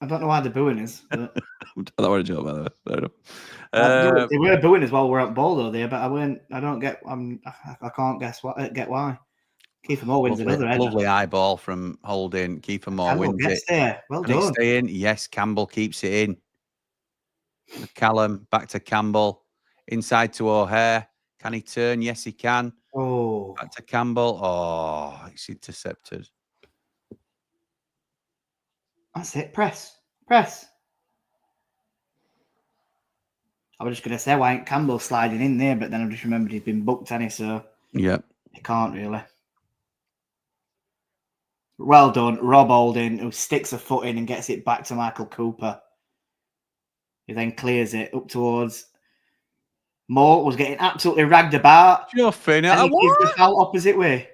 don't know why they're booing us. But... I don't want to joke, by the way. They were booing us while we're at ball, though, there, but I can't get why. Kiefer Moore wins another header. Lovely eyeball from Holding. Kiefer Moore wins it. There. Well Can done. it stay in? Yes, Campbell keeps it in. McCallum back to Campbell. Inside to O'Hare. Can he turn? Yes, he can. Oh. Back to Campbell. Oh, it's intercepted. That's it. Press. I was just going to say, why ain't Campbell sliding in there? But then I just remembered he's been booked, hasn't he? So yeah, he can't really. Well done, Rob Holding, who sticks a foot in and gets it back to Michael Cooper. He then clears it up towards Moore, was getting absolutely ragged about. You're finna. And he gives the foul opposite way.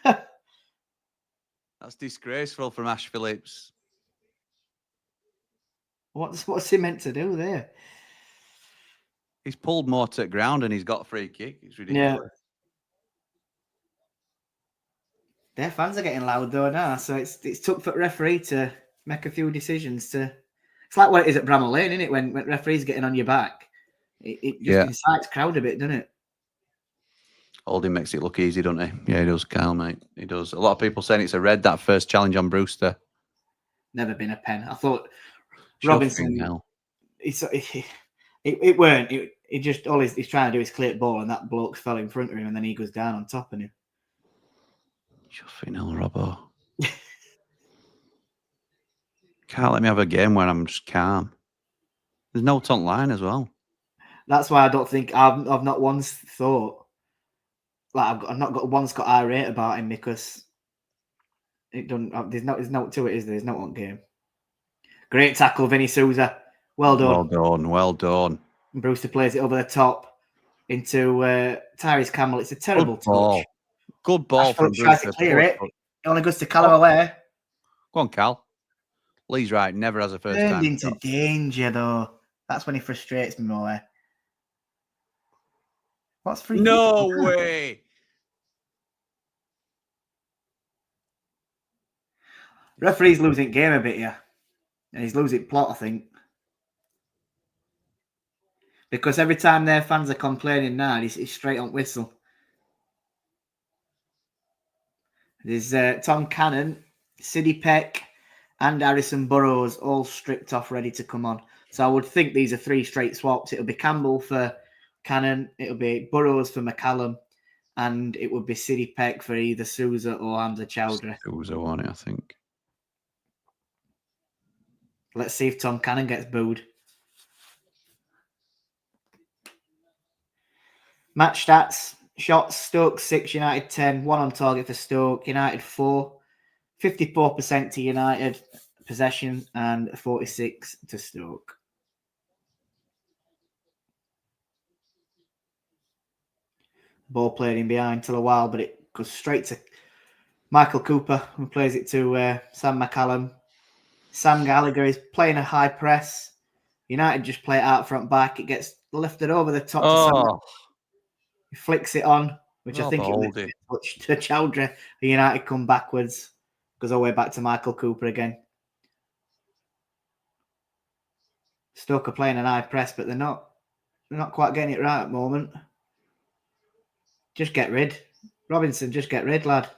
That's disgraceful from Ash Phillips. What's he meant to do there? He's pulled Moore to the ground and he's got a free kick. It's ridiculous. Yeah. Their fans are getting loud though now, so it's took for the referee to make a few decisions to. It's like what it is at Bramall Lane, isn't it? When referees getting on your back, it just incites crowd a bit, doesn't it? Holding makes it look easy, doesn't he? Yeah, he does, Kyle, mate. He does. A lot of people saying it's a red, that first challenge on Brewster. Never been a pen. I thought Shuffing Robinson, hell. it weren't. It just, all he's trying to do is clear the ball, and that bloke fell in front of him, and then he goes down on top of him. Shuffing hell, Robbo. Can't let me have a game where I'm just calm. There's no top line as well. That's why I don't think I've not once thought, like, I've not got once got irate about him, because it don't. There's no to it, is there? There's no on game. Great tackle, Vinny Souza. Well done. Well done. Well done. And Brewster plays it over the top into Tyrese Campbell. It's a terrible Good ball. touch. Good ball from Tries to Brewster. clear it. It only goes to Callum away. Go on, Cal. Lee's right. Never has a first Turned time into shot. danger, though. That's when he frustrates me more. What's free? No way. Referee's losing game a bit here. And he's losing plot, I think. Because every time their fans are complaining now, he's straight on whistle. There's Tom Cannon, Sidney Peck, and Harrison Burrows all stripped off, ready to come on. So I would think these are 3 straight swaps. It'll be Campbell for Cannon, it'll be Burrows for McCallum, and it would be Sidney Peck for either Souza or Hamza Chowdhury. Souza on it, I think. Let's see if Tom Cannon gets booed. Match stats. Shots, Stoke 6, United 10. 1 on target for Stoke. United 4. 54% to United. Possession and 46 to Stoke. Ball played in behind till a while, but it goes straight to Michael Cooper, who plays it to Sam McCallum. Sam Gallagher is playing a high press. United just play it out front back. It gets lifted over the top to Sam. He flicks it on, which I think it was a touch to Chowdhury. The United come backwards. Goes all the way back to Michael Cooper again. Stoke are playing an high press, but they're not quite getting it right at the moment. Just get rid. Robinson, just get rid, lad.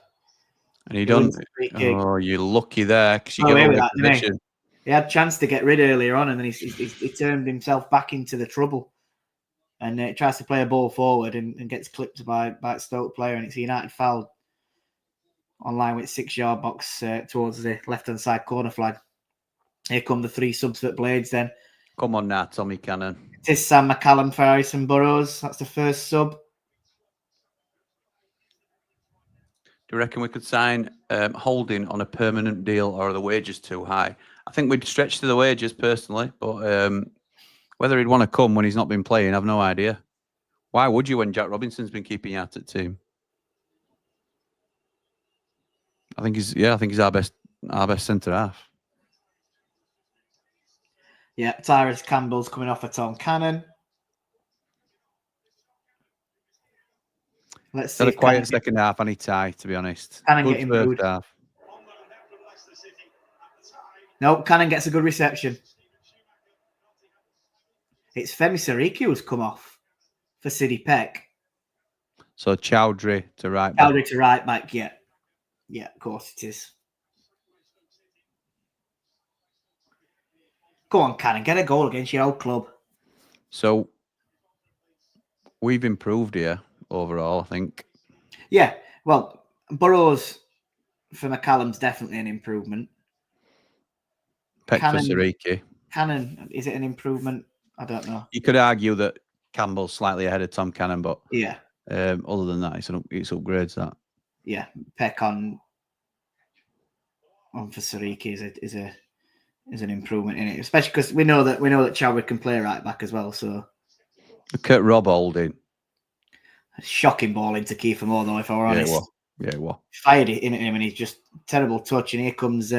And he done. Oh, you're lucky there, because you get away position. He had a chance to get rid earlier on, and then he turned himself back into the trouble. And tries to play a ball forward and gets clipped by a Stoke player, and it's a United foul on line with 6-yard box towards the left-hand side corner flag. Here come the 3 subs for Blades then. Come on now, Tommy Cannon. It is Sam McCallum for Harrison Burrows. That's the first sub. Do you reckon we could sign Holding on a permanent deal, or are the wages too high? I think we'd stretch to the wages personally, but whether he'd want to come when he's not been playing, I've no idea. Why would you when Jack Robinson's been keeping you out at team? I think he's our best centre half. Yeah, Tyrese Campbell's coming off a Tom Cannon. Let's see. Got a quiet second half, and he tied, to be honest. Cannon Good getting first booed. half. No, Cannon gets a good reception. It's Femi Sariki who's come off for Sidney Peck. So Chowdhury to right back. Chowdhury to right back, yeah. Yeah, of course it is. Go on, Cannon, get a goal against your old club. So we've improved here overall, I think. Yeah, well, Burrows for McCallum's definitely an improvement. Peck for Sariki. Cannon, is it an improvement? I don't know. You could argue that Campbell's slightly ahead of Tom Cannon, but yeah. Other than that, it's upgrades that. Yeah, Peck on for Sariki is an improvement in it, especially because we know that Chadwick can play right back as well. So look at Rob Holding. A shocking ball into Kiefer Moore, though, if I were honest. Yeah, it was. Fired it in at him, and he's just terrible touch. And here comes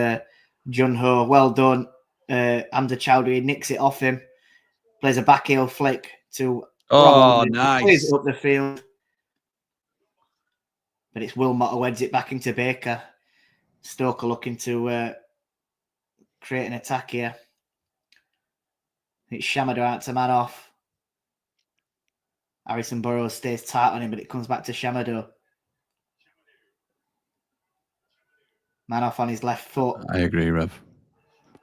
Jun Ho. Well done. Hamza Chowdhury nicks it off him. Plays a back heel flick to. Oh, nice. Plays it up the field. But it's Wilmot who heads it back into Baker. Stoker looking to create an attack here. It's Shamada out to man off. Harrison Burrows stays tight on him, but it comes back to Shamado. Man off on his left foot. I agree, Rev.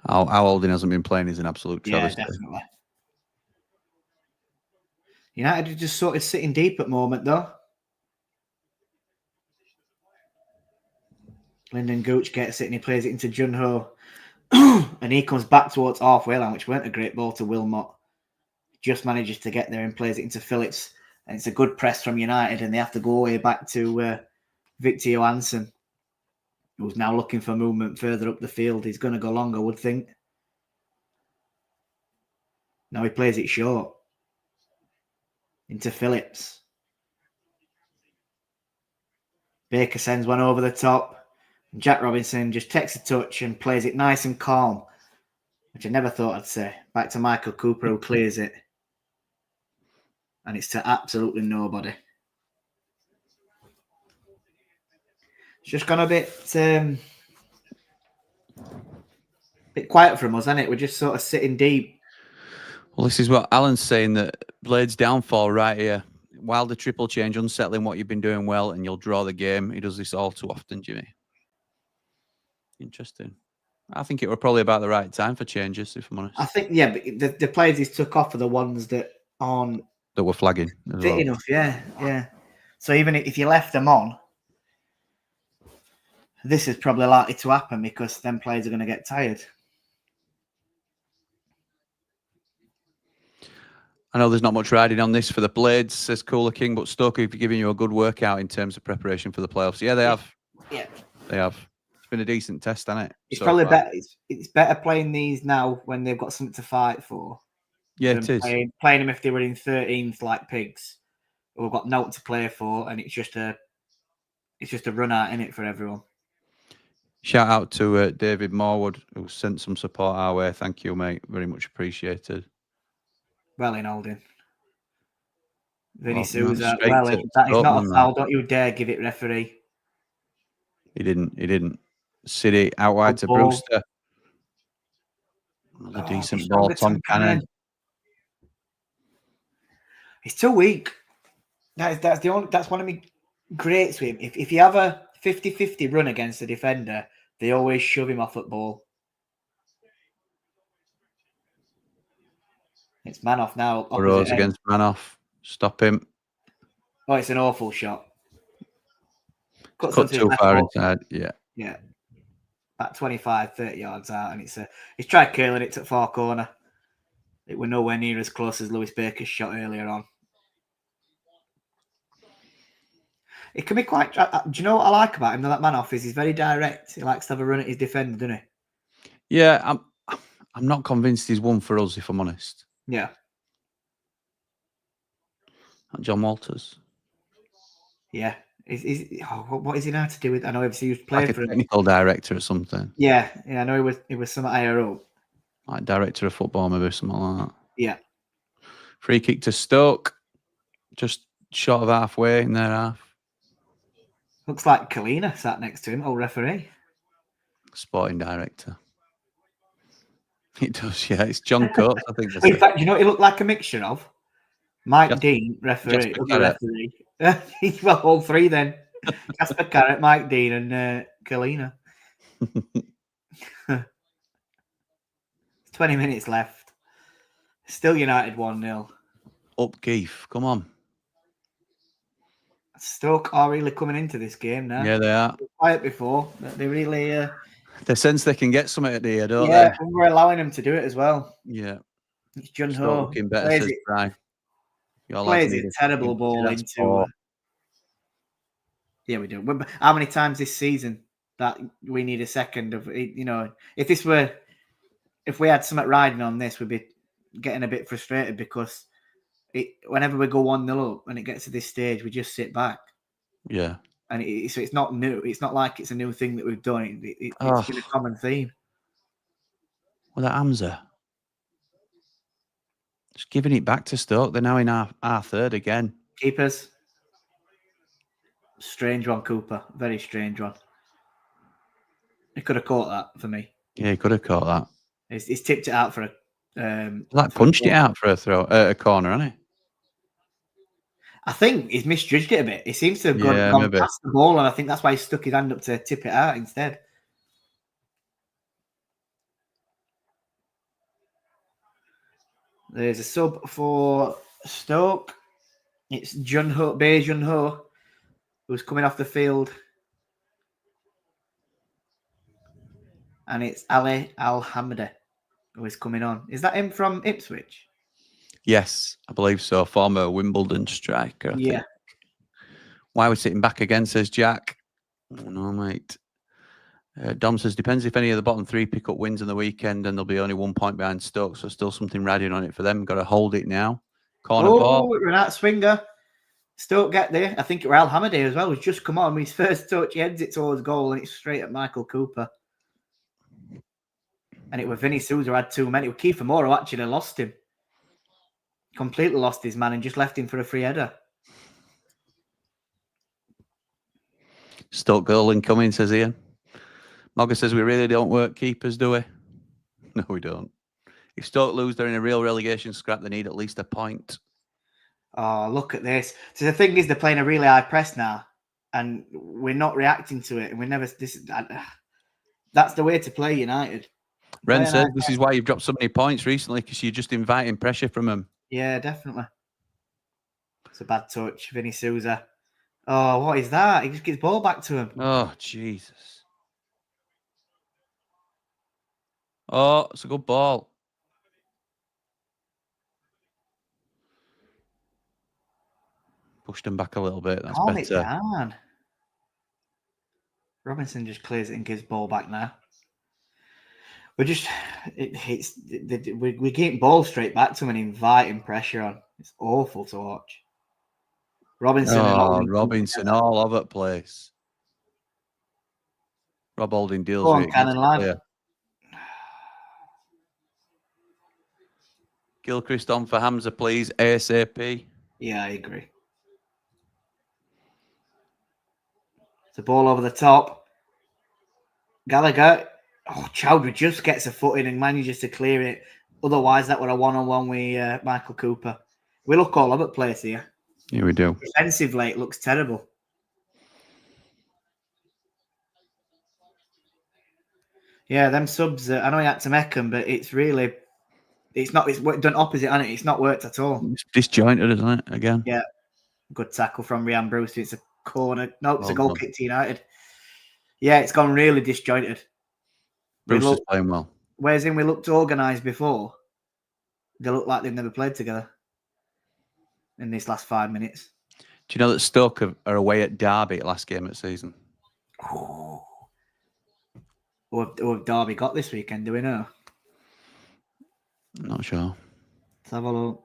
How Holding hasn't been playing is an absolute travesty. Yeah, definitely. United are just sort of sitting deep at the moment, though. Lyndon Gooch gets it and he plays it into Junho. And he comes back towards halfway line, which weren't a great ball to Wilmot. Just manages to get there and plays it into Phillips. And it's a good press from United, and they have to go way back to Victor Johansson, who's now looking for movement further up the field. He's going to go long, I would think. Now he plays it short. Into Phillips. Baker sends one over the top. Jack Robinson just takes a touch and plays it nice and calm, which I never thought I'd say. Back to Michael Cooper, who clears it. And it's to absolutely nobody. It's just gone a bit quiet from us, hasn't it? We're just sort of sitting deep. Well, this is what Alan's saying, that Blades' downfall right here. While the triple change, unsettling what you've been doing well, and you'll draw the game. He does this all too often, Jimmy. Interesting. I think it were probably about the right time for changes, if I'm honest. I think, yeah, but the players he's took off are the ones that aren't... That were flagging. Fit enough, yeah. So even if you left them on, this is probably likely to happen because them players are going to get tired. I know there's not much riding on this for the Blades, says Cooler King, but Stoke have given you a good workout in terms of preparation for the playoffs. Yeah, they have. Yeah. They have. It's been a decent test, hasn't it? It's probably better. It's better playing these now when they've got something to fight for. Yeah, it is. Playing them if they were in 13th like pigs, who've got nothing to play for, and it's just a run out in it for everyone. Shout out to David Morwood, who sent some support our way. Thank you, mate. Very much appreciated. Well in holding. Vinny Well, Souza. straight Well, to that is not a Dortmund, foul. Don't you dare give it, referee. He didn't. City out wide to ball. Brewster. Another decent ball. Tom Cannon. He's too weak. That's one of my greats with him. If you have a 50-50 run against a defender, they always shove him off at ball. It's Manoff now. Rose against Manoff. Stop him. Oh, it's an awful shot. Cut too far inside. Yeah. Yeah. About 25, 30 yards out. And he's tried curling it to the far corner. It were nowhere near as close as Lewis Baker's shot earlier on. It can be quite... Do you know what I like about him, that Manoff, is he's very direct. He likes to have a run at his defender, doesn't he? Yeah, I'm not convinced he's one for us, if I'm honest. Yeah. John Walters. Yeah. What is he now to do with? I know obviously he was playing like for a technical director or something. Yeah, I know he was some higher up. Like director of football, maybe something like that. Yeah. Free kick to Stoke, just short of halfway in their half. Looks like Kalina sat next to him, old referee. Sporting director. It does, yeah. It's John Coates, I think. In fact, you know what he looked like a mixture of? Mike Dean, referee. Well, all three then. Casper Carrott, Mike Dean, and Kalina. 20 minutes left. Still United 1-0. Up Keith, come on. Stoke are really coming into this game now. Yeah, they are. Quiet before, but they really... They sense they can get something at the end, don't they? Yeah, we're allowing them to do it as well. Yeah. It's Jun Stoke Ho. looking better, says Brian. Plays it terrible ball into... Yeah, we do. How many times this season that we need a second of, you know, if we had something riding on this, we'd be getting a bit frustrated because whenever we go 1-0 up and it gets to this stage, we just sit back. Yeah. And so it's not new. It's not like it's a new thing that we've done. It's been a common theme. Well, that Hamza. Just giving it back to Stoke. They're now in our third again. Keepers. Strange one, Cooper. Very strange one. He could have caught that for me. Yeah, he could have caught that. He's tipped it out for a... punched it out for a throw, a corner, hasn't he? I think he's misjudged it a bit. He seems to have gone maybe. past the ball, and I think that's why he stuck his hand up to tip it out instead. There's a sub for Stoke. It's Bae Jun-ho, who's coming off the field. And it's Ali Al-Hamdi, who is coming on. Is that him from Ipswich? Yes, I believe so. Former Wimbledon striker, I think. Why are we sitting back again, says Jack. Oh, no, mate. Dom says, depends if any of the bottom three pick up wins on the weekend and there'll be only 1 point behind Stoke, so still something riding on it for them. Got to hold it now. Corner ball. Oh, Renat Swinger. Stoke get there. I think it was Al-Hamdi as well. He's just come on. His first touch, he heads it towards goal and it's straight at Michael Cooper. And it was Vinny Souza had 2 men. It was Kiefer Moore who actually lost him. Completely lost his man and just left him for a free header. Stoke goal incoming, says Ian. Mogga says, we really don't work keepers, do we? No, we don't. If Stoke lose, they're in a real relegation scrap. They need at least a point. Oh, look at this. So the thing is, they're playing a really high press now, and we're not reacting to it. And we never. That's the way to play United. Ren says this is why you've dropped so many points recently, because you're just inviting pressure from them. Yeah, definitely. It's a bad touch, Vinny Souza. Oh, what is that? He just gets ball back to him. Oh, Jesus. Oh, it's a good ball. Pushed him back a little bit. That's Calm better. it down. Robinson just clears it and gives ball back now. We're just, we're getting ball straight back to him and inviting pressure on. It's awful to watch. Robinson. Robinson all over the place. Rob Holding deals Go on, with it. Cannon lad. Gilchrist on for Hamza, please. ASAP. Yeah, I agree. It's a ball over the top. Gallagher. Oh, Chowdhury just gets a foot in and manages to clear it. Otherwise, that were a one-on-one with Michael Cooper. We look all over the place here. Yeah, we do. Defensively, it looks terrible. Yeah, them subs. I know he had to make them, but it's really, it's not. It's done opposite, hasn't it? It's not worked at all. It's disjointed, isn't it? Again. Yeah, good tackle from Ryan Bruce. It's a corner. No, it's a goal kick to United. Yeah, it's gone really disjointed. Bruce is playing well. Whereas we looked organised before. They look like they've never played together in these last 5 minutes. Do you know that Stoke are away at Derby last game of the season? Oh. Who have Derby got this weekend? Do we know? I'm not sure. Let's have a look.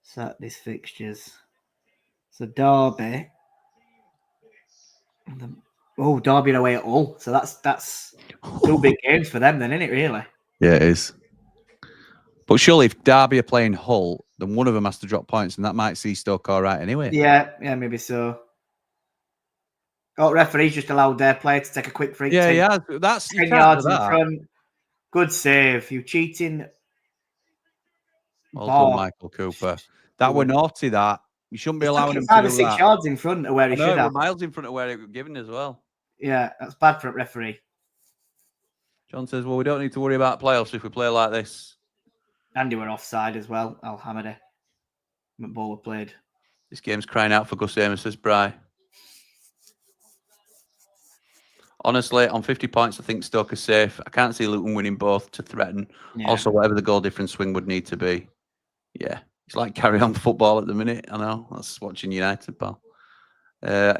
Set these fixtures. So Derby. Derby away at Hull. So that's 2 big games for them then, isn't it, really? Yeah, it is. But surely if Derby are playing Hull, then one of them has to drop points, and that might see Stoke all right anyway. Yeah, maybe so. Oh, referee's just allowed their player to take a quick free. Yeah. That's 10 yards in front. Good save. You cheating. Well done, Michael Cooper. That were naughty, that. You shouldn't be allowing him to do 5 or 6 yards in front of where he should have. Miles in front of where it was given as well. Yeah, that's bad for a referee. John says, well, we don't need to worry about playoffs if we play like this. Andy were offside as well. Al-Hamdi. Ball were played. This game's crying out for Gus Amos, says Bry. Honestly, on 50 points, I think Stoke is safe. I can't see Luton winning both to threaten. Yeah. Also, whatever the goal difference swing would need to be. Yeah. It's like carry on football at the minute. I know. That's watching United, pal.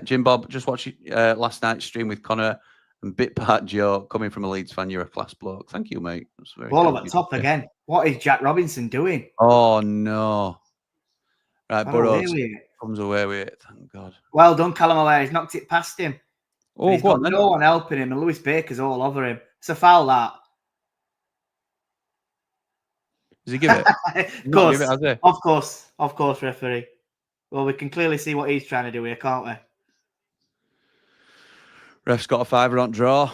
Jim Bob, just watching last night's stream with Connor and Bit Part Joe. Coming from a Leeds fan, you're a class bloke. Thank you, mate. Ball at the top again. What is Jack Robinson doing? Oh, no. Right, Burrows comes away with it. Thank God. Well done, Callum Allaire. He's knocked it past him. Oh, he's got no one helping him, and Lewis Baker's all over him. It's a foul, that. Does he give it? Of course, referee. Well, we can clearly see what he's trying to do here, can't we? Ref's got a 5 on draw.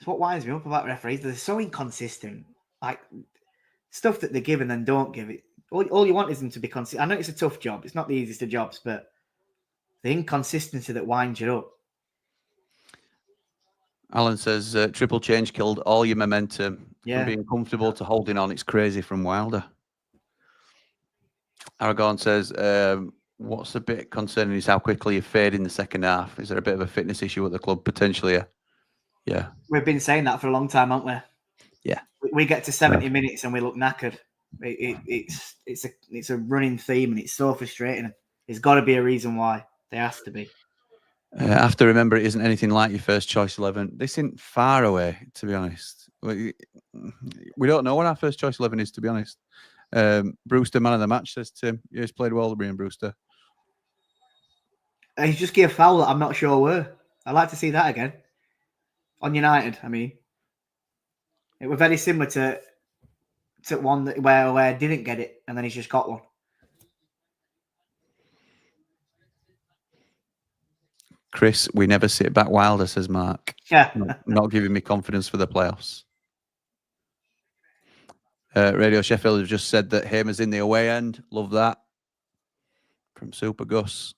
It's what winds me up about referees. They're so inconsistent. Like, stuff that they give and then don't give it. All you want is them to be consistent. I know it's a tough job. It's not the easiest of jobs, but the inconsistency that winds you up. Alan says, triple change killed all your momentum. Yeah. From being comfortable to holding on, it's crazy from Wilder. Aragon says, what's a bit concerning is how quickly you fade in the second half. Is there a bit of a fitness issue at the club potentially? Yeah. We've been saying that for a long time, haven't we? Yeah. We get to 70 minutes and we look knackered. It's a running theme and it's so frustrating. There's got to be a reason why. There has to be. I have to remember it isn't anything like your first choice 11. This isn't far away, to be honest. We don't know what our first choice 11 is, to be honest. Brewster, man of the match, says Tim. Yeah, he's played well, Brian Brewster. He's just gave a foul that I'm not sure were. I'd like to see that again. On United, I mean. It was very similar to one that where didn't get it and then he's just got one. Chris, we never sit back Wilder, says Mark. Yeah. Not giving me confidence for the playoffs. Radio Sheffield have just said that Hamer's in the away end. Love that. From Super Gus.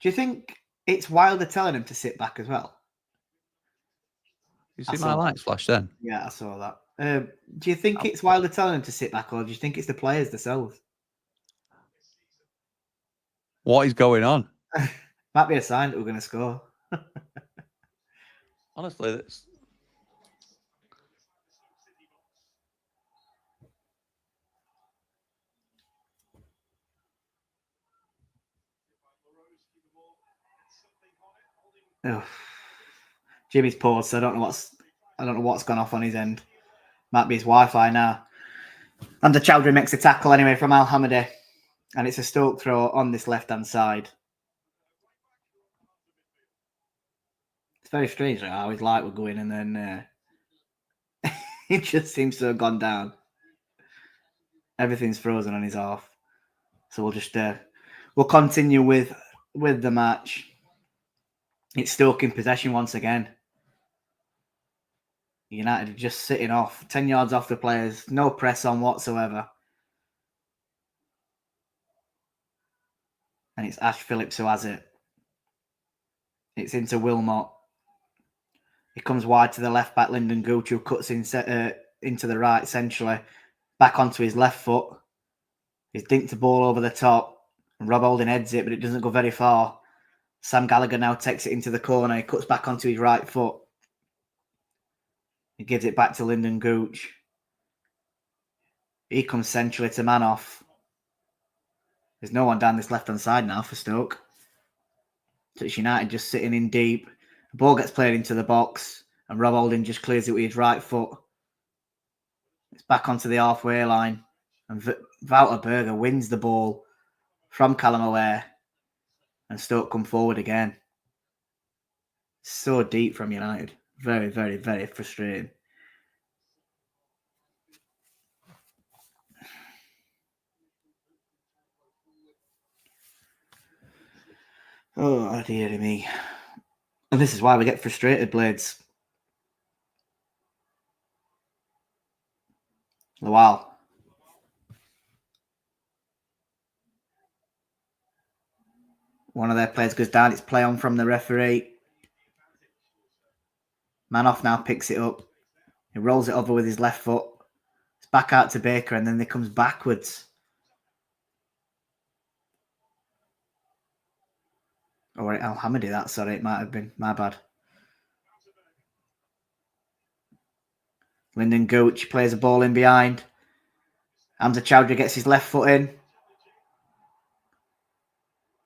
Do you think it's Wilder telling him to sit back as well? You see my lights flash then? Yeah, I saw that. Do you think it's Wilder telling him to sit back or do you think it's the players themselves? What is going on? Might be a sign that we're going to score. Honestly, that's... Oh. Jimmy's paused, so I don't know what's gone off on his end. Might be his Wi-Fi now. And the Chowdhury makes a tackle anyway from Al Hamadi. And it's a Stoke throw on this left-hand side. It's very strange like, how his light would go in and then it just seems to have gone down. Everything's frozen on his half. So we'll just we'll continue with the match. It's Stoke in possession once again. United are just sitting off, 10 yards off the players, no press on whatsoever. And it's Ash Phillips who has it. It's into Wilmot. He comes wide to the left back, Lyndon Gooch, who cuts in, into the right, essentially. Back onto his left foot. He's dinked the ball over the top. And Rob Holding heads it, but it doesn't go very far. Sam Gallagher now takes it into the corner. He cuts back onto his right foot. He gives it back to Lyndon Gooch. He comes centrally to man off. There's no one down this left-hand side now for Stoke. So it's United just sitting in deep. The ball gets played into the box. And Rob Holding just clears it with his right foot. It's back onto the halfway line. And Wouter Berger wins the ball from Callum O'Hare. And Stoke come forward again. So deep from United. Very, very, very frustrating. Oh, dear me. And this is why we get frustrated, Blades. Wow. One of their players goes down. It's play on from the referee. Manoff now picks it up. He rolls it over with his left foot. It's back out to Baker and then it comes backwards. Or Al Hamadi, that, sorry, it might have been. My bad. Lyndon Gooch plays a ball in behind. Hamza Chowdhury gets his left foot in. And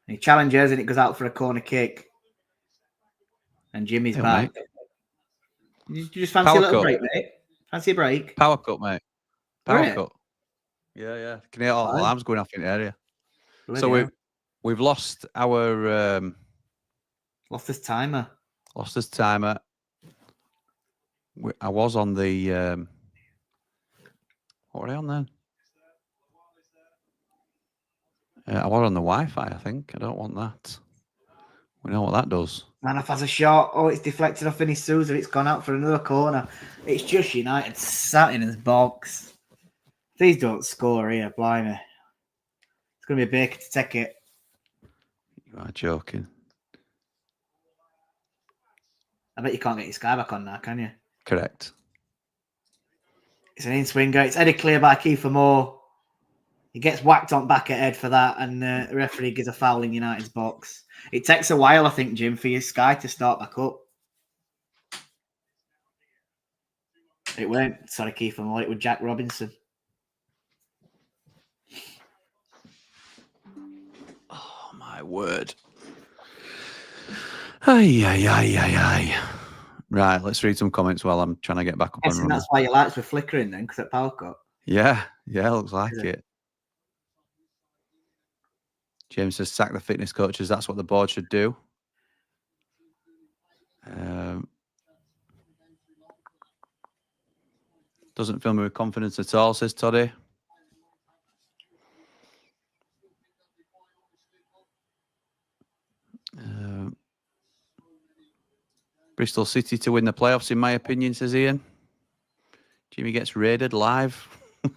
he challenges and it goes out for a corner kick. And Jimmy's back. Mate. You just fancy Power a little cut. break, mate? Fancy a break? Power cut, mate. Power Right. cut. Yeah. Can hear all alarms going off in the area. Bloody So hell. we've lost our Lost this timer. I was on the what were I on then? I was on the Wi-Fi, I think. I don't want that. We know what that does. Manoff has a shot. Oh, it's deflected off Vinny Souza. It's gone out for another corner. It's just United sat in his box. Please don't score here, blimey. It's going to be Baker to take it. You are joking. I bet you can't get your sky back on now, can you? Correct. It's an in-swinger. It's headed clear by Kiefer Moore. He gets whacked on back at head for that, and the referee gives a foul in United's box. It takes a while, I think, Jim, for your sky to start back up. It weren't, sorry, Kiefer Moore. It was Jack Robinson. Oh, my word. Ay. Right, let's read some comments while I'm trying to get back up Yes, on and run. that's why your lights were flickering then, because at power cut. Yeah, looks like Is it. James says, sack the fitness coaches. That's what the board should do. Doesn't fill me with confidence at all, says Toddy. Bristol City to win the playoffs, in my opinion, says Ian. Jimmy gets raided live. I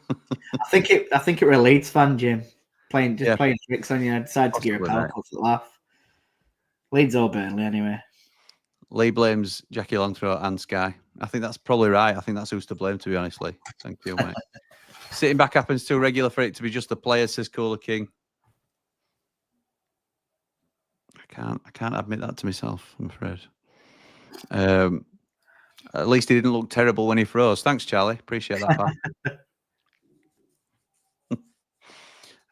think it were a Leeds fan, Jim, playing tricks on you. I decided to give a power cut for the laugh. Leeds or Burnley, anyway. Lee blames Jackie Longthroat and Sky. I think that's probably right. I think that's who's to blame, to be honestly. Thank you, mate. Sitting back happens too regular for it to be just the players, says Cooler King. I can't admit that to myself, I'm afraid. At least he didn't look terrible when he froze. Thanks, Charlie. Appreciate that,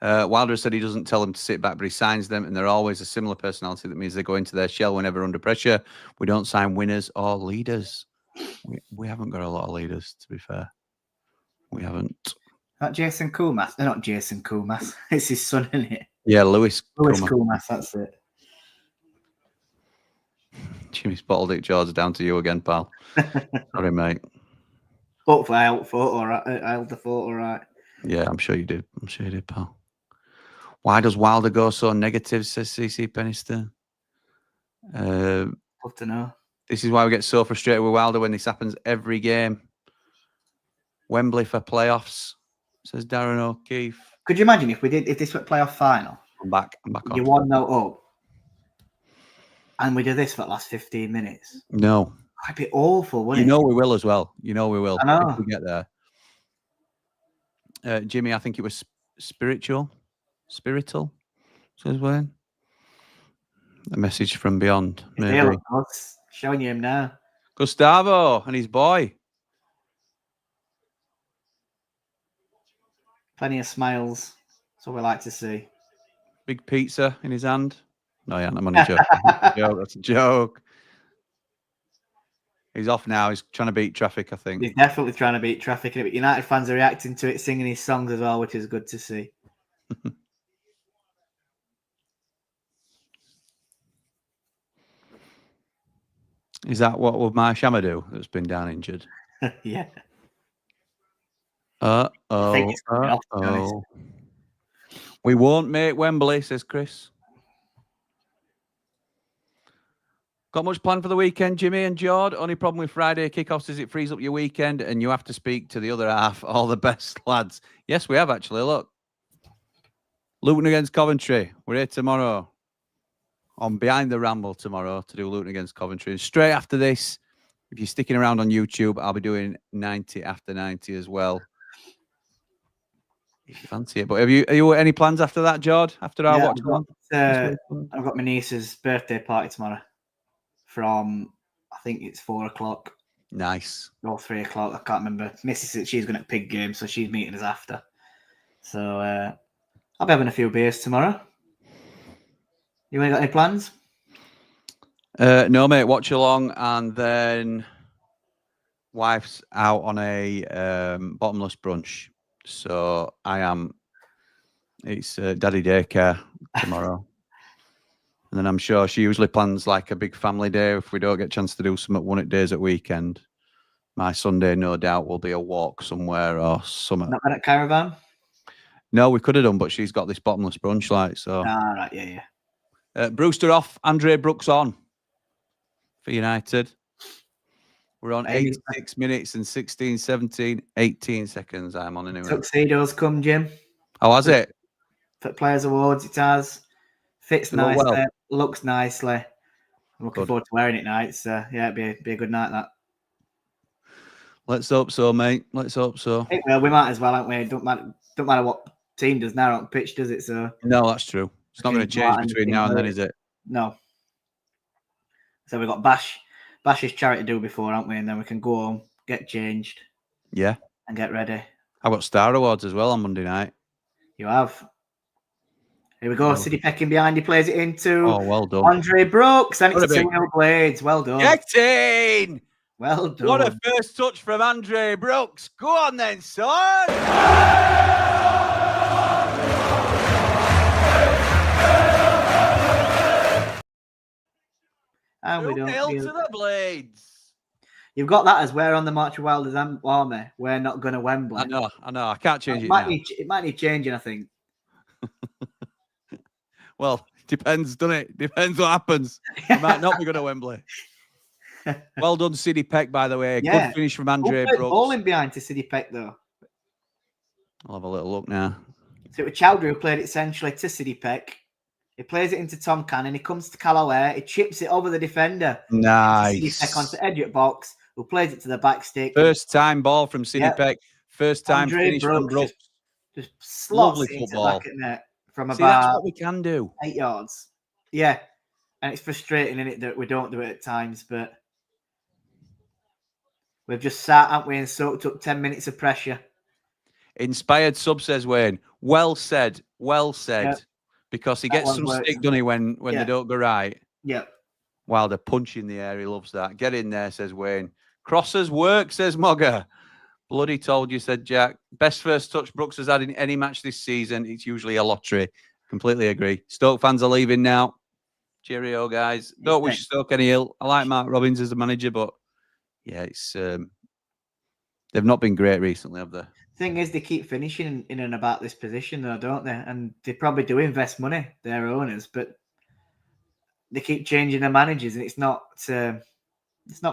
pal. Wilder said he doesn't tell them to sit back, but he signs them, and they're always a similar personality. That means they go into their shell whenever under pressure. We don't sign winners or leaders. We haven't got a lot of leaders, to be fair. We haven't. Not Jason Kumas. Not Jason Kumas. It's his son, isn't it? Yeah, Lewis Kumas, that's it. Jimmy's bottled it, George, down to you again, pal. Sorry, mate. Hopefully I held the photo right. Yeah, I'm sure you did. I'm sure you did, pal. Why does Wilder go so negative, says CC Penniston? Love to know. This is why we get so frustrated with Wilder when this happens every game. Wembley for playoffs, says Darren O'Keefe. Could you imagine if this were playoff final? I'm back on. You 1-0 up. And we do this for the last 15 minutes. No. It'd be awful, wouldn't it? You know we will as well. You know we will. I know. If we get there. Jimmy, I think it was spiritual, says Wayne. A message from beyond. Maybe. Showing you him now. Gustavo and his boy. Plenty of smiles. That's what we like to see. Big pizza in his hand. No, yeah, I'm only joking. That's a joke. He's off now. He's trying to beat traffic, I think. He's definitely trying to beat traffic. But United fans are reacting to it, singing his songs as well, which is good to see. Is that what would my Shamadou that's been down injured? Yeah. Uh-oh. We won't make Wembley, says Chris. Got much planned for the weekend, Jimmy and Jord? Only problem with Friday kickoffs is it frees up your weekend and you have to speak to the other half. All the best, lads. Yes, we have actually. Look. Luton against Coventry. We're here tomorrow. On Behind the Ramble tomorrow to do Luton against Coventry. And straight after this, if you're sticking around on YouTube, I'll be doing 90 after 90 as well. If you fancy it. But are you any plans after that, Jord? After our watch along? I've got my niece's birthday party tomorrow. From, I think it's 4 o'clock. Nice. Or 3 o'clock. I can't remember. Missy said she's going to pig game, so she's meeting us after. So I'll be having a few beers tomorrow. You ain't got any plans? No, mate. Watch along, and then wife's out on a bottomless brunch. So it's daddy daycare tomorrow. And then I'm sure she usually plans like a big family day if we don't get a chance to do some one at days at weekend. My Sunday, no doubt, will be a walk somewhere or something. Not at Caravan? No, we could have done, but she's got this bottomless brunch, like, so. Ah, right, yeah. Brewster off, Andre Brooks on for United. We're on 86 minutes and 16, 17, 18 seconds. I'm on anyway. Tuxedos come, Jim. Oh, has it? For Players Awards, it has. Fits They look nicely, well. looks nicely. I'm looking Good. forward to wearing it tonight. So, yeah, it'd be a good night, that. Let's hope so, mate. Let's hope so. Hey, well, we might as well, aren't we? Don't matter what team does now on pitch, does it? So No, that's true. It's not going to change between now and then, is it? No. So we've got Bash's charity do before, haven't we? And then we can go home, get changed. Yeah. And get ready. I've got Star Awards as well on Monday night. You have. Here we go. City pecking behind. He plays it into well done. Andre Brooks. And it's a 2-0 Blades. Well done. Get in! Well done. What a first touch from Andre Brooks. Go on then, son. And we don't 2-0 feel... to the Blades. You've got that as we're on the March of Wilders Army. We're not going to Wembley. I know. I can't change it might now. it might need changing, I think. Well, depends, doesn't it? Depends what happens. We might not be going to Wembley. Well done, City Peck, by the way. Yeah. Good finish from Andre Brooks. Brooks. Bowling behind to City Peck, though. I'll have a little look now. So it was Chowdhury who played it centrally to City Peck. He plays it into Tom Cannon. He comes to Callaway. He chips it over the defender. Nice. City Peck onto Edgeworth box, who plays it to the back stick. First time ball from City Peck. First time Andre finish from Brooks. Just slots Lovely it into the football. back of net from See, that's about what we can do. 8 yards. Yeah. And it's frustrating, isn't it, that we don't do it at times, but we've just sat, haven't we, and soaked up 10 minutes of pressure. Inspired sub, says Wayne. Well said. Well said. Yep. Because he gets some stick, doesn't he, when they don't go right? Yep. Wilder punch in the air. He loves that. Get in there, says Wayne. Crosses work, says Mogger. Bloody told you, said Jack. Best first touch Brooks has had in any match this season. It's usually a lottery. Completely agree. Stoke fans are leaving now. Cheerio, guys. Don't wish Stoke any ill. I like Mark Robbins as a manager, but yeah, it's they've not been great recently, have they? Thing is, they keep finishing in and about this position, though, don't they? And they probably do invest money, their owners, but they keep changing their managers, and it's not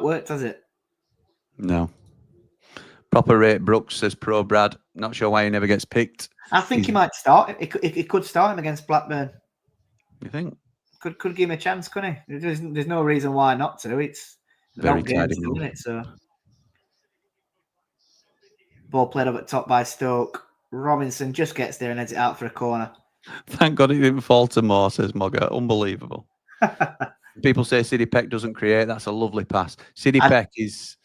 worked, has it? No. Proper rate Brooks, says Pro Brad. Not sure why he never gets picked. I think he might start. It could start him against Blackburn. You think? Could give him a chance, couldn't he? There's no reason why not to. It's very tidy, tidy, isn't it? So ball played up at top by Stoke. Robinson just gets there and heads it out for a corner. Thank God it didn't fall to Moore, says Mogger. Unbelievable. People say City Peck doesn't create. That's a lovely pass. City Peck is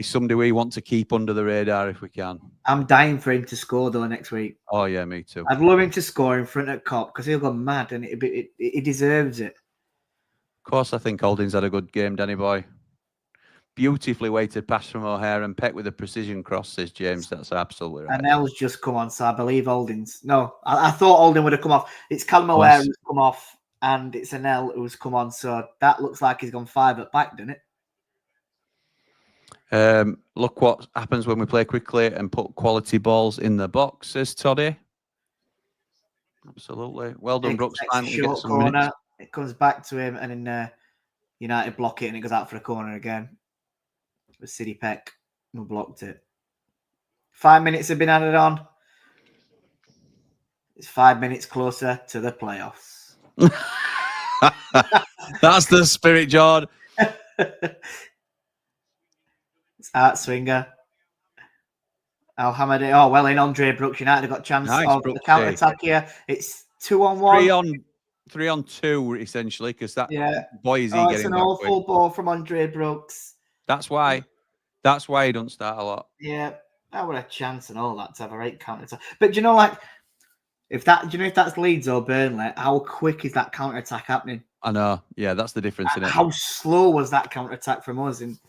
somebody we want to keep under the radar if we can. I'm dying for him to score, though, next week. Oh, yeah, me too. I'd love him to score in front of Cop because he'll go mad and he deserves it. Of course, I think Holding's had a good game, Danny boy. Beautifully weighted pass from O'Hare and Peck with a precision cross, says James. That's absolutely right. And L's just come on, so I believe Holding's. No, I thought Holding would have come off. It's Callum O'Hare who's come off and it's an L who's come on. So that looks like he's gone 5 at back, doesn't it? Look what happens when we play quickly and put quality balls in the box, says Toddy. Absolutely. Well done, Brooks. Short corner. It comes back to him and then United block it and it goes out for a corner again. It was City Peck who blocked it. 5 minutes have been added on. It's 5 minutes closer to the playoffs. That's the spirit, Jord. It's Art Swinger. Al-Hamadi. Oh, well, in Andre Brooks, United have got a chance of the counter-attack here. It's 2-on-1. 3-on-2, essentially, because that boy is getting it's an awful ball from Andre Brooks. That's why he don't start a lot. Yeah, that would have a chance and all that to have a right counter-attack. But do you know, like, if that's Leeds or Burnley, how quick is that counter-attack happening? I know. Yeah, that's the difference in it. How slow was that counter-attack from us? And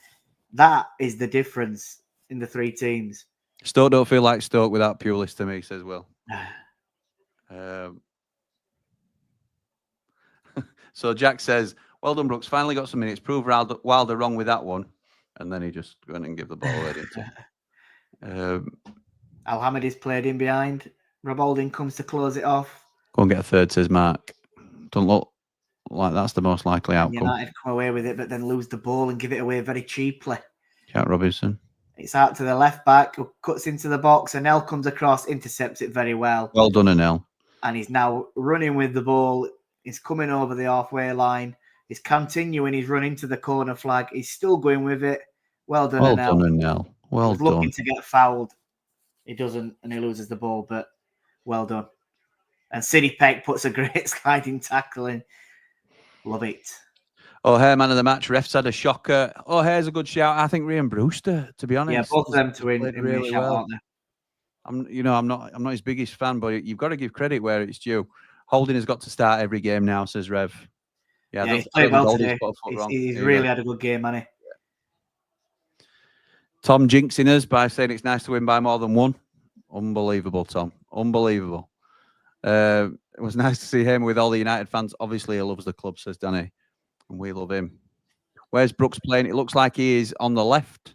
that is the difference in the three teams. Stoke don't feel like Stoke without Pulis to me, says Will. So Jack says, well done, Brooks. Finally got some minutes. Prove Wilder wrong with that one. And then he just went and gave the ball away, didn't he? Al-Hamadi's played in behind. Rob Holding comes to close it off. Go and get a third, says Mark. Don't look that's the most likely outcome. United come away with it, but then lose the ball and give it away very cheaply. Jack Robinson. It's out to the left back, who cuts into the box, and Anel comes across, intercepts it very well. Well done, Anel. And he's now running with the ball. He's coming over the halfway line. He's continuing his run into the corner flag. He's still going with it. Well done, Well Anel. done, Anel. Well He's done. looking to get fouled. He doesn't, and he loses the ball, but well done. And Sidney Peck puts a great sliding tackle in. Love it. O'Hare, man of the match. Refs had a shocker. O'Hare's a good shout. I think Ryan Brewster, to be honest. Yeah, both of them to win played really shout, well. aren't they? I'm not his biggest fan, but you've got to give credit where it's due. Holding has got to start every game now, says Rev. Yeah, Yeah, he's played well Holding's today. put a foot wrong. He's really had a good game, hasn't he? Tom jinxing us by saying it's nice to win by more than one. Unbelievable, Tom. Unbelievable. It was nice to see him with all the United fans. Obviously, he loves the club, says Danny. And we love him. Where's Brooks playing? It looks like he is on the left.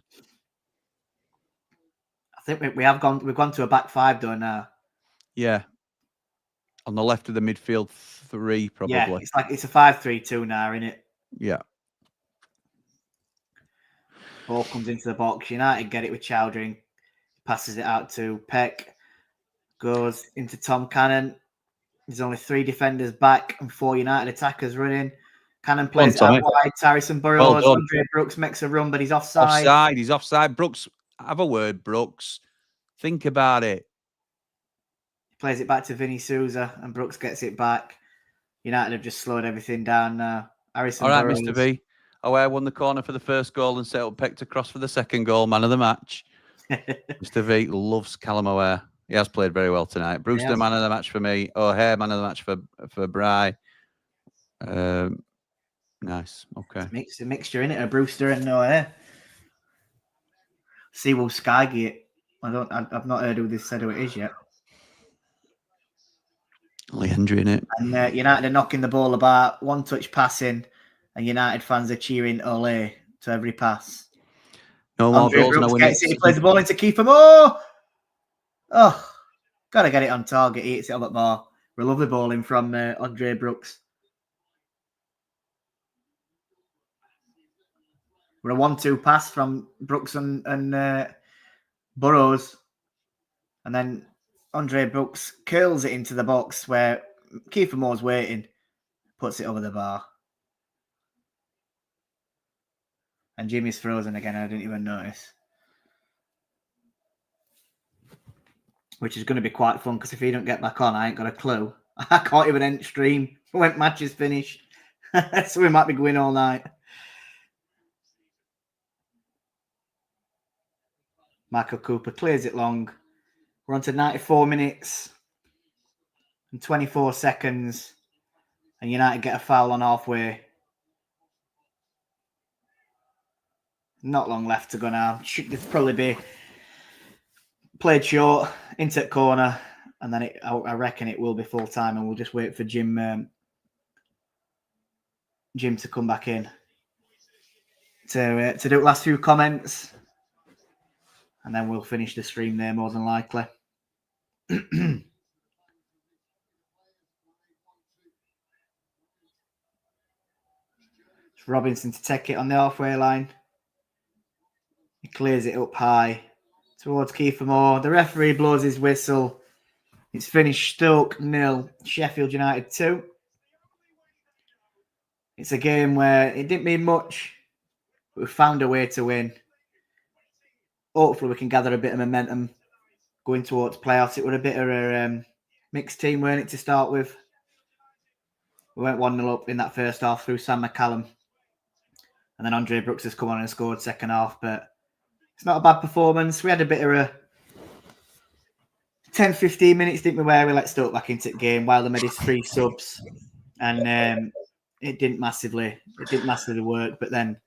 I think we've gone to a back five though now. Yeah. On the left of the midfield three, probably. Yeah, it's a 5-3-2 now, isn't it? Yeah. Ball comes into the box. United get it with Chowdhury. Passes it out to Peck. Goes into Tom Cannon. There's only 3 defenders back and 4 United attackers running. Cannon plays it out wide. Harrison Burrows. Andre Brooks makes a run, but he's offside. He's offside. Brooks, have a word, Brooks. Think about it. He plays it back to Vinny Souza, and Brooks gets it back. United have just slowed everything down now. Harrison All right, Burrows. Mr. V. O'Hare won the corner for the first goal and set up Peck to cross for the second goal. Man of the match. Mr. V loves Callum O'Hare. He has played very well tonight. Brewster, man of the match for me. O'Hare, man of the match for Bry. Nice. Okay. It's a mixture in it, a Brewster and O'Hare. Seawolf Skygate. I've not heard who this said who it is yet. Leandri in it. And United are knocking the ball about, one touch passing, and United fans are cheering Ole to every pass. No more Andre goals. Brooks No gets it. He plays the ball into Kiefer Moore. Oh, gotta get it on target. He hits it on that bar. We're a lovely ball in from Andre Brooks. We're a 1-2 pass from Brooks and Burrows. And then Andre Brooks curls it into the box where Kiefer Moore's waiting. Puts it over the bar. And Jimmy's frozen again. I didn't even notice. Which is going to be quite fun because if he don't get back on, I ain't got a clue. I can't even end stream when match is finished. So we might be going all night. Michael Cooper clears it long. We're on to 94 minutes and 24 seconds. And United get a foul on halfway. Not long left to go now. Should probably be played short, into corner, and then I reckon it will be full time, and we'll just wait for Jim to come back in to do last few comments, and then we'll finish the stream there more than likely. It's Robinson to take it on the halfway line. He clears it up high towards Kiefer Moore. The referee blows his whistle. It's finished Stoke 0, Sheffield United 2. It's a game where it didn't mean much, but we found a way to win. Hopefully we can gather a bit of momentum going towards playoffs. It was a bit of a mixed team, weren't it, to start with? We went 1-0 up in that first half through Sam McCallum. And then Andre Brooks has come on and scored second half, but it's not a bad performance. We had a bit of a 10-15 minutes, didn't we, where we let Stoke back into the game while they made his 3 subs. And it didn't massively work. But then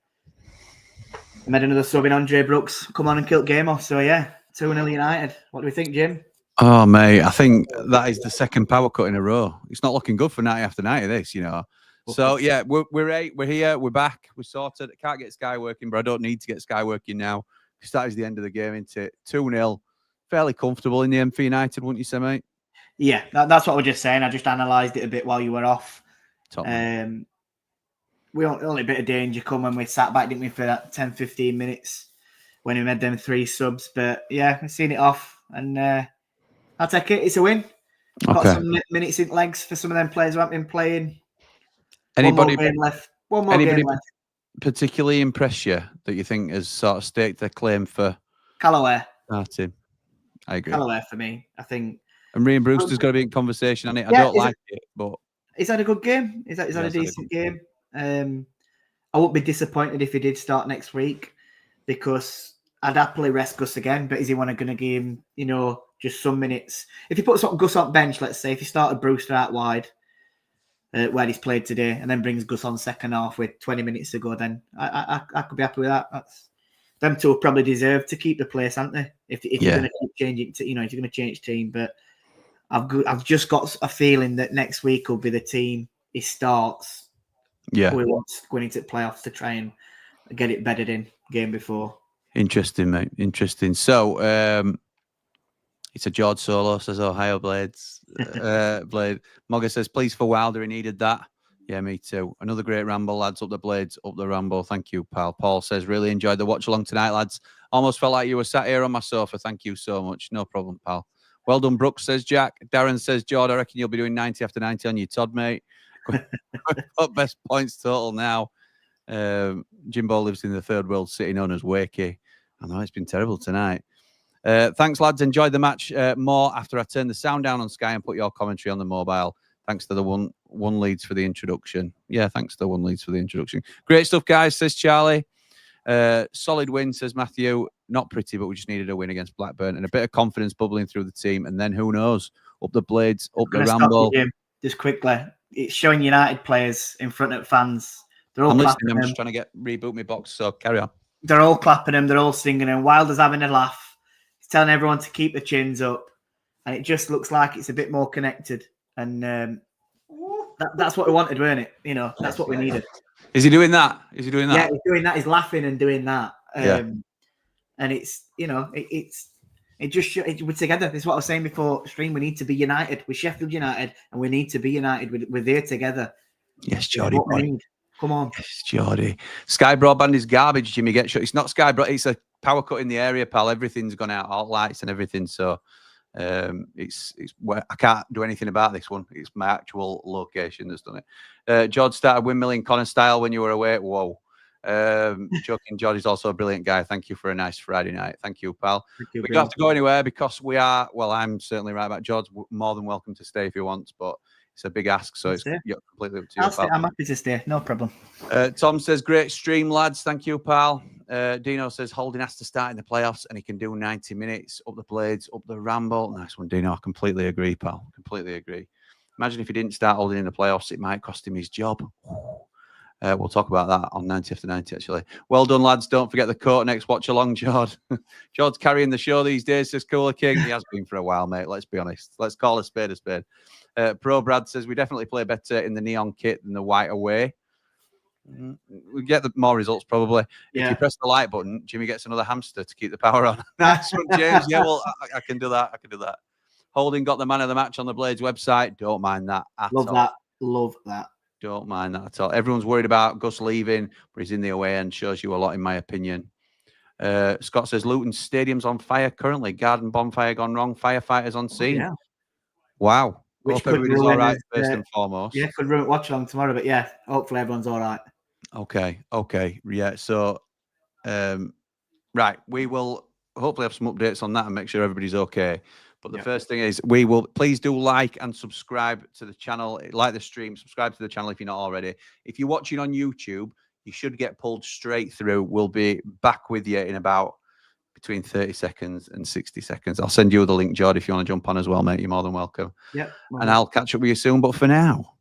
made another sub in Andre Brooks, come on and killed game off. So yeah, 2-0 United. What do we think, Jim? Oh, mate, I think that is the second power cut in a row. It's not looking good for 90 after 90 this, you know. So, yeah, we're here, we're back, we're sorted. I can't get Sky working, but I don't need to get Sky working now. That is the end of the game, isn't it? 2-0. Fairly comfortable in the M for United, wouldn't you say, mate? Yeah, that's what we're just saying. I just analysed it a bit while you were off. we only a bit of danger come when we sat back, didn't we, for that 10, 15 minutes when we made them 3 subs. But yeah, we've seen it off, and I'll take it. It's a win. Got some minutes in legs for some of them players who haven't been playing. Anybody One more game left. Particularly impress you that you think has sort of staked their claim for Callaway? Starting. I agree. Callaway for me, I think. And Ryan Brewster's got to be in conversation on it. I don't like it, but he's had a good game. He's had a decent game. I won't be disappointed if he did start next week, because I'd happily rest Gus again. But is he going to give him, just some minutes? If he puts Gus on bench, let's say, if he started Brewster out wide, where he's played today, and then brings Gus on second half with 20 minutes to go, then I could be happy with that. Them two probably deserve to keep the place, haven't they? If you're going to keep changing, if you're going to change team. But I've just got a feeling that next week will be the team he starts. Yeah, who he wants going into the playoffs to try and get it bedded in game before. Interesting, mate. Interesting. So, it's a George Solo, says Ohio Blades. Blade. Mogga says, please for Wilder, he needed that. Yeah, me too. Another great ramble, lads. Up the Blades, up the ramble. Thank you, pal. Paul says, really enjoyed the watch along tonight, lads. Almost felt like you were sat here on my sofa. Thank you so much. No problem, pal. Well done, Brooks, says Jack. Darren says, Jord, I reckon you'll be doing 90 after 90 on your Todd, mate. Got best points total now. Jimbo lives in the third world city known as Wakey. I know it's been terrible tonight. Thanks, lads. Enjoyed the match more after I turned the sound down on Sky and put your commentary on the mobile. Thanks to the one leads for the introduction. Yeah, thanks to the one leads for the introduction. Great stuff, guys, says Charlie. Solid win, says Matthew. Not pretty, but we just needed a win against Blackburn and a bit of confidence bubbling through the team. And then who knows? Up the Blades, up the ramble. Just quickly, it's showing United players in front of fans. They're all I'm listening. I'm just trying to reboot my box, so carry on. They're all clapping him. They're all singing him. Wilder's having a laugh. He's telling everyone to keep the chins up. And it just looks like it's a bit more connected. And that's what we wanted, weren't it? That's what we needed. Is he doing that? Is he doing that? Yeah, he's doing that. He's laughing and doing that. And it's, we're together. This is what I was saying before stream. We need to be united. We're Sheffield United, and we need to be united. We're there together. Yes, Geordie. Come on. Yes, Geordie. Sky Broadband is garbage, Jimmy. Get shut. It's not Sky Broadband. It's a power cut in the area, pal. Everything's gone out, all lights and everything. So it's I can't do anything about this one. It's my actual location that's done it. George started windmilling Connor style when you were away. Whoa. Joking, George is also a brilliant guy. Thank you for a nice Friday night. Thank you, pal. We don't have to go anywhere because we are, well, I'm certainly right about George. More than welcome to stay if he wants, but it's a big ask, so it's completely up to you. I'm happy to stay, no problem. Tom says, great stream, lads. Thank you, pal. Dino says, Holding has to start in the playoffs and he can do 90 minutes. Up the Blades, up the ramble. Nice one, Dino. I completely agree, pal. Completely agree. Imagine if he didn't start Holding in the playoffs, it might cost him his job. We'll talk about that on 90 after 90, actually. Well done, lads. Don't forget the coat next watch along, Jord. Jord's carrying the show these days, says Cooler King. He has been for a while, mate. Let's be honest. Let's call a spade a spade. Pro Brad says, we definitely play better in the neon kit than the white away. We get the more results, probably. Yeah. If you press the like button, Jimmy gets another hamster to keep the power on. Nice one, James. Yeah, well, I can do that. I can do that. Holding got the man of the match on the Blades website. Don't mind that at all. Love that. Don't mind that at all. Everyone's worried about Gus leaving, but he's in the away end. Shows you a lot, in my opinion. Scott says, Luton Stadium's on fire currently. Garden bonfire gone wrong. Firefighters on scene. Yeah. Wow. Hope everybody's all right, first and foremost. Yeah, could ruin watch along tomorrow, but yeah, hopefully everyone's all right. Okay. Yeah, so, right, we will hopefully have some updates on that and make sure everybody's okay. But the first thing is, we will please do like and subscribe to the channel, like the stream, subscribe to the channel if you're not already. If you're watching on YouTube, you should get pulled straight through. We'll be back with you in about between 30 seconds and 60 seconds. I'll send you the link, Jord, if you want to jump on as well, mate. You're more than welcome. Yeah. And I'll catch up with you soon. But for now,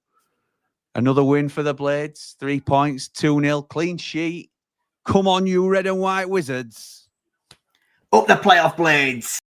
another win for the Blades. 3 points, 2-0, clean sheet. Come on, you red and white wizards. Up the playoff Blades.